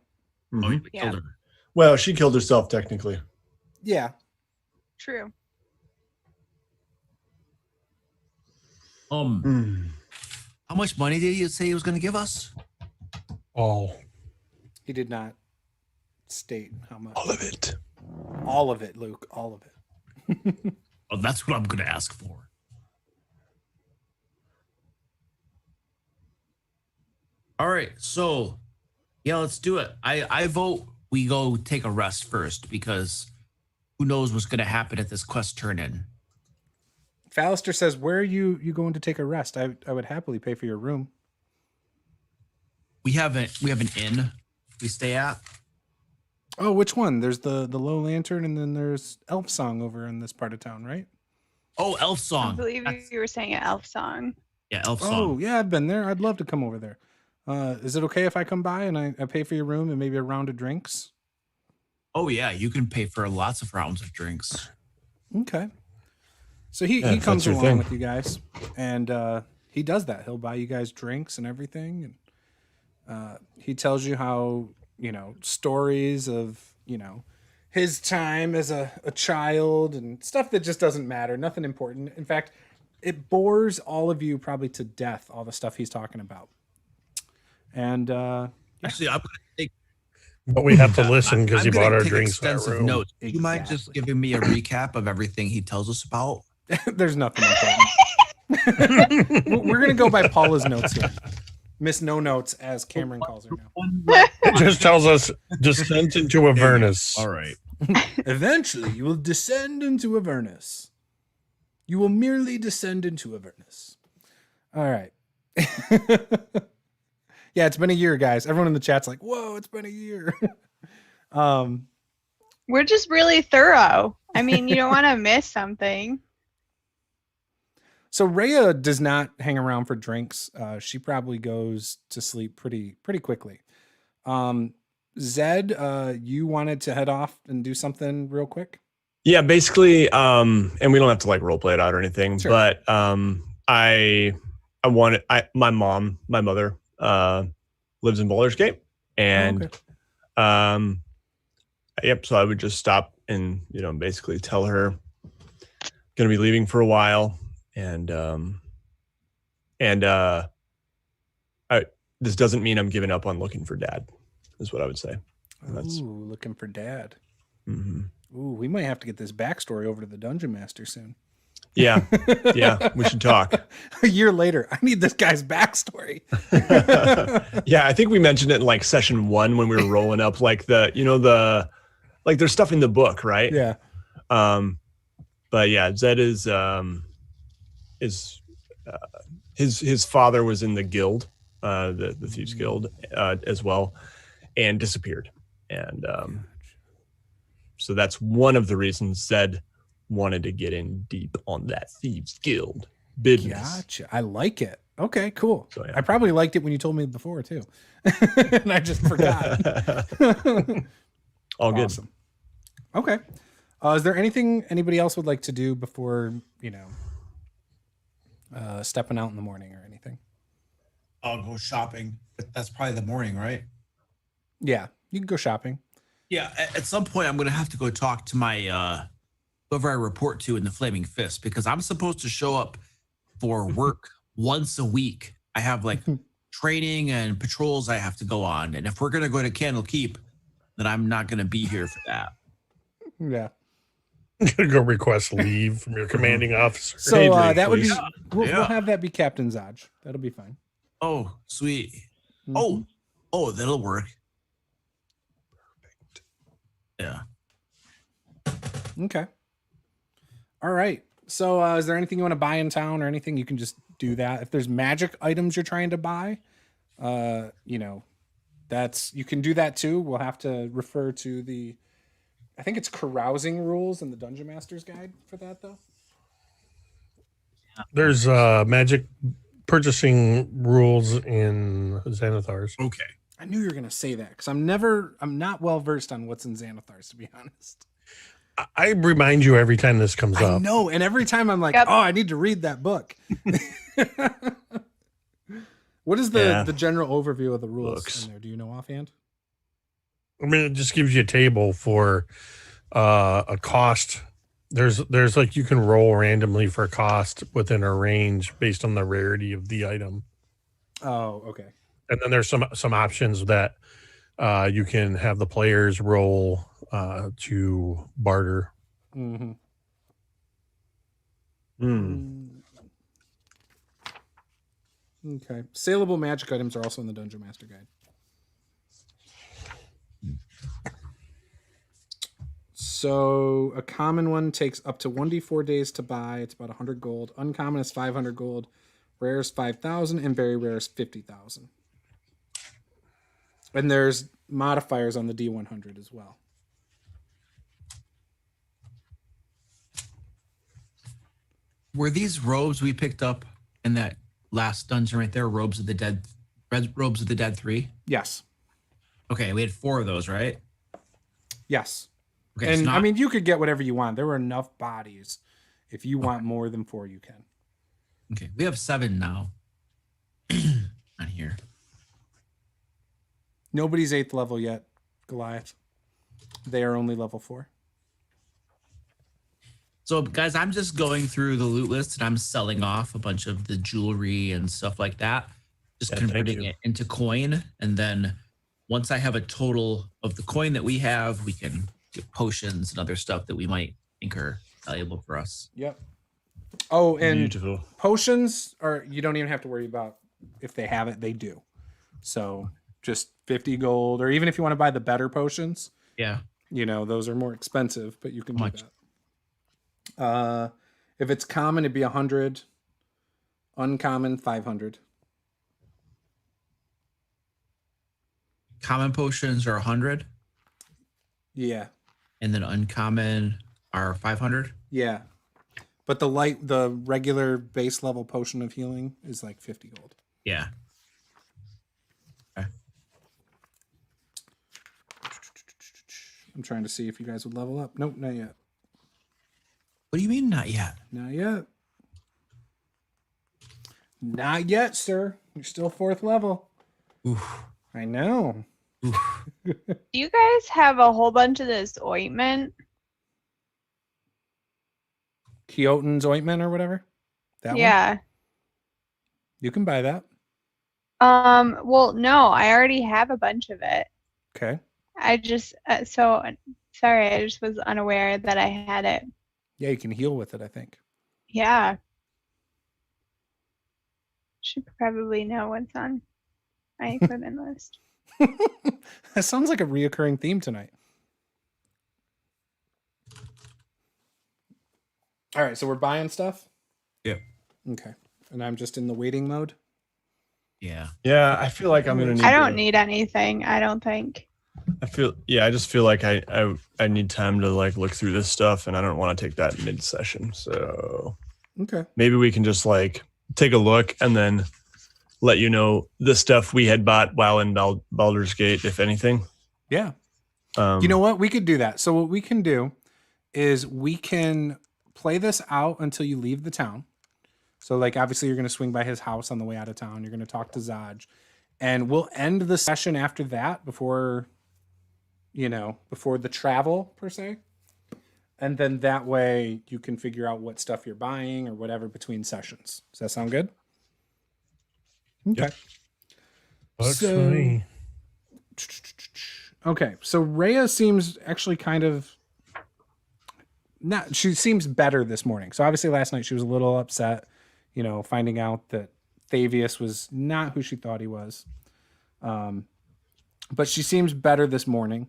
Mhm. Oh, we Yeah. killed her. Well, she killed herself technically. Yeah. True. How much money did he say he was going to give us? Oh, He did not state how much. All of it. All of it, Luke. All of it. Oh, that's what I'm going to ask for. All right, so yeah, let's do it. I vote we go take a rest first because who knows what's going to happen at this quest turn in. Fallister says, where are you going to take a rest? I would happily pay for your room. We have an inn we stay at. Oh, which one? There's the Low Lantern, and then there's Elf Song over in this part of town, right? Oh, Elf Song. I believe That's- you were saying an elf song. Yeah, Elf Oh, Song. yeah, I've been there. I'd love to come over there. Is it okay if I come by and I pay for your room and maybe a round of drinks? Oh yeah, you can pay for lots of rounds of drinks. Okay. So he if comes that's your along thing. with you guys, and he does that. He'll buy you guys drinks and everything, and he tells you how, stories of, his time as a child and stuff that just doesn't matter, nothing important. In fact, it bores all of you probably to death, all the stuff he's talking about. And Actually, I'm going to take. but we have to listen because I'm he gonna bought our take drinks in our extensive room. notes. Do you mind just Exactly. giving me a recap of everything he tells us about? there's nothing important. We're going to go by Paula's notes here. Miss No Notes, as Cameron calls her now. It just tells us Descent into Avernus. All right. Eventually, you will descend into Avernus. You will merely descend into Avernus. All right. Yeah, it's been a year, guys. Everyone in the chat's like, "Whoa, it's been a year." We're just really thorough. I mean, you don't want to miss something. So Rhea does not hang around for drinks. She probably goes to sleep pretty quickly. Zed, you wanted to head off and do something real quick? Yeah, basically, and we don't have to like role play it out or anything, Sure. but my mother lives in Baldur's Gate, and yep. So I would just stop and basically tell her gonna be leaving for a while, and this doesn't mean I'm giving up on looking for Dad, is what I would say. Ooh, looking for Dad. Mm-hmm. Ooh, we might have to get this backstory over to the Dungeon Master soon. Yeah, we should talk. A year later, I need this guy's backstory. Yeah, I think we mentioned it in like session 1 when we were rolling up like there's stuff in the book, right? Yeah. But yeah, Zed is his father was in the guild, the Thieves Guild, as well, and disappeared. And so that's one of the reasons Zed wanted to get in deep on that Thieves Guild business. Gotcha. I like it. Okay, cool. So, yeah. I probably liked it when you told me before too. And I just forgot. All good. Awesome. Okay. Is there anything anybody else would like to do before, stepping out in the morning or anything? I'll go shopping. But that's probably the morning, right? Yeah, you can go shopping. Yeah, at some point I'm going to have to go talk to my whoever I report to in the Flaming Fist, because I'm supposed to show up for work once a week. I have like training and patrols I have to go on, and if we're going to go to Candle Keep, then I'm not going to be here for that. Yeah. I'm going to go request leave from your commanding officer. So Paid leave, that would be, please. we'll have that be Captain Zaj. That'll be fine. Oh, sweet. Mhm. Oh, that'll work. Yeah. Okay. All right. So is there anything you want to buy in town or anything? You can just do that. If there's magic items you're trying to buy, you can do that too. We'll have to refer to I think it's carousing rules in the Dungeon Master's Guide for that though. There's magic purchasing rules in Xanathar's. Okay. I knew you were going to say that because I'm not well versed on what's in Xanathar's, to be honest. I remind you every time this comes I up. know. And every time I'm like, Yep. oh, I need to read that book. What is the general overview of the rules Books. in there? Do you know offhand? I mean, it just gives you a table for a cost. There's like you can roll randomly for a cost within a range based on the rarity of the item. Oh, okay. And then there's some options that you can have the players roll to barter. Mm-hmm. Okay. Saleable magic items are also in the Dungeon Master Guide. So a common one takes up to 1d4 days to buy. It's about 100 gold. Uncommon is 500 gold. Rare is 5,000, and very rare is 50,000. And there's modifiers on the D100 as well. Were these robes we picked up in that last dungeon right there, Robes of the Dead 3? Yes. Okay, we had 4 of those, right? Yes. Okay, And so I mean, you could get whatever you want. There were enough bodies. If you want more than 4, you can. okay, we have 7 now on here. Nobody's 8th level yet, Goliath. They are only level 4. So, guys, I'm just going through the loot list and I'm selling off a bunch of the jewelry and stuff like that. Just converting it into coin. And then once I have a total of the coin that we have, we can get potions and other stuff that we might think are valuable for us. Yep. Oh, and Beautiful. potions you don't even have to worry about if they have it, they do. So just 50 gold, or even if you want to buy the better potions, Yeah. those are more expensive, but you can do Much. that. If it's common, it'd be 100. Uncommon, 500. common potions are 100, Yeah. and then uncommon are 500. Yeah. But the regular base level potion of healing is like 50 gold. Yeah. Okay. I'm trying to see if you guys would level up. Nope, not yet. What do you mean not yet? Not yet. Not yet, sir. You're still 4th level. Oof. I know. Oof. Do you guys have a whole bunch of this ointment? Keotan's ointment or whatever? That one? Yeah. You can buy that. Well, no, I already have a bunch of it. Okay. I just, sorry, I just was unaware that I had it. Yeah, you can heal with it, I think. Yeah. Should probably know what's on my equipment list. That sounds like a reoccurring theme tonight. All right, so we're buying stuff? Yep. Okay. And I'm just in the waiting mode? Yeah. Yeah, I feel like I'm gonna need. I don't need anything, I don't think. I just feel like I need time to like look through this stuff, and I don't want to take that mid session. So Okay. maybe we can just like take a look and then let you know the stuff we had bought while in Baldur's Gate, if anything. Yeah. You know what? We could do that. So what we can do is we can play this out until you leave the town. So like obviously you're going to swing by his house on the way out of town. You're going to talk to Zaj, and we'll end the session after that before the travel per se. And then that way you can figure out what stuff you're buying or whatever between sessions. Does that sound good? Okay. Yep. Works for me. Okay, so Rhea seems actually kind of she seems better this morning. So obviously last night she was a little upset, finding out that Thavius was not who she thought he was. But she seems better this morning.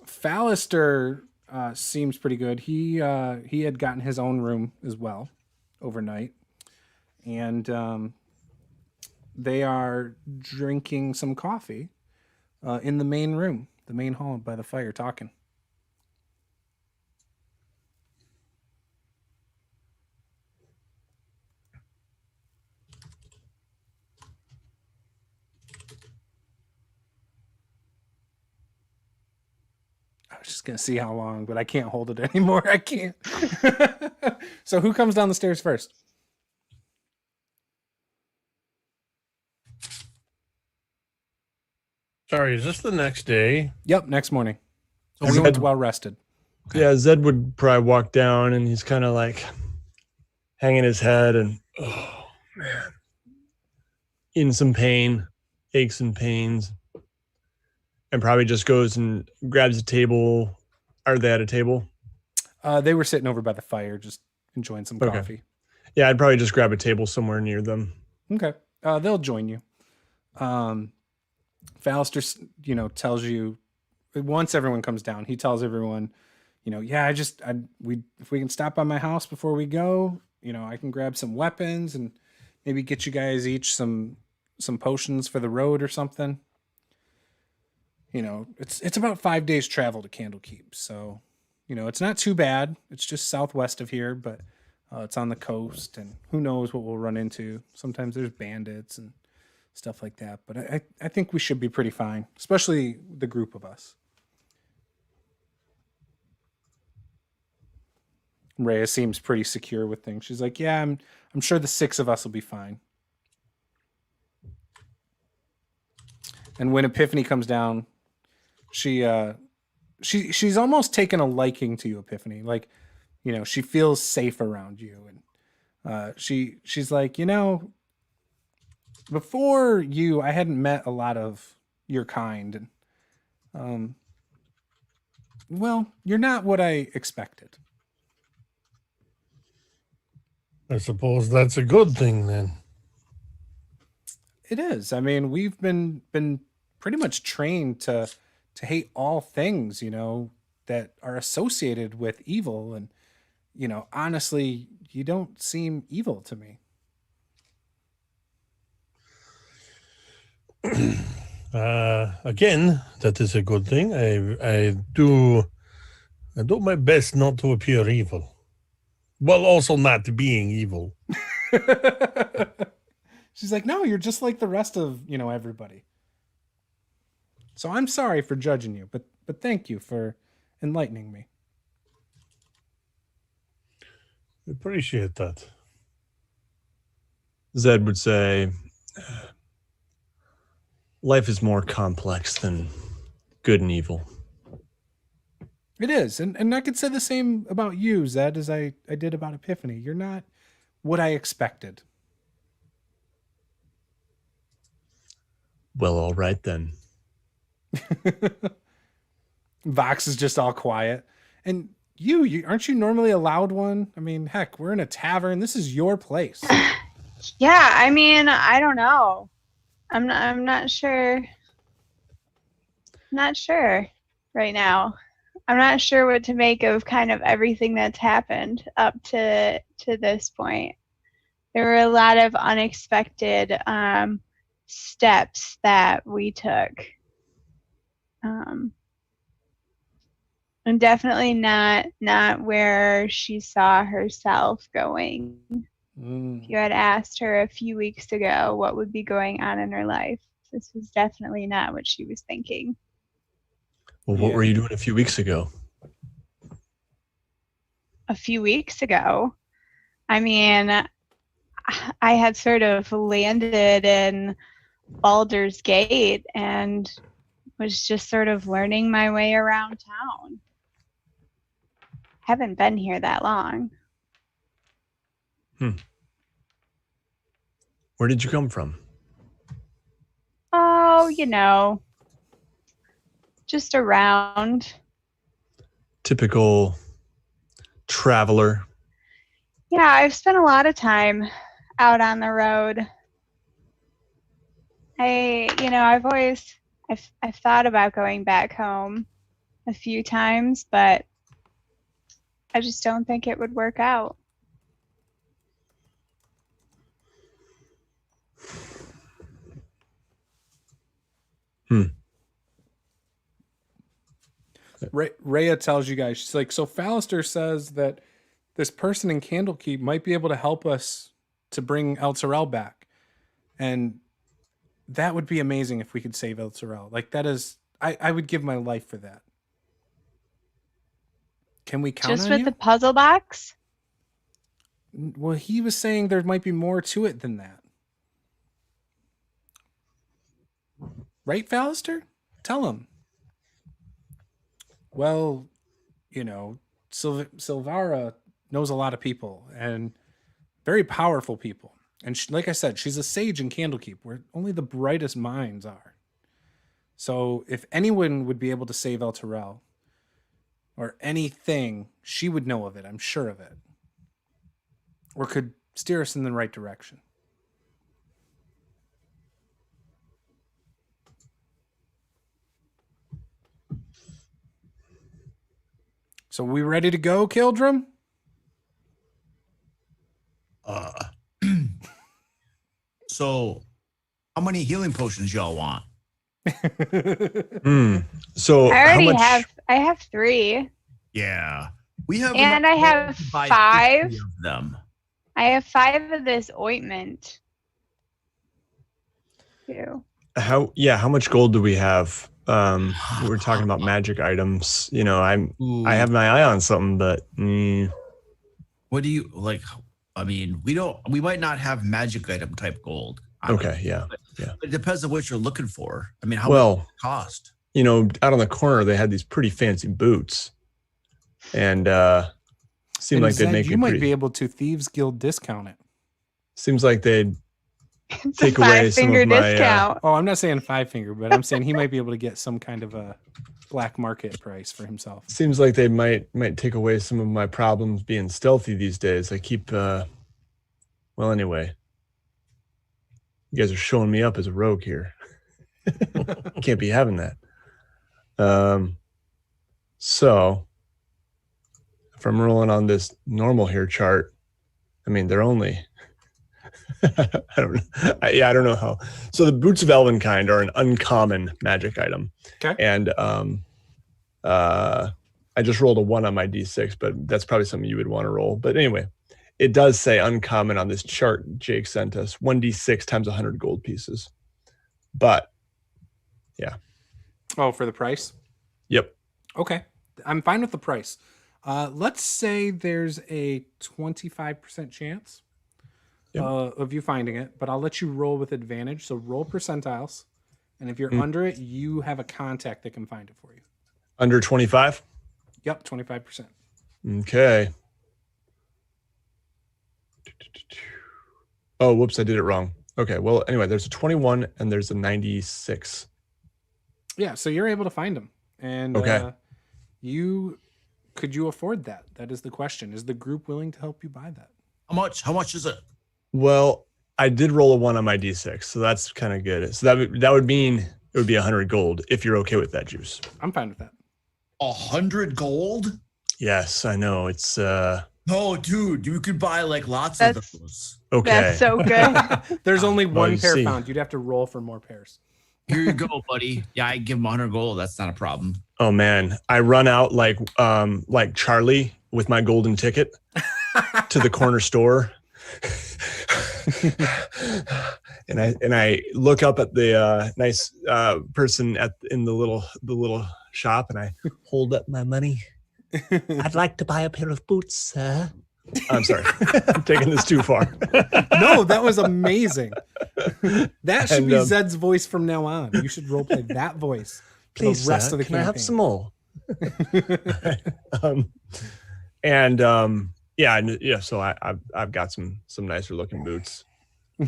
Fallister seems pretty good. He had gotten his own room as well overnight. And they are drinking some coffee in the main room, the main hall by the fire, talking. I was just going to see how long, but I can't hold it anymore. I can't. So who comes down the stairs first? Sorry, is this the next day? Yep, next morning. Zed- Everyone's well rested. Yeah, Zed would probably walk down, and he's kind of like hanging his head, and oh man, in some pain, aches and pains, and probably just goes and grabs a table. Are they at a table? They were sitting over by the fire, just enjoying some Okay. coffee. Yeah, I'd probably just grab a table somewhere near them. Okay. They'll join you. Fallister, tells you once everyone comes down, he tells everyone, if we can stop by my house before we go, I can grab some weapons and maybe get you guys each some potions for the road or something. It's about 5 days travel to Candlekeep. So, it's not too bad. It's just southwest of here, but it's on the coast, and who knows what we'll run into. Sometimes there's bandits and stuff like that. But I think we should be pretty fine, especially the group of us. Rhea seems pretty secure with things. She's like, yeah, I'm sure the 6 of us will be fine. And when Epiphany comes down, she's almost taken a liking to you, Epiphany. Like, she feels safe around you. And she's like, before you, I hadn't met a lot of your kind. And, well, you're not what I expected. I suppose that's a good thing then. It is. I mean, we've been pretty much trained to hate all things, that are associated with evil. And, honestly, you don't seem evil to me. Again, that is a good thing. I do my best not to appear evil, while also not being evil. She's like, no, you're just like the rest of, everybody. So I'm sorry for judging you, but thank you for enlightening me. Appreciate that. Zed would say, life is more complex than good and evil. It is. And I could say the same about you, Zed, as I did about Epiphany. You're not what I expected. Well, all right then. Vox is just all quiet. And you aren't you normally a loud one? I mean, heck, we're in a tavern. This is your place. Yeah, I mean, I don't know. I'm not sure. Not sure right now. I'm not sure what to make of kind of everything that's happened up to this point. There were a lot of unexpected steps that we took. And definitely not where she saw herself going. If you had asked her a few weeks ago what would be going on in her life, this was definitely not what she was thinking. Well, what were you doing a few weeks ago? A few weeks ago, I mean, I had sort of landed in Baldur's Gate and was just sort of learning my way around town. Haven't been here that long. Where did you come from? Oh, just around. Typical traveler. Yeah, I've spent a lot of time out on the road. I've thought about going back home a few times, but I just don't think it would work out. Rhea tells you guys, she's like, so Fallister says that this person in Candlekeep might be able to help us to bring El Terrell back. And that would be amazing if we could save El Terrell. Like, that is, I would give my life for that. Can we count just on with you? the puzzle box? Well, he was saying there might be more to it than that. Right, Fallister? Tell him. Well, Silvara knows a lot of people and very powerful people. And like I said, she's a sage in Candlekeep where only the brightest minds are. So if anyone would be able to save El Terrell or anything, she would know of it. I'm sure of it. Or could steer us in the right direction. So we ready to go, Caeldrim? So how many healing potions y'all want? So I have 3. Yeah. We have And enough I have gold to buy 5. 50 of them. I have 5 of this ointment. Too. How much gold do we have? We're talking about magic items. I have my eye on something, but What do you like? I mean, we might not have magic item type gold. okay, yeah. But it depends on what you're looking for. I mean, how Well, much does it cost? Out on the corner they had these pretty fancy boots, and seemed like they'd make you might be able to Thieves Guild discount it. Seems like they'd It's take a away some 5-finger of my. discount. Oh, I'm not saying 5-finger, but I'm saying he might be able to get some kind of a black market price for himself. Seems like they might take away some of my problems being stealthy these days. I keep. Well, anyway, you guys are showing me up as a rogue here. Can't be having that. So if I'm rolling on this normal hair chart, I mean they're only I don't know. I don't know how. So the Boots of Elvenkind are an uncommon magic item. Okay. And I just rolled a 1 on my D6, but that's probably something you would want to roll. But anyway, it does say uncommon on this chart Jake sent us, 1d6 times 100 gold pieces. But yeah. Oh, for the price? Yep. Okay. I'm fine with the price. Let's say there's a 25% chance of you finding it, but I'll let you roll with advantage. So roll percentiles. And if you're under it, you have a contact that can find it for you. Under 25? Yep, 25%. Okay. Oh, whoops, I did it wrong. Okay, well, anyway, there's a 21 and there's a 96. Yeah, so you're able to find them. And Okay. Could you afford that? That is the question. Is the group willing to help you buy that? How much? How much is it? Well, I did roll a 1 on my D6, so that's kind of good. So that would mean it would be 100 gold if you're okay with that, Juice. I'm fine with that. 100 gold? Yes, I know. It's No, dude, you could buy like lots of those. okay. That's so good. There's only one you pair see. found. You'd have to roll for more pairs. Here you go, buddy. Yeah, I give him 100 gold. That's not a problem. Oh man, I run out like Charlie with my golden ticket to the corner store. and I look up at the nice person in the little shop, and I hold up my money. I'd like to buy a pair of boots, sir. I'm sorry, I'm taking this too far. No, that was amazing. That should And, be Zed's voice from now on. You should roleplay that voice for Please, the rest sir, of the can campaign. I have some more? Yeah. So I've got some nicer looking boots. They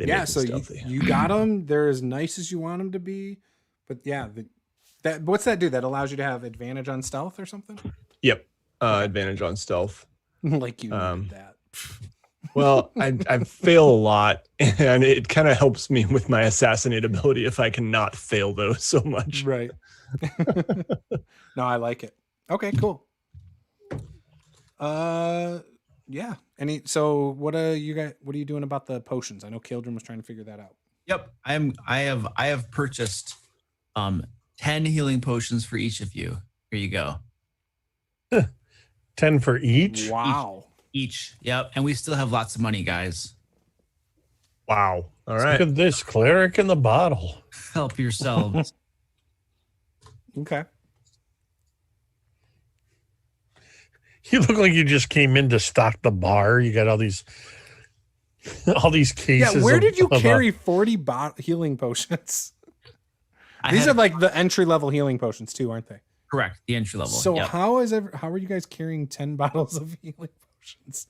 Yeah, make so them stealthy. you got them. They're as nice as you want them to be. But yeah, that what's that do? That allows you to have advantage on stealth or something? Yep. Advantage on stealth. Like you needed that. Well, I fail a lot, and it kind of helps me with my assassinate ability if I can not fail those so much. Right. No, I like it. Okay, cool. Yeah. So what are you doing about the potions? I know Caeldrim was trying to figure that out. Yep, I have purchased 10 healing potions for each of you. Here you go. 10 for each? Wow. Each. Yep, and we still have lots of money, guys. Wow. All Look right. at this cleric in the bottle. Help yourselves. Okay. You look like you just came in to stock the bar. You got all these cases. Yeah, where did you of, carry 40 healing potions? These are like the entry level healing potions too, aren't they? Correct, the entry level. So yep. how are you guys carrying 10 bottles of healing potions?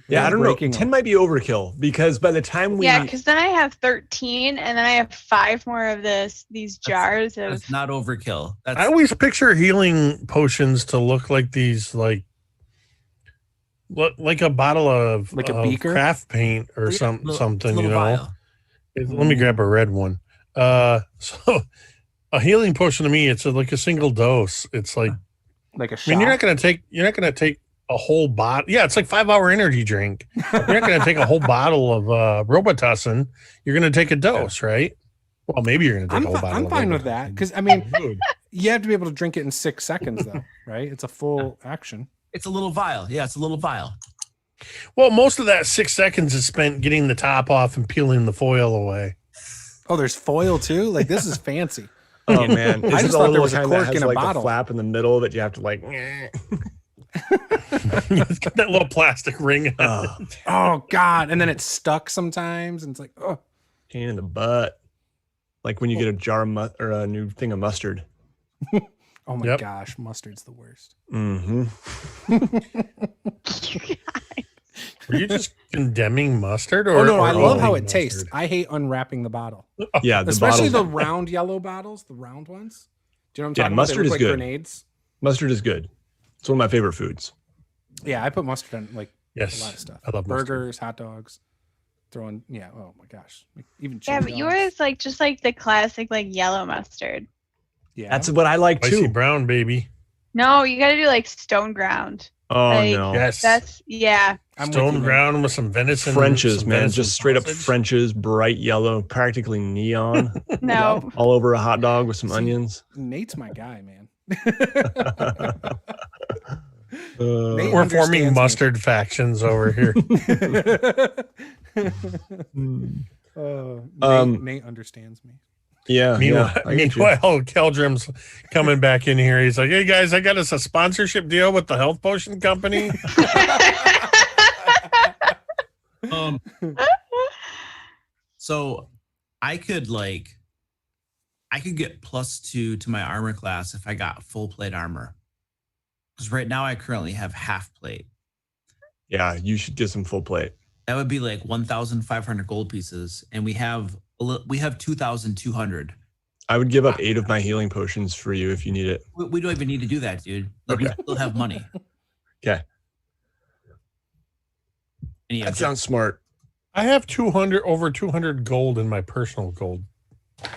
Yeah, I don't know. Breaking 10 them. might be overkill because by the time we Yeah, because then I have 13, and then I have 5 more of these jars of. That's not overkill. That's I always picture healing potions to look like these, like a bottle of Like a of beaker? craft paint or something. You know. vial. Let me grab a red one. So a healing potion to me, it's like a single dose. It's like, Like a I shot. mean, you're not gonna take a whole bottle. Yeah, it's like 5-hour energy drink. You're not gonna take a whole bottle of Robitussin. You're gonna take a dose, right? Well, maybe you're gonna take a whole bottle. I'm of fine with Robitussin. that because I mean Dude. you have to be able to drink it in 6 seconds though, right? It's a full action. It's a little vial. Yeah, it's a little vial. Well, most of that 6 seconds is spent getting the top off and peeling the foil away. Oh, there's foil too. Like this is fancy. Oh man, I Is just it the thought there little was a kind that cork has, in a like, bottle. the flap in the middle that you have to like. It's got that little plastic ring on Oh, it. Oh God! And then it's stuck sometimes, and it's like, oh, pain in the butt. Like when you get a jar of or a new thing of mustard. oh my Yep. gosh, mustard's the worst. Mm-hmm. Were you just condemning mustard? Or, Oh no, or I love how only it mustard? tastes. I hate unwrapping the bottle, Yeah, the especially bottles- the round yellow bottles, the round ones. Do you know what I'm Yeah, talking mustard about? They is look good. like grenades. mustard is good. It's one of my favorite foods. Yeah, I put mustard on like Yes, a lot of stuff. I love mustard. burgers, hot dogs, throwing. Yeah. Oh my gosh, like, even Yeah, chili but dogs. yours like just like the classic like yellow mustard. Yeah, That's what I like Spicy too. brown, baby. No, you got to do like stone ground. Oh Like, no. Yes. That's yeah. I'm with Stone you, man. ground with some venison. French's, some man, venison just straight up sausage. French's, bright yellow, practically neon, No. all over a hot dog with some See, onions. Nate's my guy, man. We're understands forming me. mustard factions over here. Nate understands me. Yeah. Meanwhile, yeah, I get you. Keldrim's coming back in here. He's like, "Hey guys, I got us a sponsorship deal with the health potion company." So I could get +2 to my armor class if I got full plate armor. Because right now I currently have half plate. Yeah, you should get some full plate. That would be like 1,500 gold pieces, and we have 2,200. I would give up 8 of my healing potions for you if you need it. We don't even need to do that, dude. Like, we Okay. still have money. Okay. And yeah, That sounds smart. I have over 200 gold in my personal gold.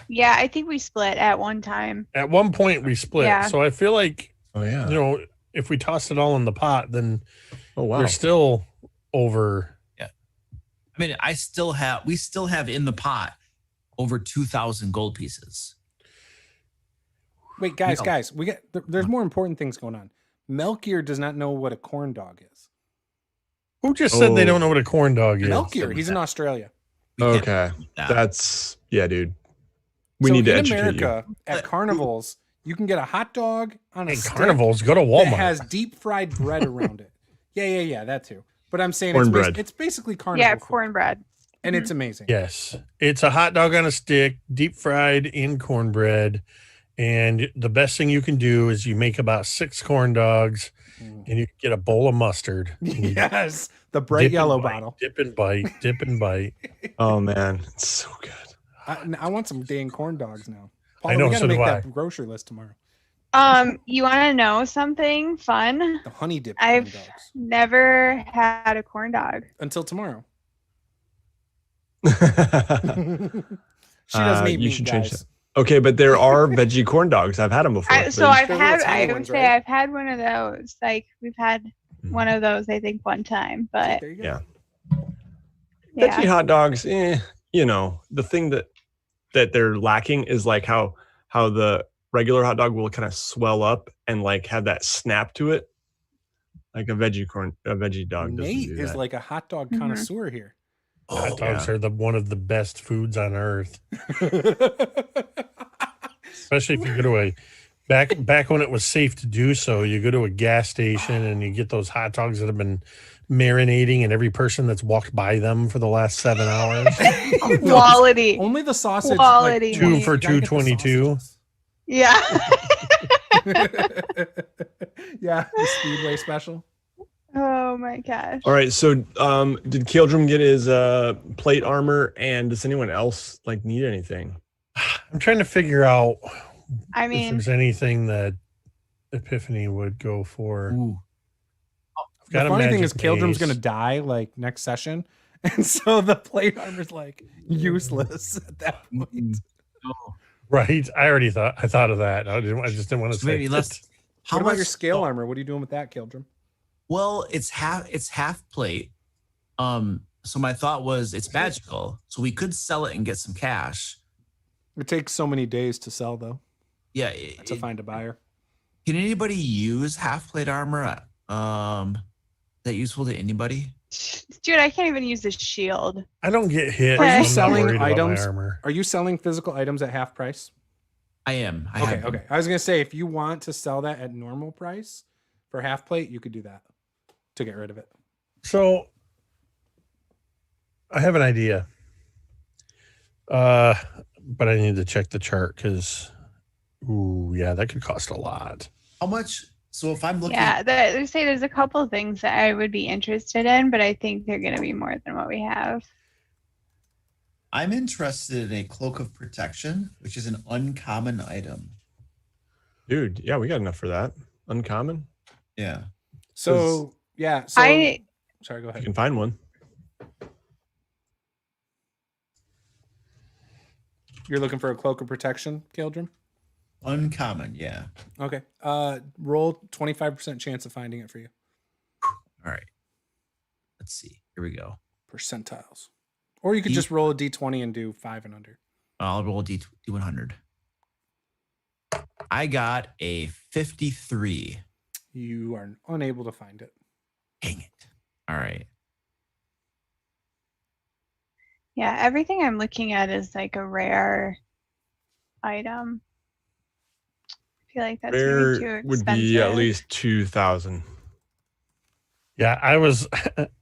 Yeah, I think we split at one time. At one point we split, Yeah. so I feel like Oh yeah. you know if we tossed it all in the pot, then Oh wow. we're still over. I mean, we still have in the pot over 2,000 gold pieces. Wait, guys, No. there's more important things going on. Melchior does not know what a corn dog is. Who just said they Oh. don't know what a corn dog is? Melchior, he's in Australia. We can't Okay. do that. That's dude. We So need to in educate America, at But- carnivals, you can get a hot dog on a Hey, stick carnivals, go to that Walmart. has deep fried bread around it. Yeah, that too. But I'm saying Cornbread. it's basically carnival Yeah, food, cornbread. and it's amazing. Yes, it's a hot dog on a stick, deep fried in cornbread. And the best thing you can do is you make about 6 corn dogs, and you get a bowl of mustard. And you Yes, the bright dip and yellow bite, bottle. Dip and bite, dip and bite. Oh man, it's so good. I want some dang corn dogs now. I know, we gotta so do make I. that grocery list tomorrow. You want to know something fun? The honey dip corn I've dogs never had a corn dog. until tomorrow. She doesn't eat you meat, should guys. change that. Okay, but there are veggie corn dogs. I've had them before. So They're- I've They're had. little I tiny would ones, say right? I've had one of those. Like we've had one of those. I think one time, but There you go. Yeah. yeah. veggie hot dogs, you know, the thing that they're lacking is like how the regular hot dog will kind of swell up and like have that snap to it. Like a veggie dog doesn't Nate do is that. like a hot dog Mhm. connoisseur here. Hot dogs are one of the best foods on earth, especially if you go to a back when it was safe to do so. You go to a gas station and you get those hot dogs that have been marinating in every person that's walked by them for the last 7 hours. Quality. Only the sausage. Quality. Like, 2 for you gotta get the $2.22. sausages. Yeah. Yeah, the Speedway special. Oh my gosh. All right, so did Caeldrim get his plate armor, and does anyone else like need anything? I'm trying to figure out I if mean, there's anything that Epiphany would go for. Ooh. I've got The a funny thing magic is, Caeldrim's mace. gonna die like next session, and so the plate armor's like useless at that point. Right. I thought of that. I just didn't want to So say maybe it. let's. What about your scale armor? What are you doing with that, Caeldrim? Well, it's half plate. So my thought was it's magical, so we could sell it and get some cash. It takes so many days to sell, though, Yeah. to find a buyer. Can anybody use half plate armor? That useful to anybody? dude, I can't even use the shield. I don't get hit. Are you I'm not selling worried about my items? armor. Are you selling physical items at half price? I am. I Okay, have them. okay. I was gonna say if you want to sell that at normal price for half plate, you could do that to get rid of it. So I have an idea. But I need to check the chart because that could cost a lot. How much? So if I'm looking, Yeah, they say there's a couple things that I would be interested in, but I think they're going to be more than what we have. I'm interested in a cloak of protection, which is an uncommon item. Dude, yeah, we got enough for that. Uncommon. Yeah. So yeah, so sorry, go You ahead. can find one. You're looking for a cloak of protection, Caeldrim? Uncommon, yeah. Okay. Roll 25% chance of finding it for you. All right. let's see. Here we go. Percentiles. Or you could just roll a d20 and do 5 and under. I'll roll D100. I got a 53. You are unable to find it. Dang it. All right. Yeah, everything I'm looking at is like a rare item. I feel like that's maybe too Rare expensive. would be at least 2,000. Yeah, I was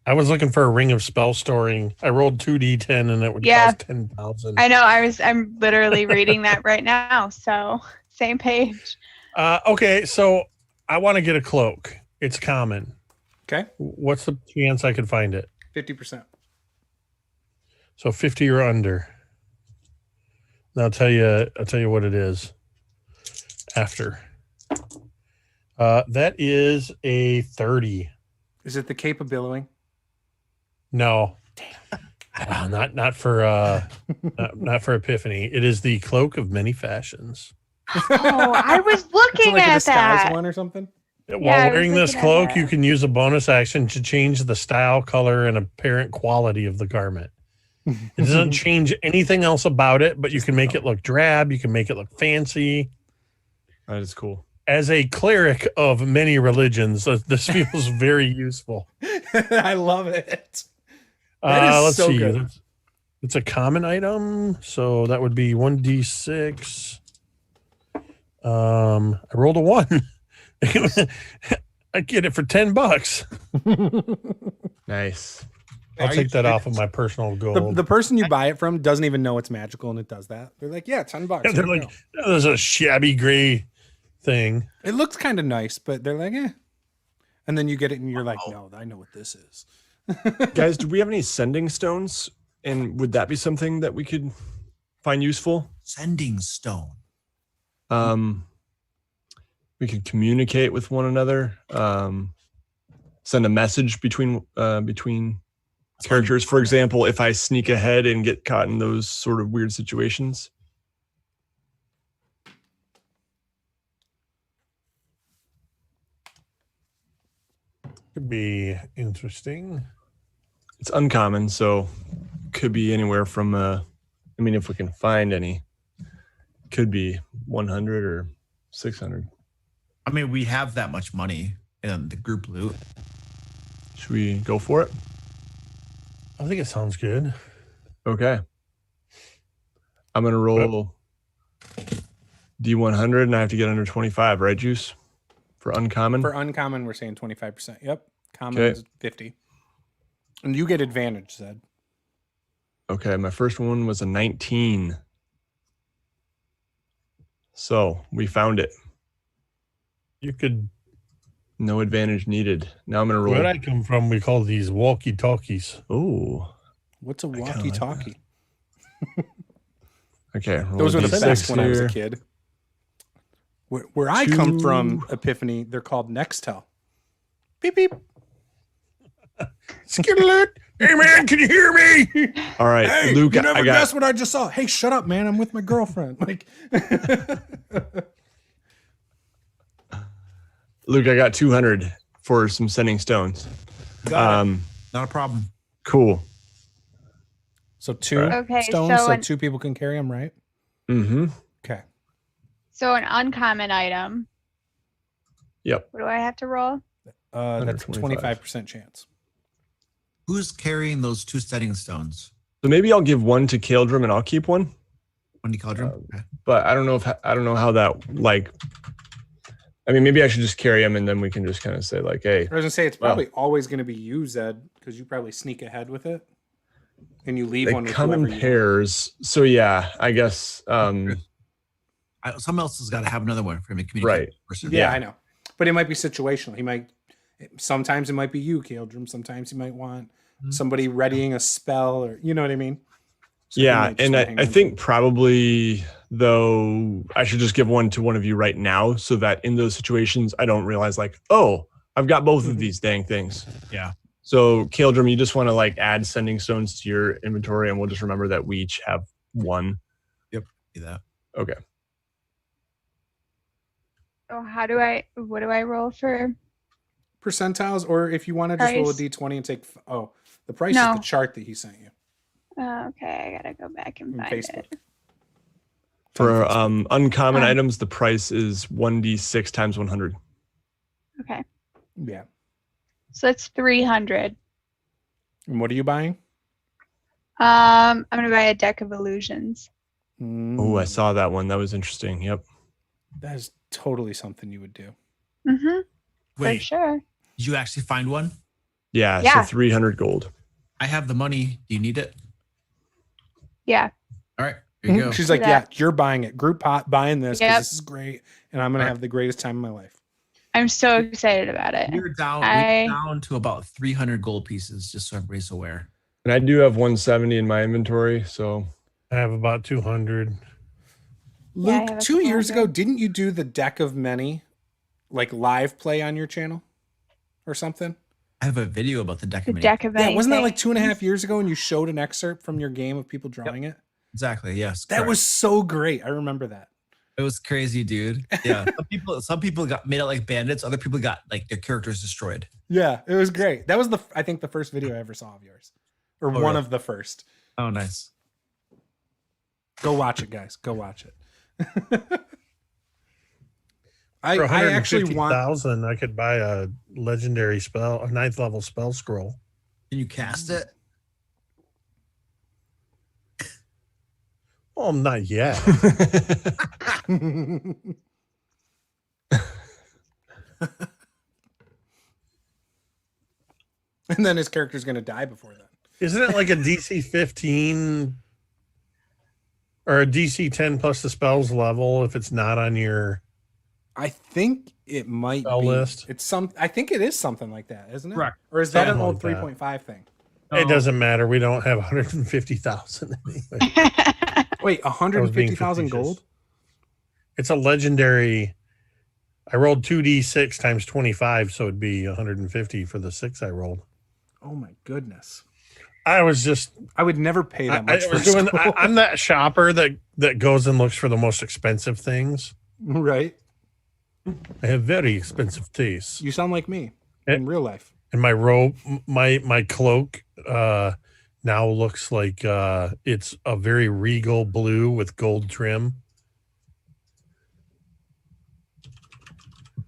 looking for a ring of spell storing. I rolled 2d10 and it would cost 10,000. I know. I'm literally reading that right now. So same page. Okay, so I want to get a cloak. It's common. Okay. What's the chance I could find it? 50%. So 50 or under. And I'll tell you what it is after. That is a 30. Is it the Cape of Billowing? No. Not for Epiphany. It is the Cloak of Many Fashions. Oh, I was looking like a at disguise that. one or something? While I was wearing this looking at cloak, that. you can use a bonus action to change the style, color, and apparent quality of the garment. It doesn't change anything else about it, but you can make it look drab. You can make it look fancy. That is cool. As a cleric of many religions, this feels very useful. I love it. That is Let's so see. good. It's a common item, so that would be 1d6. I rolled a 1. I get it for $10. Nice. I'll take that off of my personal gold. The person you buy it from doesn't even know it's magical, and it does that. They're like, yeah, $10. Yeah, they're Here you like, go. "Oh, there's a shabby gray thing." It looks kind of nice, but they're like, eh. And then you get it, and you're like, no, I know what this is. Guys, do we have any sending stones? And would that be something that we could find useful? Sending stone. We could communicate with one another. Send a message between characters. For example, if I sneak ahead and get caught in those sort of weird situations. Could be interesting. It's uncommon, so could be anywhere from if we can find any, could be 100 or 600. I mean, we have that much money in the group loot. Should we go for it? I think it sounds good. Okay. I'm gonna roll D100 and I have to get under 25, right, Juice? For uncommon? For uncommon, we're saying 25%. Yep. Common Okay. is 50. And you get advantage, Zed. Okay, my first one was a 19. So we found it. You could. No advantage needed. Now I'm gonna roll. Where I come from, we call these walkie-talkies. Oh. What's a kinda like walkie-talkie? Okay. roll Those were the D6 best when I was a here. kid. Where I come from, 2. Epiphany, they're called Nextel. Beep, beep. Skittle. Hey man, can you hear me? All right, Hey, Luke, you never I got guessed what I just saw. Hey, shut up, man. I'm with my girlfriend. Like, Luke, I got 200 for some sending stones. Got it. Not a problem. Cool. so 2 Okay, stones, so so an- 2 people can carry them, right? Mm-hmm. Okay. So an uncommon item. Yep. What do I have to roll? That's a 125. 25% chance. Who's carrying those 2 setting stones? So maybe I'll give one to Caeldrim and I'll keep one. When you called But I don't know how that, like, I mean, maybe I should just carry them and then we can just kind of say like, hey, I was gonna say it's Well- probably always gonna be you, Zed, because you probably sneak ahead with it, and you leave they one with come in whoever you want. pairs. So yeah, I guess, Someone else has got to have another one for him to communicate. Right. with the person. Yeah, Yeah. I know, but it might be situational. Sometimes it might be you, Caeldrim. Sometimes you might want somebody readying a spell, or you know what I mean. So he yeah. might just And hang I on to think it. probably though I should just give one to one of you right now so that in those situations, I don't realize like, oh, I've got both of these dang things. Yeah. So Caeldrim, you just want to like add sending stones to your inventory and we'll just remember that we each have one. Do that. Okay. So what do I roll for percentiles, or if you want to just roll a Price. d20 and take. Oh, the price No. is the chart that he sent you Okay, I gotta go back and on find Facebook. it. For It's on Facebook. uncommon items, the price is 1d6 times 100. Okay, Yeah. so it's 300. And what are you buying? I'm gonna buy a deck of illusions. Oh, I saw that one. That was interesting. Yep. That is totally something you would do. Mm-hmm. For Wait, sure. did you actually find one? Yeah. Yeah. So 300 gold. I have the money. Do you need it? Yeah. All right, here you go. She's like, Yeah. yeah, you're buying it. Group pot buying this because Yep. this is great, and I'm gonna Right. have the greatest time of my life. I'm so excited about it. We're down, I- we're down to about 300 gold pieces, just so everybody's aware. And I do have 170 in my inventory. So I have about 200. Yeah, I Luke, have a 2 years ago, 200. didn't you do the deck of many, like live play on your channel, or something? I have a video about the deck The of many. deck of Yeah, wasn't that like anything. 2.5 years ago, and you showed an excerpt from your game of people drawing it? Exactly. Yes. That correct. was so great. I remember that. It was crazy, dude. Yeah. some people got made out like bandits. Other people got like their characters destroyed. Yeah, it was great. That was I think the first video I ever saw of yours, or one really? of the first. Oh, nice. Go watch it, guys. Go watch it. For I actually want. 150,000, I could buy a legendary spell, a 9th level spell scroll. Can you cast it? Well, not yet. And then his character's gonna die before that. Isn't it like a DC 15 or a DC 10 plus the spells level if it's not on your I think it might spell be. list? It's some. I think it is something like that, isn't it? Correct. Or is that an Something old like that. 3.5 thing? It doesn't matter. We don't have 150,000 anyway. Wait, I was being 150,000 facetious. gold? It's a legendary. I rolled 2d6 times 25, so it'd be 150 for the 6 I rolled. Oh my goodness! I was just I would never pay that much. I was for a doing. scroll. I'm that shopper that goes and looks for the most expensive things. Right. I have very expensive tastes. You sound like me Eh. in real life. And my robe, my cloak, now looks like it's a very regal blue with gold trim.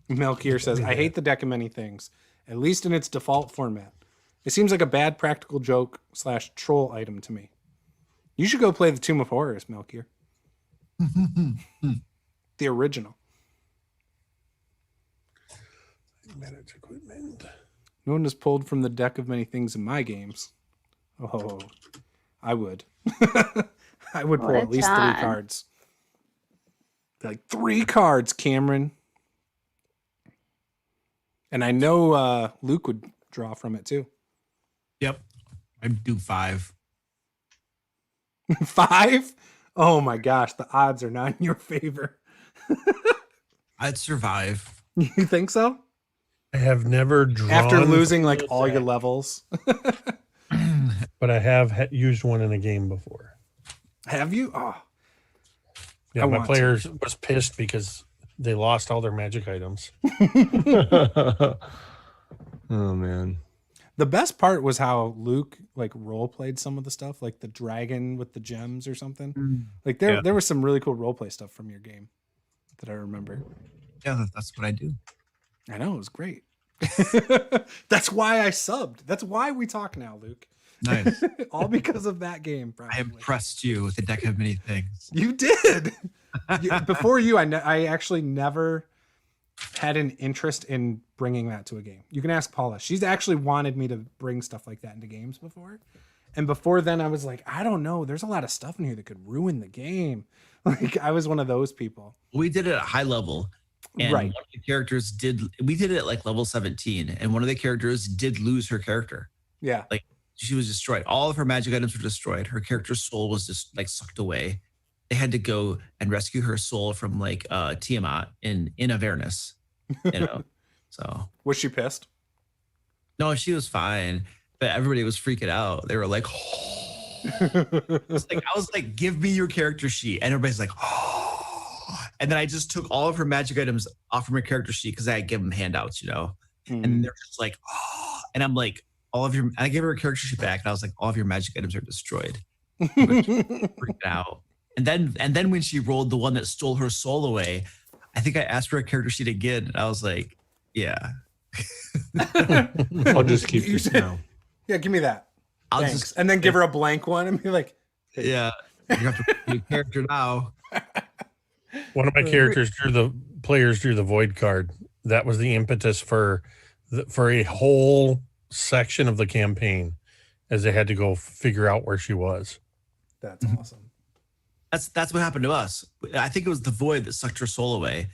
Melchior says, "I hate the deck of many things, at least in its default format. It seems like a bad practical joke / troll item to me. You should go play the Tomb of Horrors, Melchior. The original. Manage equipment. No one has pulled from the deck of many things in my games. Oh, I would. I would pull Well, at least it's 3 on. cards. Like 3 cards, Cameron. And I know Luke would draw from it too. Yep. I'd do 5. 5? Oh my gosh, the odds are not in your favor. I'd survive. You think so? I have never drawn After losing from like this all your deck, levels. but I have used one in a game before. Have you? Oh, Yeah, I my want to. players was pissed because they lost all their magic items. Oh man. the best part was how Luke like role played some of the stuff, like the dragon with the gems or something. Like there, Yeah. there was some really cool role play stuff from your game that I remember. Yeah, that's what I do. I know, it was great. That's why I subbed. That's why we talk now, Luke. Nice. All because of that game. I Probably. impressed you with the deck of many things. You did. Before you, I actually never had an interest in bringing that to a game. You can ask Paula. She's actually wanted me to bring stuff like that into games before. And before then, I was like, I don't know. There's a lot of stuff in here that could ruin the game. Like, I was one of those people. We did it at high level. And Right. one of the characters we did it at like level 17, and one of the characters did lose her character. Yeah. She was destroyed. All of her magic items were destroyed. Her character's soul was just like sucked away. They had to go and rescue her soul from like Tiamat in Avernus. You know. So Was she pissed? no, she was fine. But everybody was freaking out. They were like, I was like, give me your character sheet. And everybody's like, oh. And then I just took all of her magic items off from her character sheet because I had given them handouts, you know. And they're just like, oh, and I'm like, I gave her a character sheet back, and I was like, all of your magic items are destroyed. Freaked out. And then when she rolled the one that stole her soul away, I think I asked for a character sheet again, and I was like, yeah. I'll just keep this now. Yeah, give me that. Thanks. And then give her a blank one and be like, hey. Yeah, you have to pick a character now. One of my players drew the void card. That was the impetus for a whole section of the campaign, as they had to go figure out where she was. That's awesome. That's what happened to us. I think it was the void that sucked her soul away,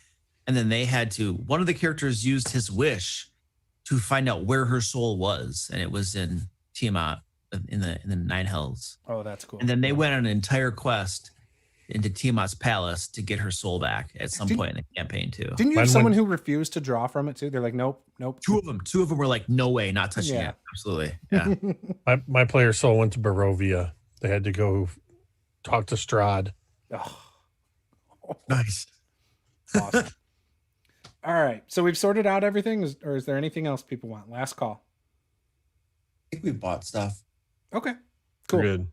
and then they had to. One of the characters used his wish to find out where her soul was, and it was in Tiamat in the Nine Hells. Oh, that's cool. And then they went on an entire quest into Tiamat's palace to get her soul back at some point in the campaign too. Didn't you have someone who refused to draw from it too? They're like, nope. Two of them were like, no way, not touching it. Absolutely. Yeah. My player's soul went to Barovia. They had to go talk to Strahd. Oh. Nice. Awesome. All right. So we've sorted out everything, or is there anything else people want? Last call. I think we bought stuff. Okay. Cool. Good.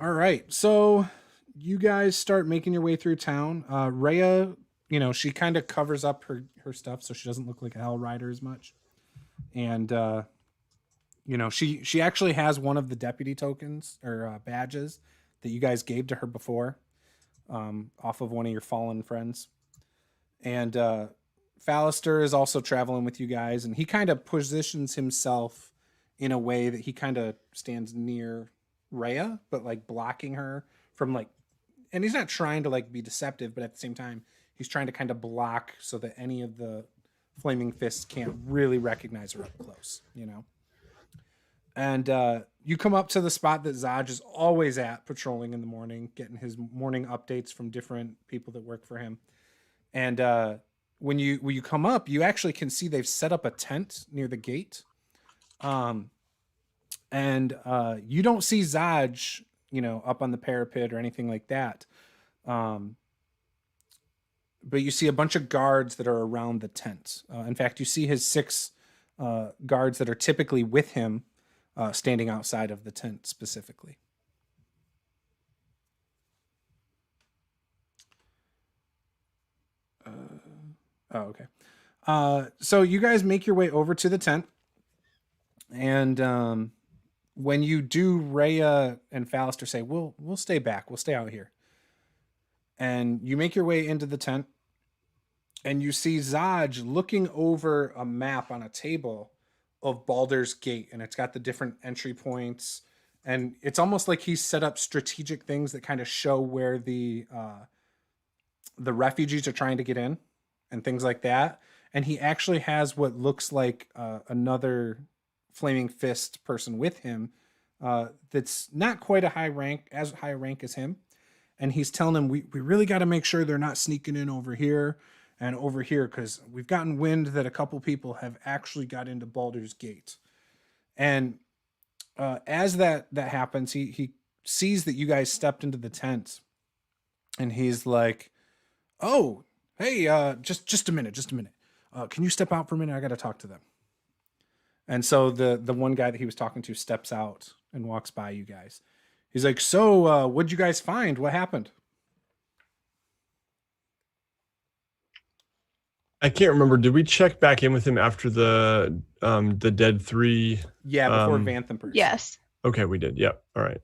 All right. So you guys start making your way through town. Rhea, she kind of covers up her stuff so she doesn't look like a Hell Rider as much. And she actually has one of the deputy tokens or badges that you guys gave to her before, off of one of your fallen friends. And Fallister is also traveling with you guys, and he kind of positions himself in a way that he kind of stands near Rhea, but like blocking her from and he's not trying to be deceptive, but at the same time, he's trying to kind of block so that any of the flaming fists can't really recognize her up close, And you come up to the spot that Zaj is always at, patrolling in the morning, getting his morning updates from different people that work for him. And when you come up, you actually can see they've set up a tent near the gate. And you don't see Zaj, up on the parapet or anything like that. But you see a bunch of guards that are around the tent. In fact, you see his 6 guards that are typically with him standing outside of the tent specifically. Okay. So you guys make your way over to the tent. And when you do, Rhea and Fallister say, we'll stay back. We'll stay out here. And you make your way into the tent. And you see Zaj looking over a map on a table of Baldur's Gate. And it's got the different entry points. And it's almost like he's set up strategic things that kind of show where the refugees are trying to get in and things like that. And he actually has what looks like another Flaming Fist person with him that's not quite as high rank as him. And he's telling him, we really got to make sure they're not sneaking in over here and over here, because we've gotten wind that a couple people have actually got into Baldur's Gate. And as that happens, he sees that you guys stepped into the tent, and he's like, oh, hey, just a minute. Can you step out for a minute? I got to talk to them. And so the one guy that he was talking to steps out and walks by you guys. He's like, so what'd you guys find? What happened? I can't remember. Did we check back in with him after the Dead 3? Yeah, before Vanthampur. Yes. Okay, we did. Yep. All right.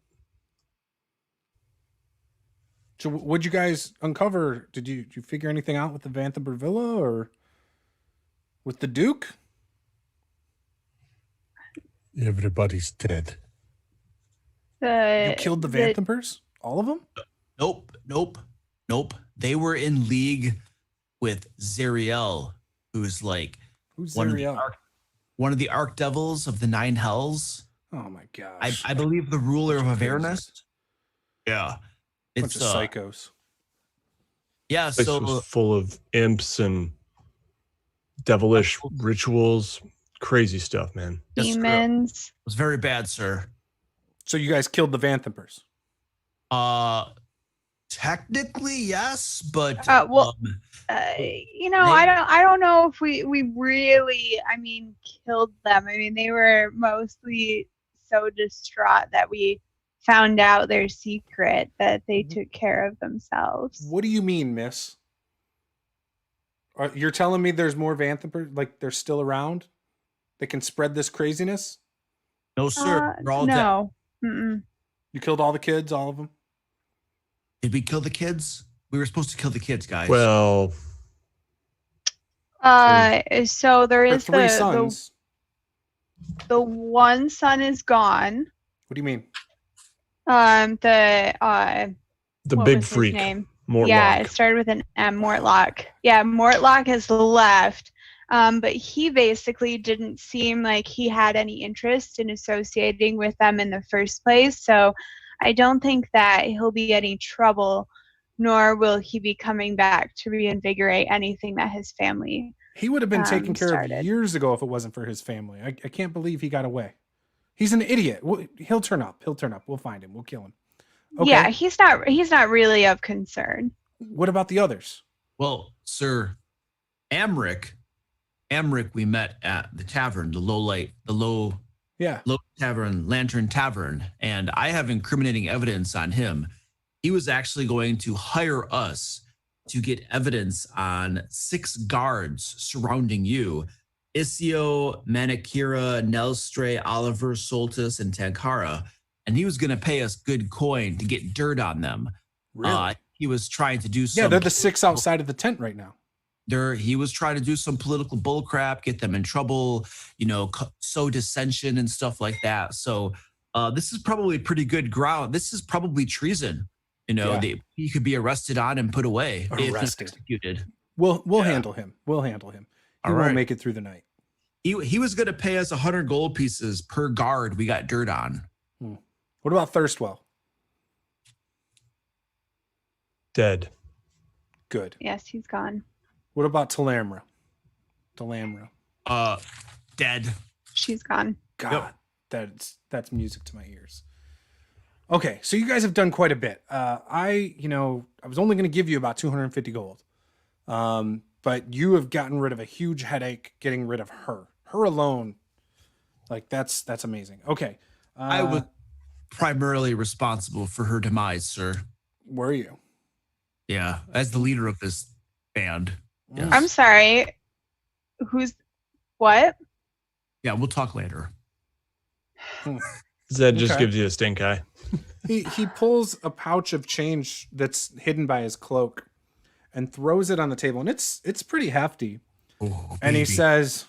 So what'd you guys uncover? Did you figure anything out with the Vanthampur Villa or with the Duke? Everybody's dead. You killed the Vanthampurs? All of them? Nope. They were in league with Zariel, who's who's one Zariel? One of the Archdevils of the Nine Hells. Oh my gosh. I believe the ruler of Avernus. Yeah. Bunch of psychos. Yeah, This was full of imps and devilish rituals. Crazy stuff, man. Demons. It was very bad, sir. So you guys killed the Vanthampurs? Technically, yes, but Well, they- I don't know if we really, killed them. They were mostly so distraught that we found out their secret that they took care of themselves. What do you mean, miss? You're telling me there's more Vanthampur, like they're still around? They can spread this craziness? no, sir. We're all dead. No. Mm-mm. You killed all the kids, all of them? Did we kill the kids? We were supposed to kill the kids, guys. Well, So there Or is three the sons. the one son is gone. What do you mean? the what big was his freak, name? Mortlock. Yeah, it started with an M. Mortlock. Yeah, Mortlock has left. But he basically didn't seem like he had any interest in associating with them in the first place. So I don't think that he'll be any trouble, nor will he be coming back to reinvigorate anything that his family. He would have been taken care started. of years ago if it wasn't for his family. I can't believe he got away. He's an idiot. He'll turn up. We'll find him. We'll kill him. Okay. Yeah, he's not really of concern. What about the others? Well, sir, Amric we met at the tavern, the low Yeah. tavern, Lantern Tavern, and I have incriminating evidence on him. He was actually going to hire us to get evidence on 6 guards surrounding you: Isio, Manikira, Nelstre, Oliver, Soltis, and Tankara. And he was going to pay us good coin to get dirt on them. Really? He was trying to do some. Yeah, they're the 6 outside of the tent right now. He was trying to do some political bullcrap, get them in trouble, sow dissension and stuff like that. So this is probably pretty good ground. This is probably treason. Yeah. He could be arrested on and put away if not executed. We'll handle him. We'll handle him. He All won't right. make it through the night. He was going to pay us 100 gold pieces per guard we got dirt on. What about Thirstwell? Dead. Good. Yes, he's gone. What about Talamra? Dead. She's gone. God, that's music to my ears. Okay, so you guys have done quite a bit. I was only going to give you about 250 gold, but you have gotten rid of a huge headache getting rid of her alone. Like that's amazing. Okay, I was primarily responsible for her demise, sir. Were you? Yeah, as the leader of this band. Yes. I'm sorry. Who's what? Yeah, we'll talk later. Zed just Okay. gives you a stink eye. He pulls a pouch of change that's hidden by his cloak and throws it on the table, and it's pretty hefty. Oh, And he baby. says,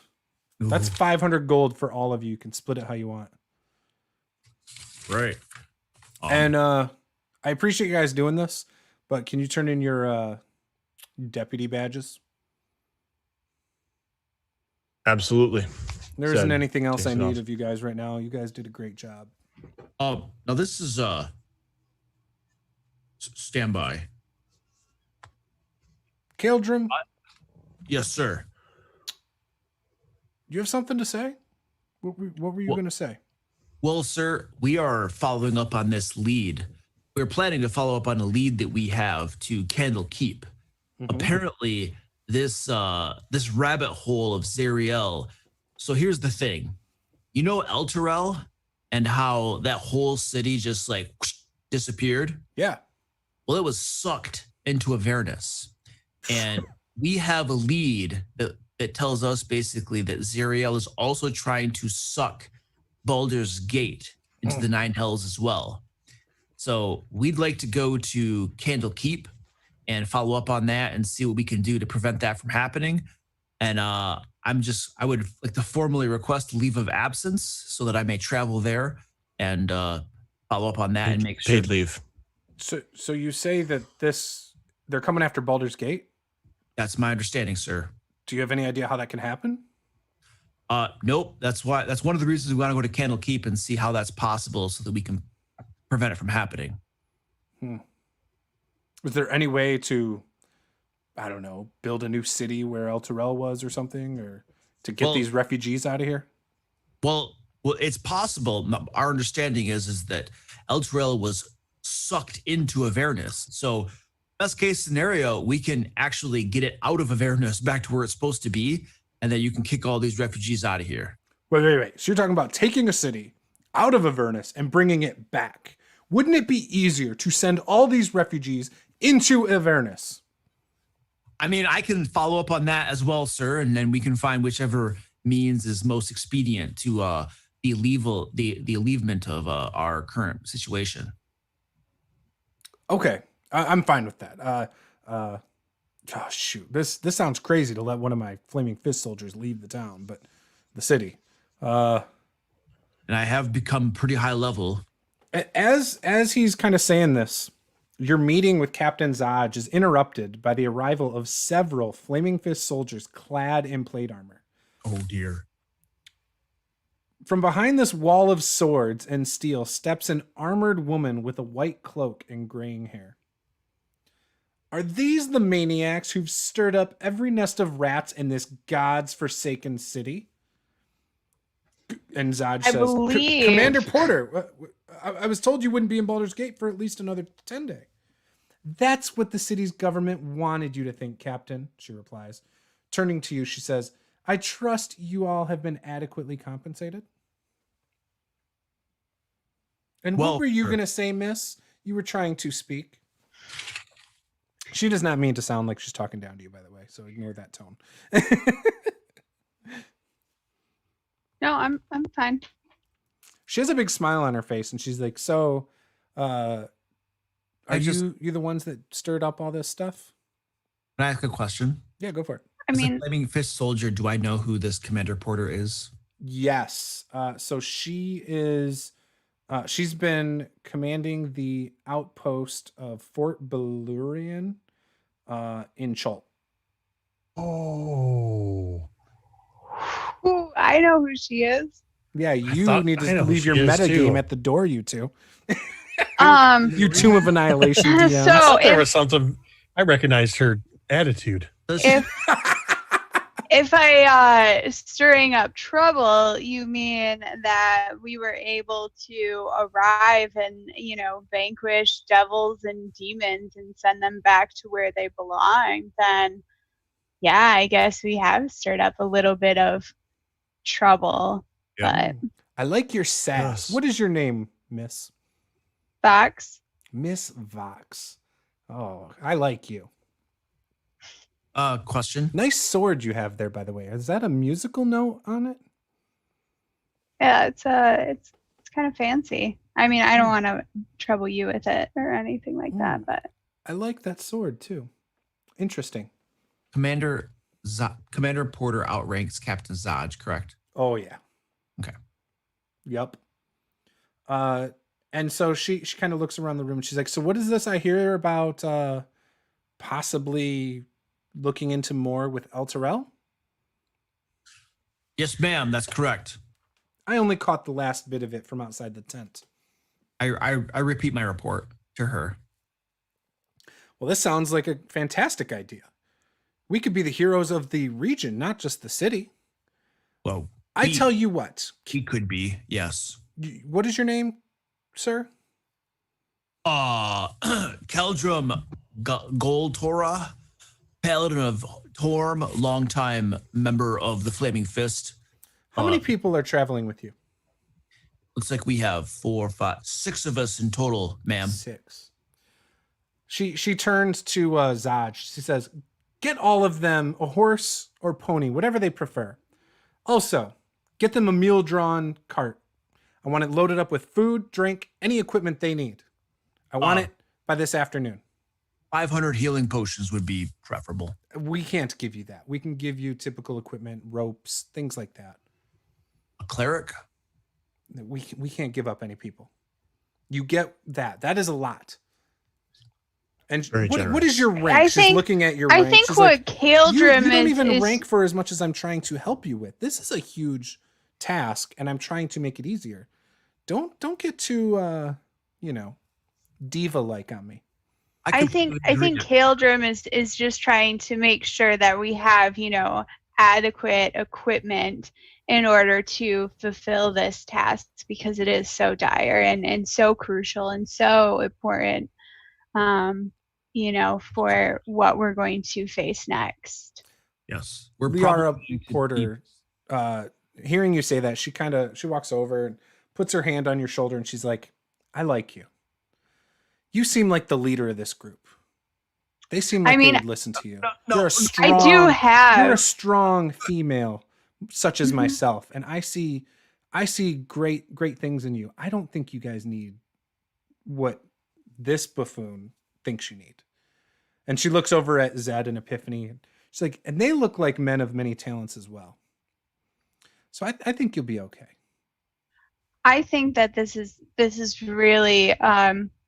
"That's Ooh. 500 gold for all of you. You can split it how you want." Right. And I appreciate you guys doing this, but can you turn in your deputy badges? Absolutely. There isn't Zed anything else I takes it need off. of you guys right now. You guys did a great job. Now this is standby. Caeldrim, Yes, sir. do you have something to say? What were you Well- going to say? Well, sir, we are following up on this lead. We're planning to follow up on a lead that we have to Candle Keep. Mhm. Apparently, this rabbit hole of Zariel. So here's the thing. You know Elturel and how that whole city just like disappeared? Yeah. Well, it was sucked into Avernus. And we have a lead that tells us basically that Zariel is also trying to suck Baldur's Gate into the Nine Hells as well. So we'd like to go to Candle Keep and follow up on that and see what we can do to prevent that from happening. And I would like to formally request leave of absence so that I may travel there and follow up on that and make sure. Paid leave. So you say that they're coming after Baldur's Gate? That's my understanding, sir. Do you have any idea how that can happen? Nope. That's one of the reasons we want to go to Candle Keep and see how that's possible so that we can prevent it from happening. Was there any way to, I don't know, build a new city where Elturel was or something, or to get these refugees out of here? Well, it's possible. Our understanding is that Elturel was sucked into Avernus. So best case scenario, we can actually get it out of Avernus back to where it's supposed to be, and then you can kick all these refugees out of here. Wait. So you're talking about taking a city out of Avernus and bringing it back. Wouldn't it be easier to send all these refugees into Avernus? I mean, I can follow up on that as well, sir, and then we can find whichever means is most expedient to the alleviation of our current situation. Okay, I'm fine with that. Oh shoot, this sounds crazy to let one of my flaming fist soldiers leave the town, but the city. And I have become pretty high level. As he's kind of saying this, your meeting with Captain Zaj is interrupted by the arrival of several flaming fist soldiers clad in plate armor. Oh dear. From behind this wall of swords and steel steps an armored woman with a white cloak and graying hair. Are these the maniacs who've stirred up every nest of rats in this god's forsaken city? And Zaj says, believe. Commander Porter, I was told you wouldn't be in Baldur's Gate for at least another 10 days. That's what the city's government wanted you to think, Captain, she replies. Turning to you, she says, I trust you all have been adequately compensated. And what were you going to say, miss? You were trying to speak. She does not mean to sound like she's talking down to you, by the way, so ignore that tone. No, I'm fine. She has a big smile on her face, and she's like, so, are you the ones that stirred up all this stuff? Can I ask a question? Yeah, go for it. As a flaming fist soldier, do I know who this Commander Porter is? Yes. So she is, she's been commanding the outpost of Fort Belurian in Chult. Oh. Ooh, I know who she is. Yeah, you need to leave your meta game at the door, you two. You Tomb of Annihilation DMs. So there was something, I recognized her attitude. If I stirring up trouble, you mean that we were able to arrive and, vanquish devils and demons and send them back to where they belong, then yeah, I guess we have stirred up a little bit of trouble. Yeah. But I like your sass. Yes. What is your name, Miss? Fox. Miss Vox. Oh, I like you. Question. Nice sword you have there, by the way. Is that a musical note on it? Yeah, it's kind of fancy. I mean, I don't want to trouble you with it or anything like that, but I like that sword too. Interesting. Commander Porter outranks Captain Zaj, correct? Oh yeah. Okay. Yep. And so she kind of looks around the room and she's like, so what is this I hear about possibly looking into more with El Terrell? Yes, ma'am, that's correct. I only caught the last bit of it from outside the tent. I repeat my report to her. Well, this sounds like a fantastic idea. We could be the heroes of the region, not just the city. Well, I tell you what. He could be, yes. What is your name, sir? Caeldrim Gold Torah, Paladin of Torm, longtime member of the Flaming Fist. How many people are traveling with you? Looks like we have 4, 5, 6 of us in total, ma'am. 6. She turns to Zaj. She says, get all of them a horse or pony, whatever they prefer. Also, get them a mule-drawn cart. I want it loaded up with food, drink, any equipment they need. I want it by this afternoon. 500 healing potions would be preferable. We can't give you that. We can give you typical equipment, ropes, things like that. A cleric? We can't give up any people. You get that. That is a lot. And what is your rank? She's looking at your rank. I think She's what like, Caeldrim you don't even is rank for as much as I'm trying to help you with. This is a huge task, and I'm trying to make it easier. Don't get too diva-like on me. I think Caeldrim is just trying to make sure that we have, adequate equipment in order to fulfill this task, because it is so dire and so crucial and so important, for what we're going to face next. Yes. Liara Porter, hearing you say that, she walks over and puts her hand on your shoulder and she's like, I like you. You seem like the leader of this group. They seem like they would listen to you. You're a strong female, such as myself, and I see great things in you. I don't think you guys need what this buffoon thinks you need. And she looks over at Zed and Epiphany. She's like, and they look like men of many talents as well. So I think you'll be okay. I think that this is really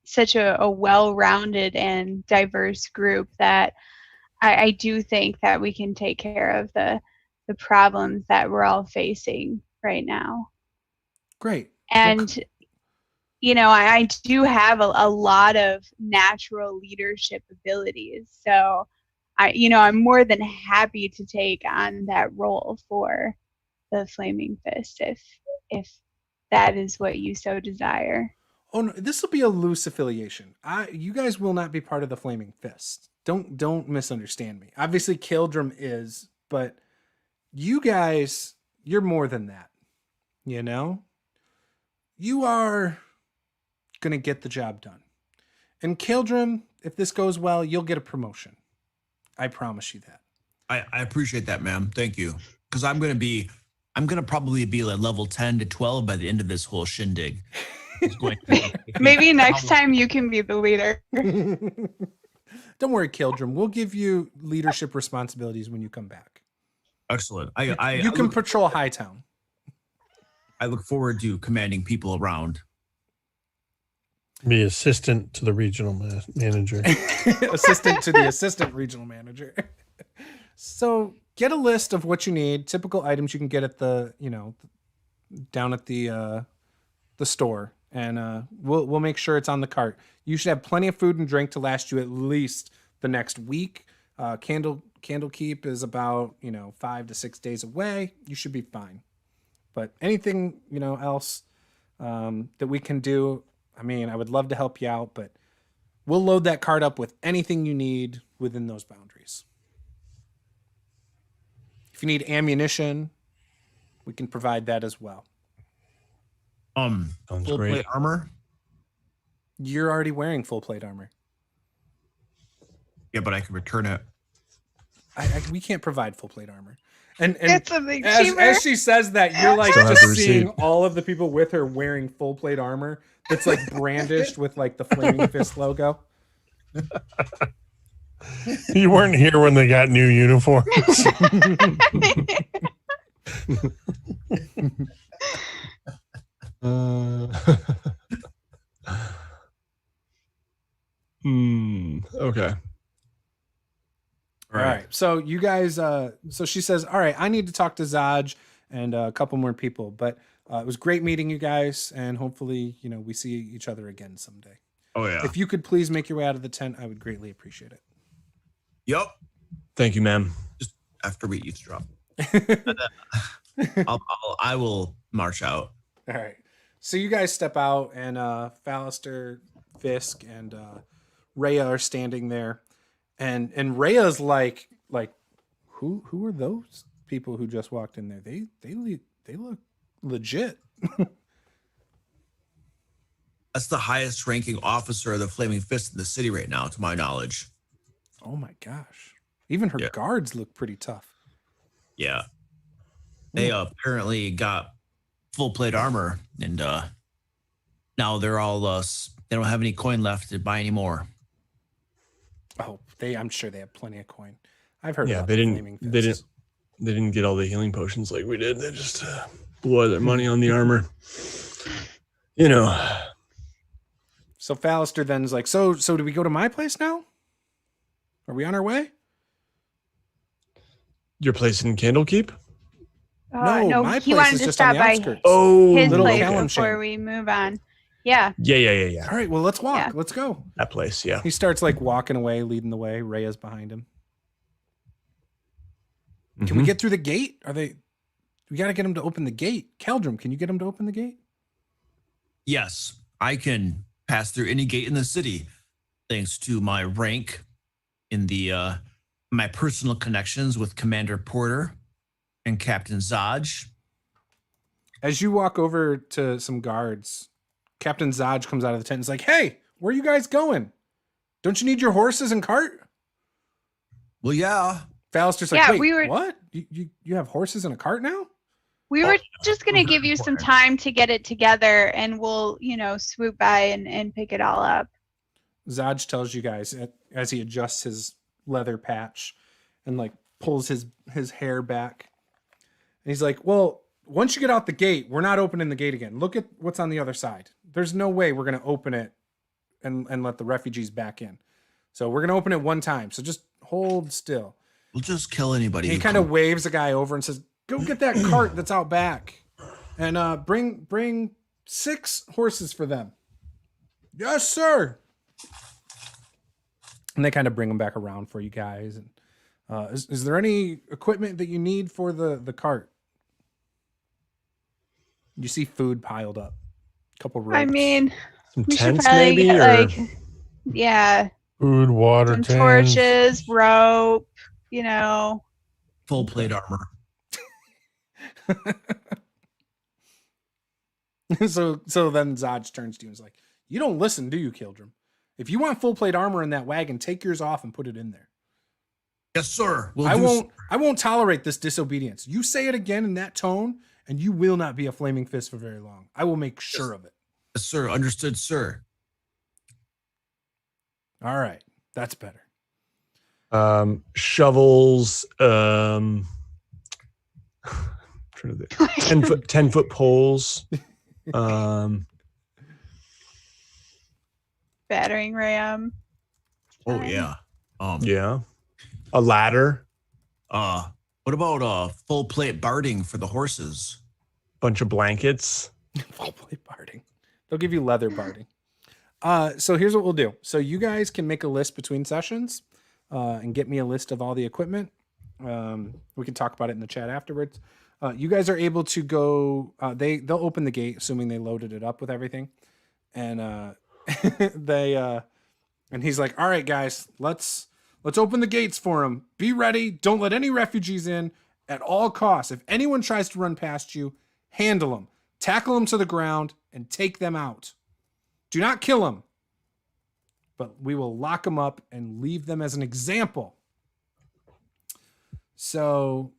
such a well-rounded and diverse group that I do think that we can take care of the problems that we're all facing right now. Great. And I do have a lot of natural leadership abilities, so I'm more than happy to take on that role for the Flaming Fist if that is what you so desire. Oh no, this will be a loose affiliation. You guys will not be part of the Flaming Fist. Don't misunderstand me. Obviously, Caeldrim is, but you guys, you're more than that. You are gonna get the job done. And Caeldrim, if this goes well, you'll get a promotion. I promise you that. I appreciate that, ma'am. Thank you. Because I'm gonna probably be like level 10 to 12 by the end of this whole shindig. Maybe next time you can be the leader. Don't worry, Caeldrim. We'll give you leadership responsibilities when you come back. Excellent. You can patrol Hightown. I look forward to commanding people around. Be assistant to the regional manager. Assistant to the assistant regional manager. So get a list of what you need, typical items you can get at the, down at the store, and we'll make sure it's on the cart. You should have plenty of food and drink to last you at least the next week. Candlekeep is about 5 to 6 days away. You should be fine. But anything else that we can do, I would love to help you out, but we'll load that cart up with anything you need within those boundaries. If you need ammunition, we can provide that as well. Sounds full great. plate armor. You're already wearing full plate armor. Yeah, but I can return it. We can't provide full plate armor. And it's something as she says that, you're like Still have just the seeing receipt. all of the people with her wearing full plate armor that's like brandished with like the Flaming Fist logo. You weren't here when they got new uniforms. Okay. All right. So you guys, so she says, all right, I need to talk to Zaj and a couple more people, but it was great meeting you guys. And hopefully, we see each other again someday. Oh yeah. If you could please make your way out of the tent, I would greatly appreciate it. Yep. Thank you, ma'am. Just after we eavesdrop. I will march out. All right. So you guys step out, and Fallister, Fisk, and Rhea are standing there, and Rhea's like, who are those people who just walked in there? They look legit. That's the highest ranking officer of the Flaming Fist in the city right now, to my knowledge. Oh my gosh! Even her guards look pretty tough. Yeah. They apparently got full plate armor, and now they're all they don't have any coin left to buy any more. Oh, I'm sure they have plenty of coin. I've heard. Yeah, about they the didn't. Flaming They Fists. didn't get all the healing potions like we did. They just blew all their money on the armor. So Fallister then's like, so do we go to my place now? Are we on our way? Your place in Candlekeep? No, my he place wanted is to just on stop the by outskirts. Oh, his Little place Callum before Shane. we move on. Yeah. Yeah. All right, well, let's walk. Yeah. Let's go. That place, yeah. He starts like walking away, leading the way. Rhea's behind him. Can we get through the gate? We got to get them to open the gate. Caeldrim, can you get them to open the gate? Yes, I can pass through any gate in the city, thanks to my rank in the my personal connections with Commander Porter and Captain Zaj. As you walk over to some guards, Captain Zaj comes out of the tent and is like, "Hey, where are you guys going? Don't you need your horses and cart?" Well, yeah. Fallister's like, Yeah, "Wait, what? You have horses and a cart now?" We were just going to give you some time to get it together, and we'll, swoop by and pick it all up. Zaj tells you guys as he adjusts his leather patch and like pulls his hair back. And he's like, "Well, once you get out the gate, we're not opening the gate again. Look at what's on the other side. There's no way we're going to open it and let the refugees back in. So we're going to open it one time. So just hold still." We'll just kill anybody. He kind of waves a guy over and says, "Go get that cart that's out back and bring 6 horses for them." "Yes, sir." And they kind of bring them back around for you guys. And is there any equipment that you need for the cart? You see food piled up. A couple ropes. I mean, Some we should tents, probably maybe, get, yeah, Food, water, some tins. torches, rope, full plate armor. So then Zaj turns to you and is like, "You don't listen, do you, Caeldrim? If you want full plate armor in that wagon, take yours off and put it in there. Yes, sir. I won't tolerate this disobedience. You say it again in that tone, and you will not be a flaming fist for very long. I will make sure of it." Yes, sir. Understood, sir. All right. That's better. Shovels, 10-foot poles. battering ram. Oh yeah. Yeah. A ladder. What about full plate barding for the horses? Bunch of blankets. Full plate barding. They'll give you leather barding. So here's what we'll do. So you guys can make a list between sessions and get me a list of all the equipment. We can talk about it in the chat afterwards. You guys are able to go. They'll open the gate, assuming they loaded it up with everything, and and he's like, "All right, guys, let's open the gates for them. Be ready. Don't let any refugees in at all costs. If anyone tries to run past you, handle them, tackle them to the ground, and take them out. Do not kill them, but we will lock them up and leave them as an example." So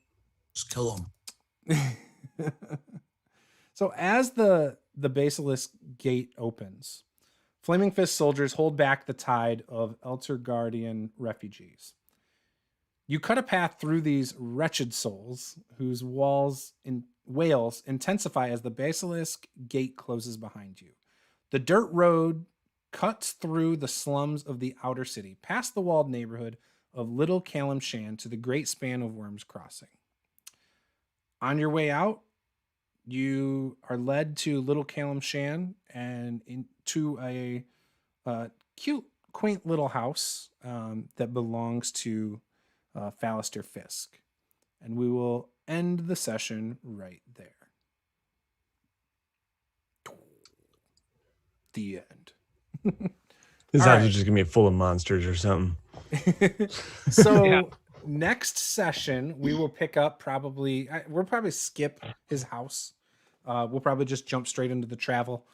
Just kill them. So as the Basilisk gate opens, Flaming Fist soldiers hold back the tide of Elter Guardian refugees. You cut a path through these wretched souls whose wails intensify as the Basilisk gate closes behind you. The dirt road cuts through the slums of the outer city, past the walled neighborhood of Little Caeldrim to the great span of Worms Crossing. On your way out, you are led to Little Caeldrim and into a cute, quaint little house that belongs to Fallister Fisk. And we will end the session right there. The end. This All house right. is just gonna be full of monsters or something. So next session, we will pick up we'll probably skip his house. We'll probably just jump straight into the travel.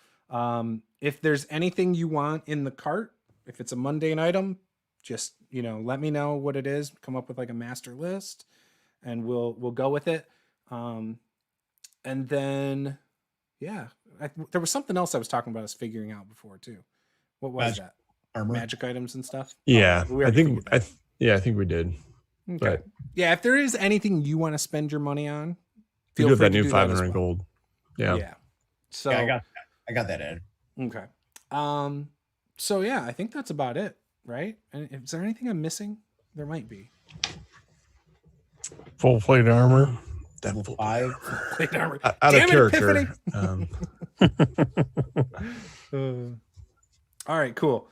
If there's anything you want in the cart, if it's a mundane item, just, let me know what it is. Come up with like a master list and we'll go with it. And then, yeah, there was something else I was talking about us figuring out before too. What was that? Armor. Magic items and stuff. Yeah, we I already think figured that. I think we did. Okay. But Yeah, if there is anything you want to spend your money on, we feel do have free that to new do that as 500 well. gold. Yeah. Yeah. So Yeah, I got that in. okay. So yeah, I think that's about it, right? And is there anything I'm missing? There might be. Full plate armor. Level 5. Plate armor. Out Damn of it, character. Epiphany! All right, cool.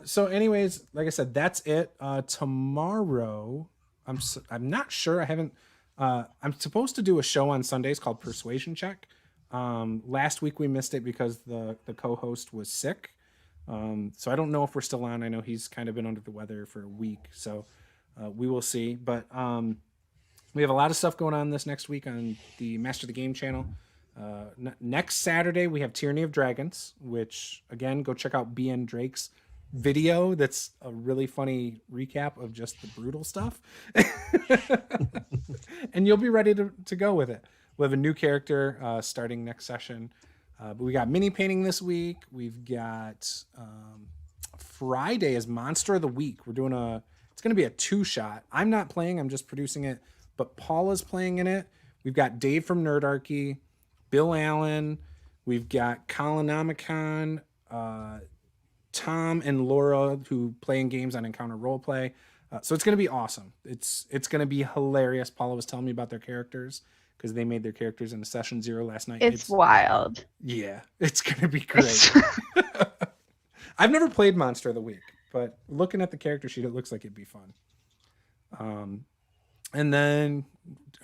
So anyways, like I said, that's it. Tomorrow, I'm not sure. I haven't. I'm supposed to do a show on Sundays called Persuasion Check. Last week we missed it because the co-host was sick. So I don't know if we're still on. I know he's kind of been under the weather for a week, so we will see. But we have a lot of stuff going on this next week on the Master the Game channel. Next Saturday we have Tyranny of Dragons, which again, go check out BN Drake's video. That's a really funny recap of just the brutal stuff. And you'll be ready to go with it. We'll have a new character starting next session. But we got mini painting this week. We've got Friday is Monster of the Week. We're doing it's going to be a 2-shot. I'm not playing. I'm just producing it. But Paula's playing in it. We've got Dave from Nerdarchy, Bill Allen. We've got Colonomicon, Tom and Laura, who play in games on Encounter Roleplay. So it's going to be awesome. It's going to be hilarious. Paula was telling me about their characters because they made their characters in a session 0 last night. It's wild. Yeah, it's going to be great. I've never played Monster of the Week, but looking at the character sheet, it looks like it'd be fun. And then,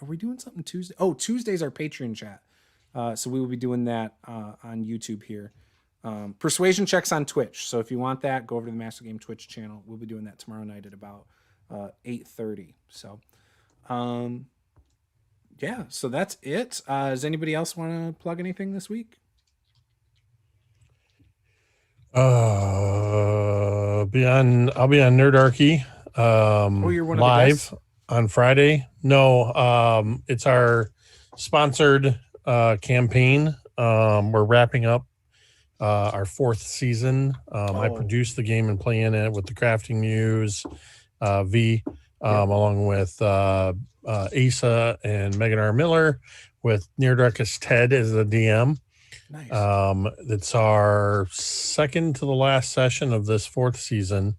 are we doing something Tuesday? Oh, Tuesday's our Patreon chat. So we will be doing that on YouTube here. Persuasion Checks on Twitch. So if you want that, go over to the Master Game Twitch channel. We'll be doing that tomorrow night at about 8:30. So, yeah, so that's it. Does anybody else want to plug anything this week? I'll be on Nerdarchy You're one of the live guests? on Friday. No, it's our sponsored campaign. We're wrapping up our 4th season. I produced the game and play in it with the Crafting Muse, along with Asa and Megan R. Miller, with Near Darkest Ted as the DM. Nice. It's our second to the last session of this 4th season,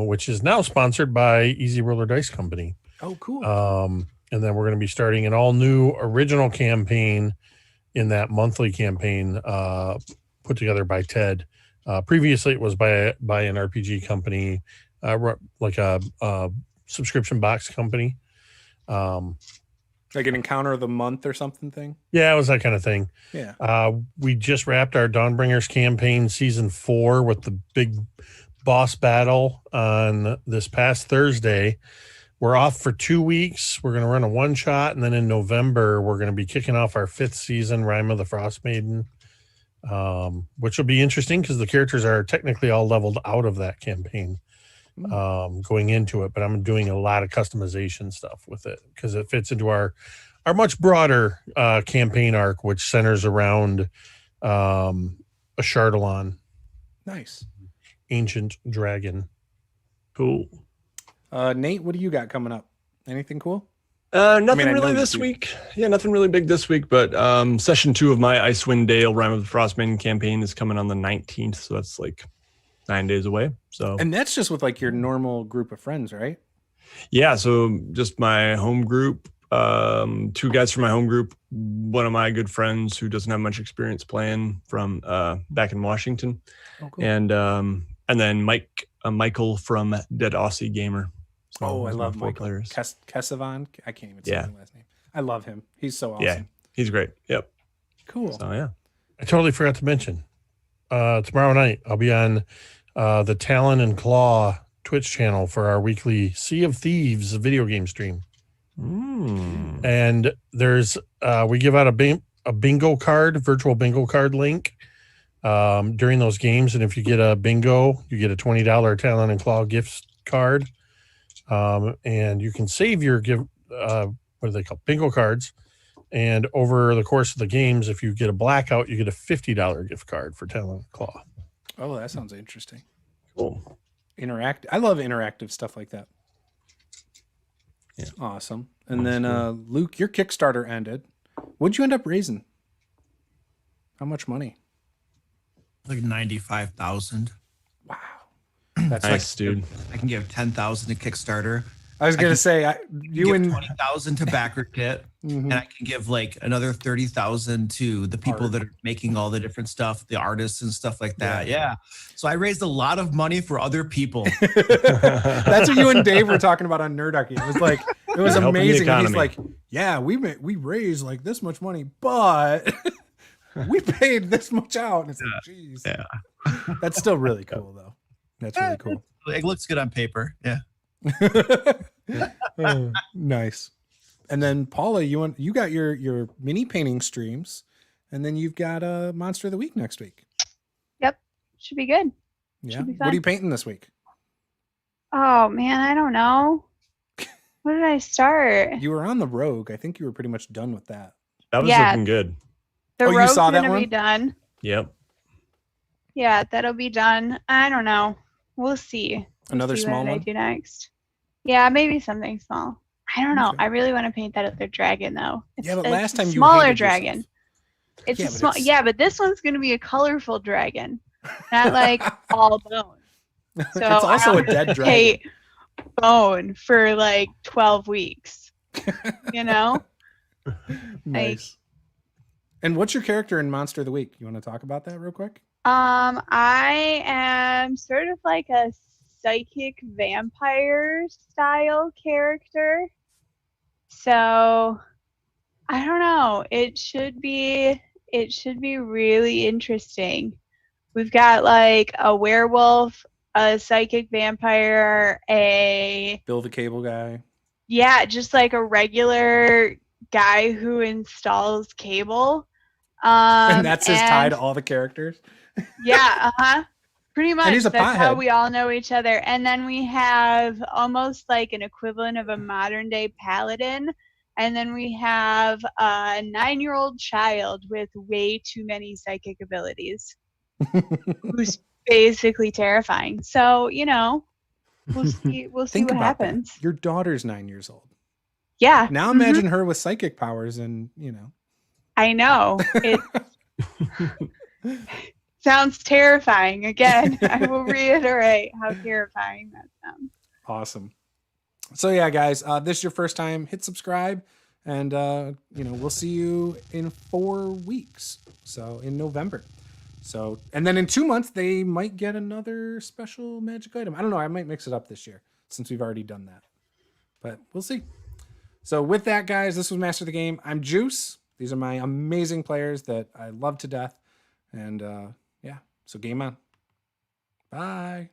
which is now sponsored by Easy Roller Dice Company. Oh, cool. And then we're going to be starting an all new original campaign in that monthly campaign put together by Ted. Previously, it was by an RPG company, like a subscription box company. Like an Encounter of the Month or something thing? Yeah, it was that kind of thing. Yeah. We just wrapped our Dawnbringers campaign season 4 with the big boss battle on this past Thursday. We're off for 2 weeks. We're going to run a 1-shot, and then in November, we're going to be kicking off our 5th season, Rime of the Frost Maiden, which will be interesting because the characters are technically all leveled out of that campaign going into it. But I'm doing a lot of customization stuff with it because it fits into our much broader campaign arc, which centers around a Chardalon. Nice. Ancient dragon. Cool. Nate, what do you got coming up? Anything cool? Nothing really this week. Yeah, nothing really big this week, but session 2 of my Icewind Dale Rime of the Frostmaiden campaign is coming on the 19th, so that's like 9 days away. So, And that's just with like your normal group of friends, right? yeah, so just my home group, 2 guys from my home group, one of my good friends who doesn't have much experience playing from back in Washington, Oh, cool. and then Michael from Dead Aussie Gamer. So Oh, I those are my love 4 Michael. players. Kesavon? I can't even say Yeah. his last name. I love him. He's so awesome. Yeah, he's great. Yep. Cool. So yeah. I totally forgot to mention tomorrow night I'll be on the Talon and Claw Twitch channel for our weekly Sea of Thieves video game stream. And there's we give out a bingo card, virtual bingo card link during those games, and if you get a bingo, you get a $20 Talon and Claw gift card, and you can save your what are they called, bingo cards. And over the course of the games, if you get a blackout, you get a $50 gift card for Talon and Claw. Oh, that sounds interesting. Cool. I love interactive stuff like that. Yeah. Awesome. And then Luke, your Kickstarter ended. What'd you end up raising? How much money? Like 95,000. Wow. That's Nice, dude. I can give 10,000 to Kickstarter. I was gonna can- say You you give and 20,000 to backer kit, Mhm. and I can give like another 30,000 to the people Art. that are making all the different stuff, the artists and stuff like that. Yeah. Yeah. So I raised a lot of money for other people. That's what you and Dave were talking about on Nerducky. It was like it was You're helping the amazing. And he's economy. like, yeah, we raised like this much money, but we paid this much out. And it's like, geez. Yeah. That's still really cool though. That's really cool. It looks good on paper. Yeah. Oh, nice. And then Paula, you got your mini painting streams, and then you've got a Monster of the Week next week. Should be good. Yeah. Should be What are fun. you painting this week? Oh man, I don't know. What did I start? You were on the Rogue. I think you were pretty much done with that. That was Yeah. looking good. The Oh, you road's saw that gonna one? be done. Yep. Yeah, that'll be done. I don't know. We'll see. We'll Another see small what I one? do next. Yeah, maybe something small. I don't know. Okay. I really want to paint that other dragon though. It's, Yeah, but it's last a time you smaller hated dragon. yourself. It's Yeah, a but small. it's- Yeah, but this one's gonna be a colorful dragon, not like all bone. So it's also I a dead dragon. Paint bone for like 12 weeks. You know. Nice. And what's your character in Monster of the Week? You want to talk about that real quick? I am sort of like a psychic vampire style character. So I don't know. It should be really interesting. We've got like a werewolf, a psychic vampire, Bill the Cable Guy. just like a regular guy who installs cable. And that's his tie and- to all the characters. Yeah, pretty much. he's a That's how pothead. we all know each other. And then we have almost like an equivalent of a modern day paladin. And then we have a 9-year-old child with way too many psychic abilities, who's basically terrifying. So, you know, we'll see. We'll see Think what about happens. that. Your daughter's 9 years old. Yeah. Now mhm. imagine her with psychic powers, and you know. I know. It sounds terrifying. Again, I will reiterate how terrifying that sounds. Awesome. So yeah, guys, this is your first time. Hit subscribe, and we'll see you in 4 weeks. So in November. So and then in 2 months they might get another special magic item. I don't know. I might mix it up this year since we've already done that. But we'll see. So with that, guys, this was Master of the Game. I'm Juice. These are my amazing players that I love to death. And so game on. Bye.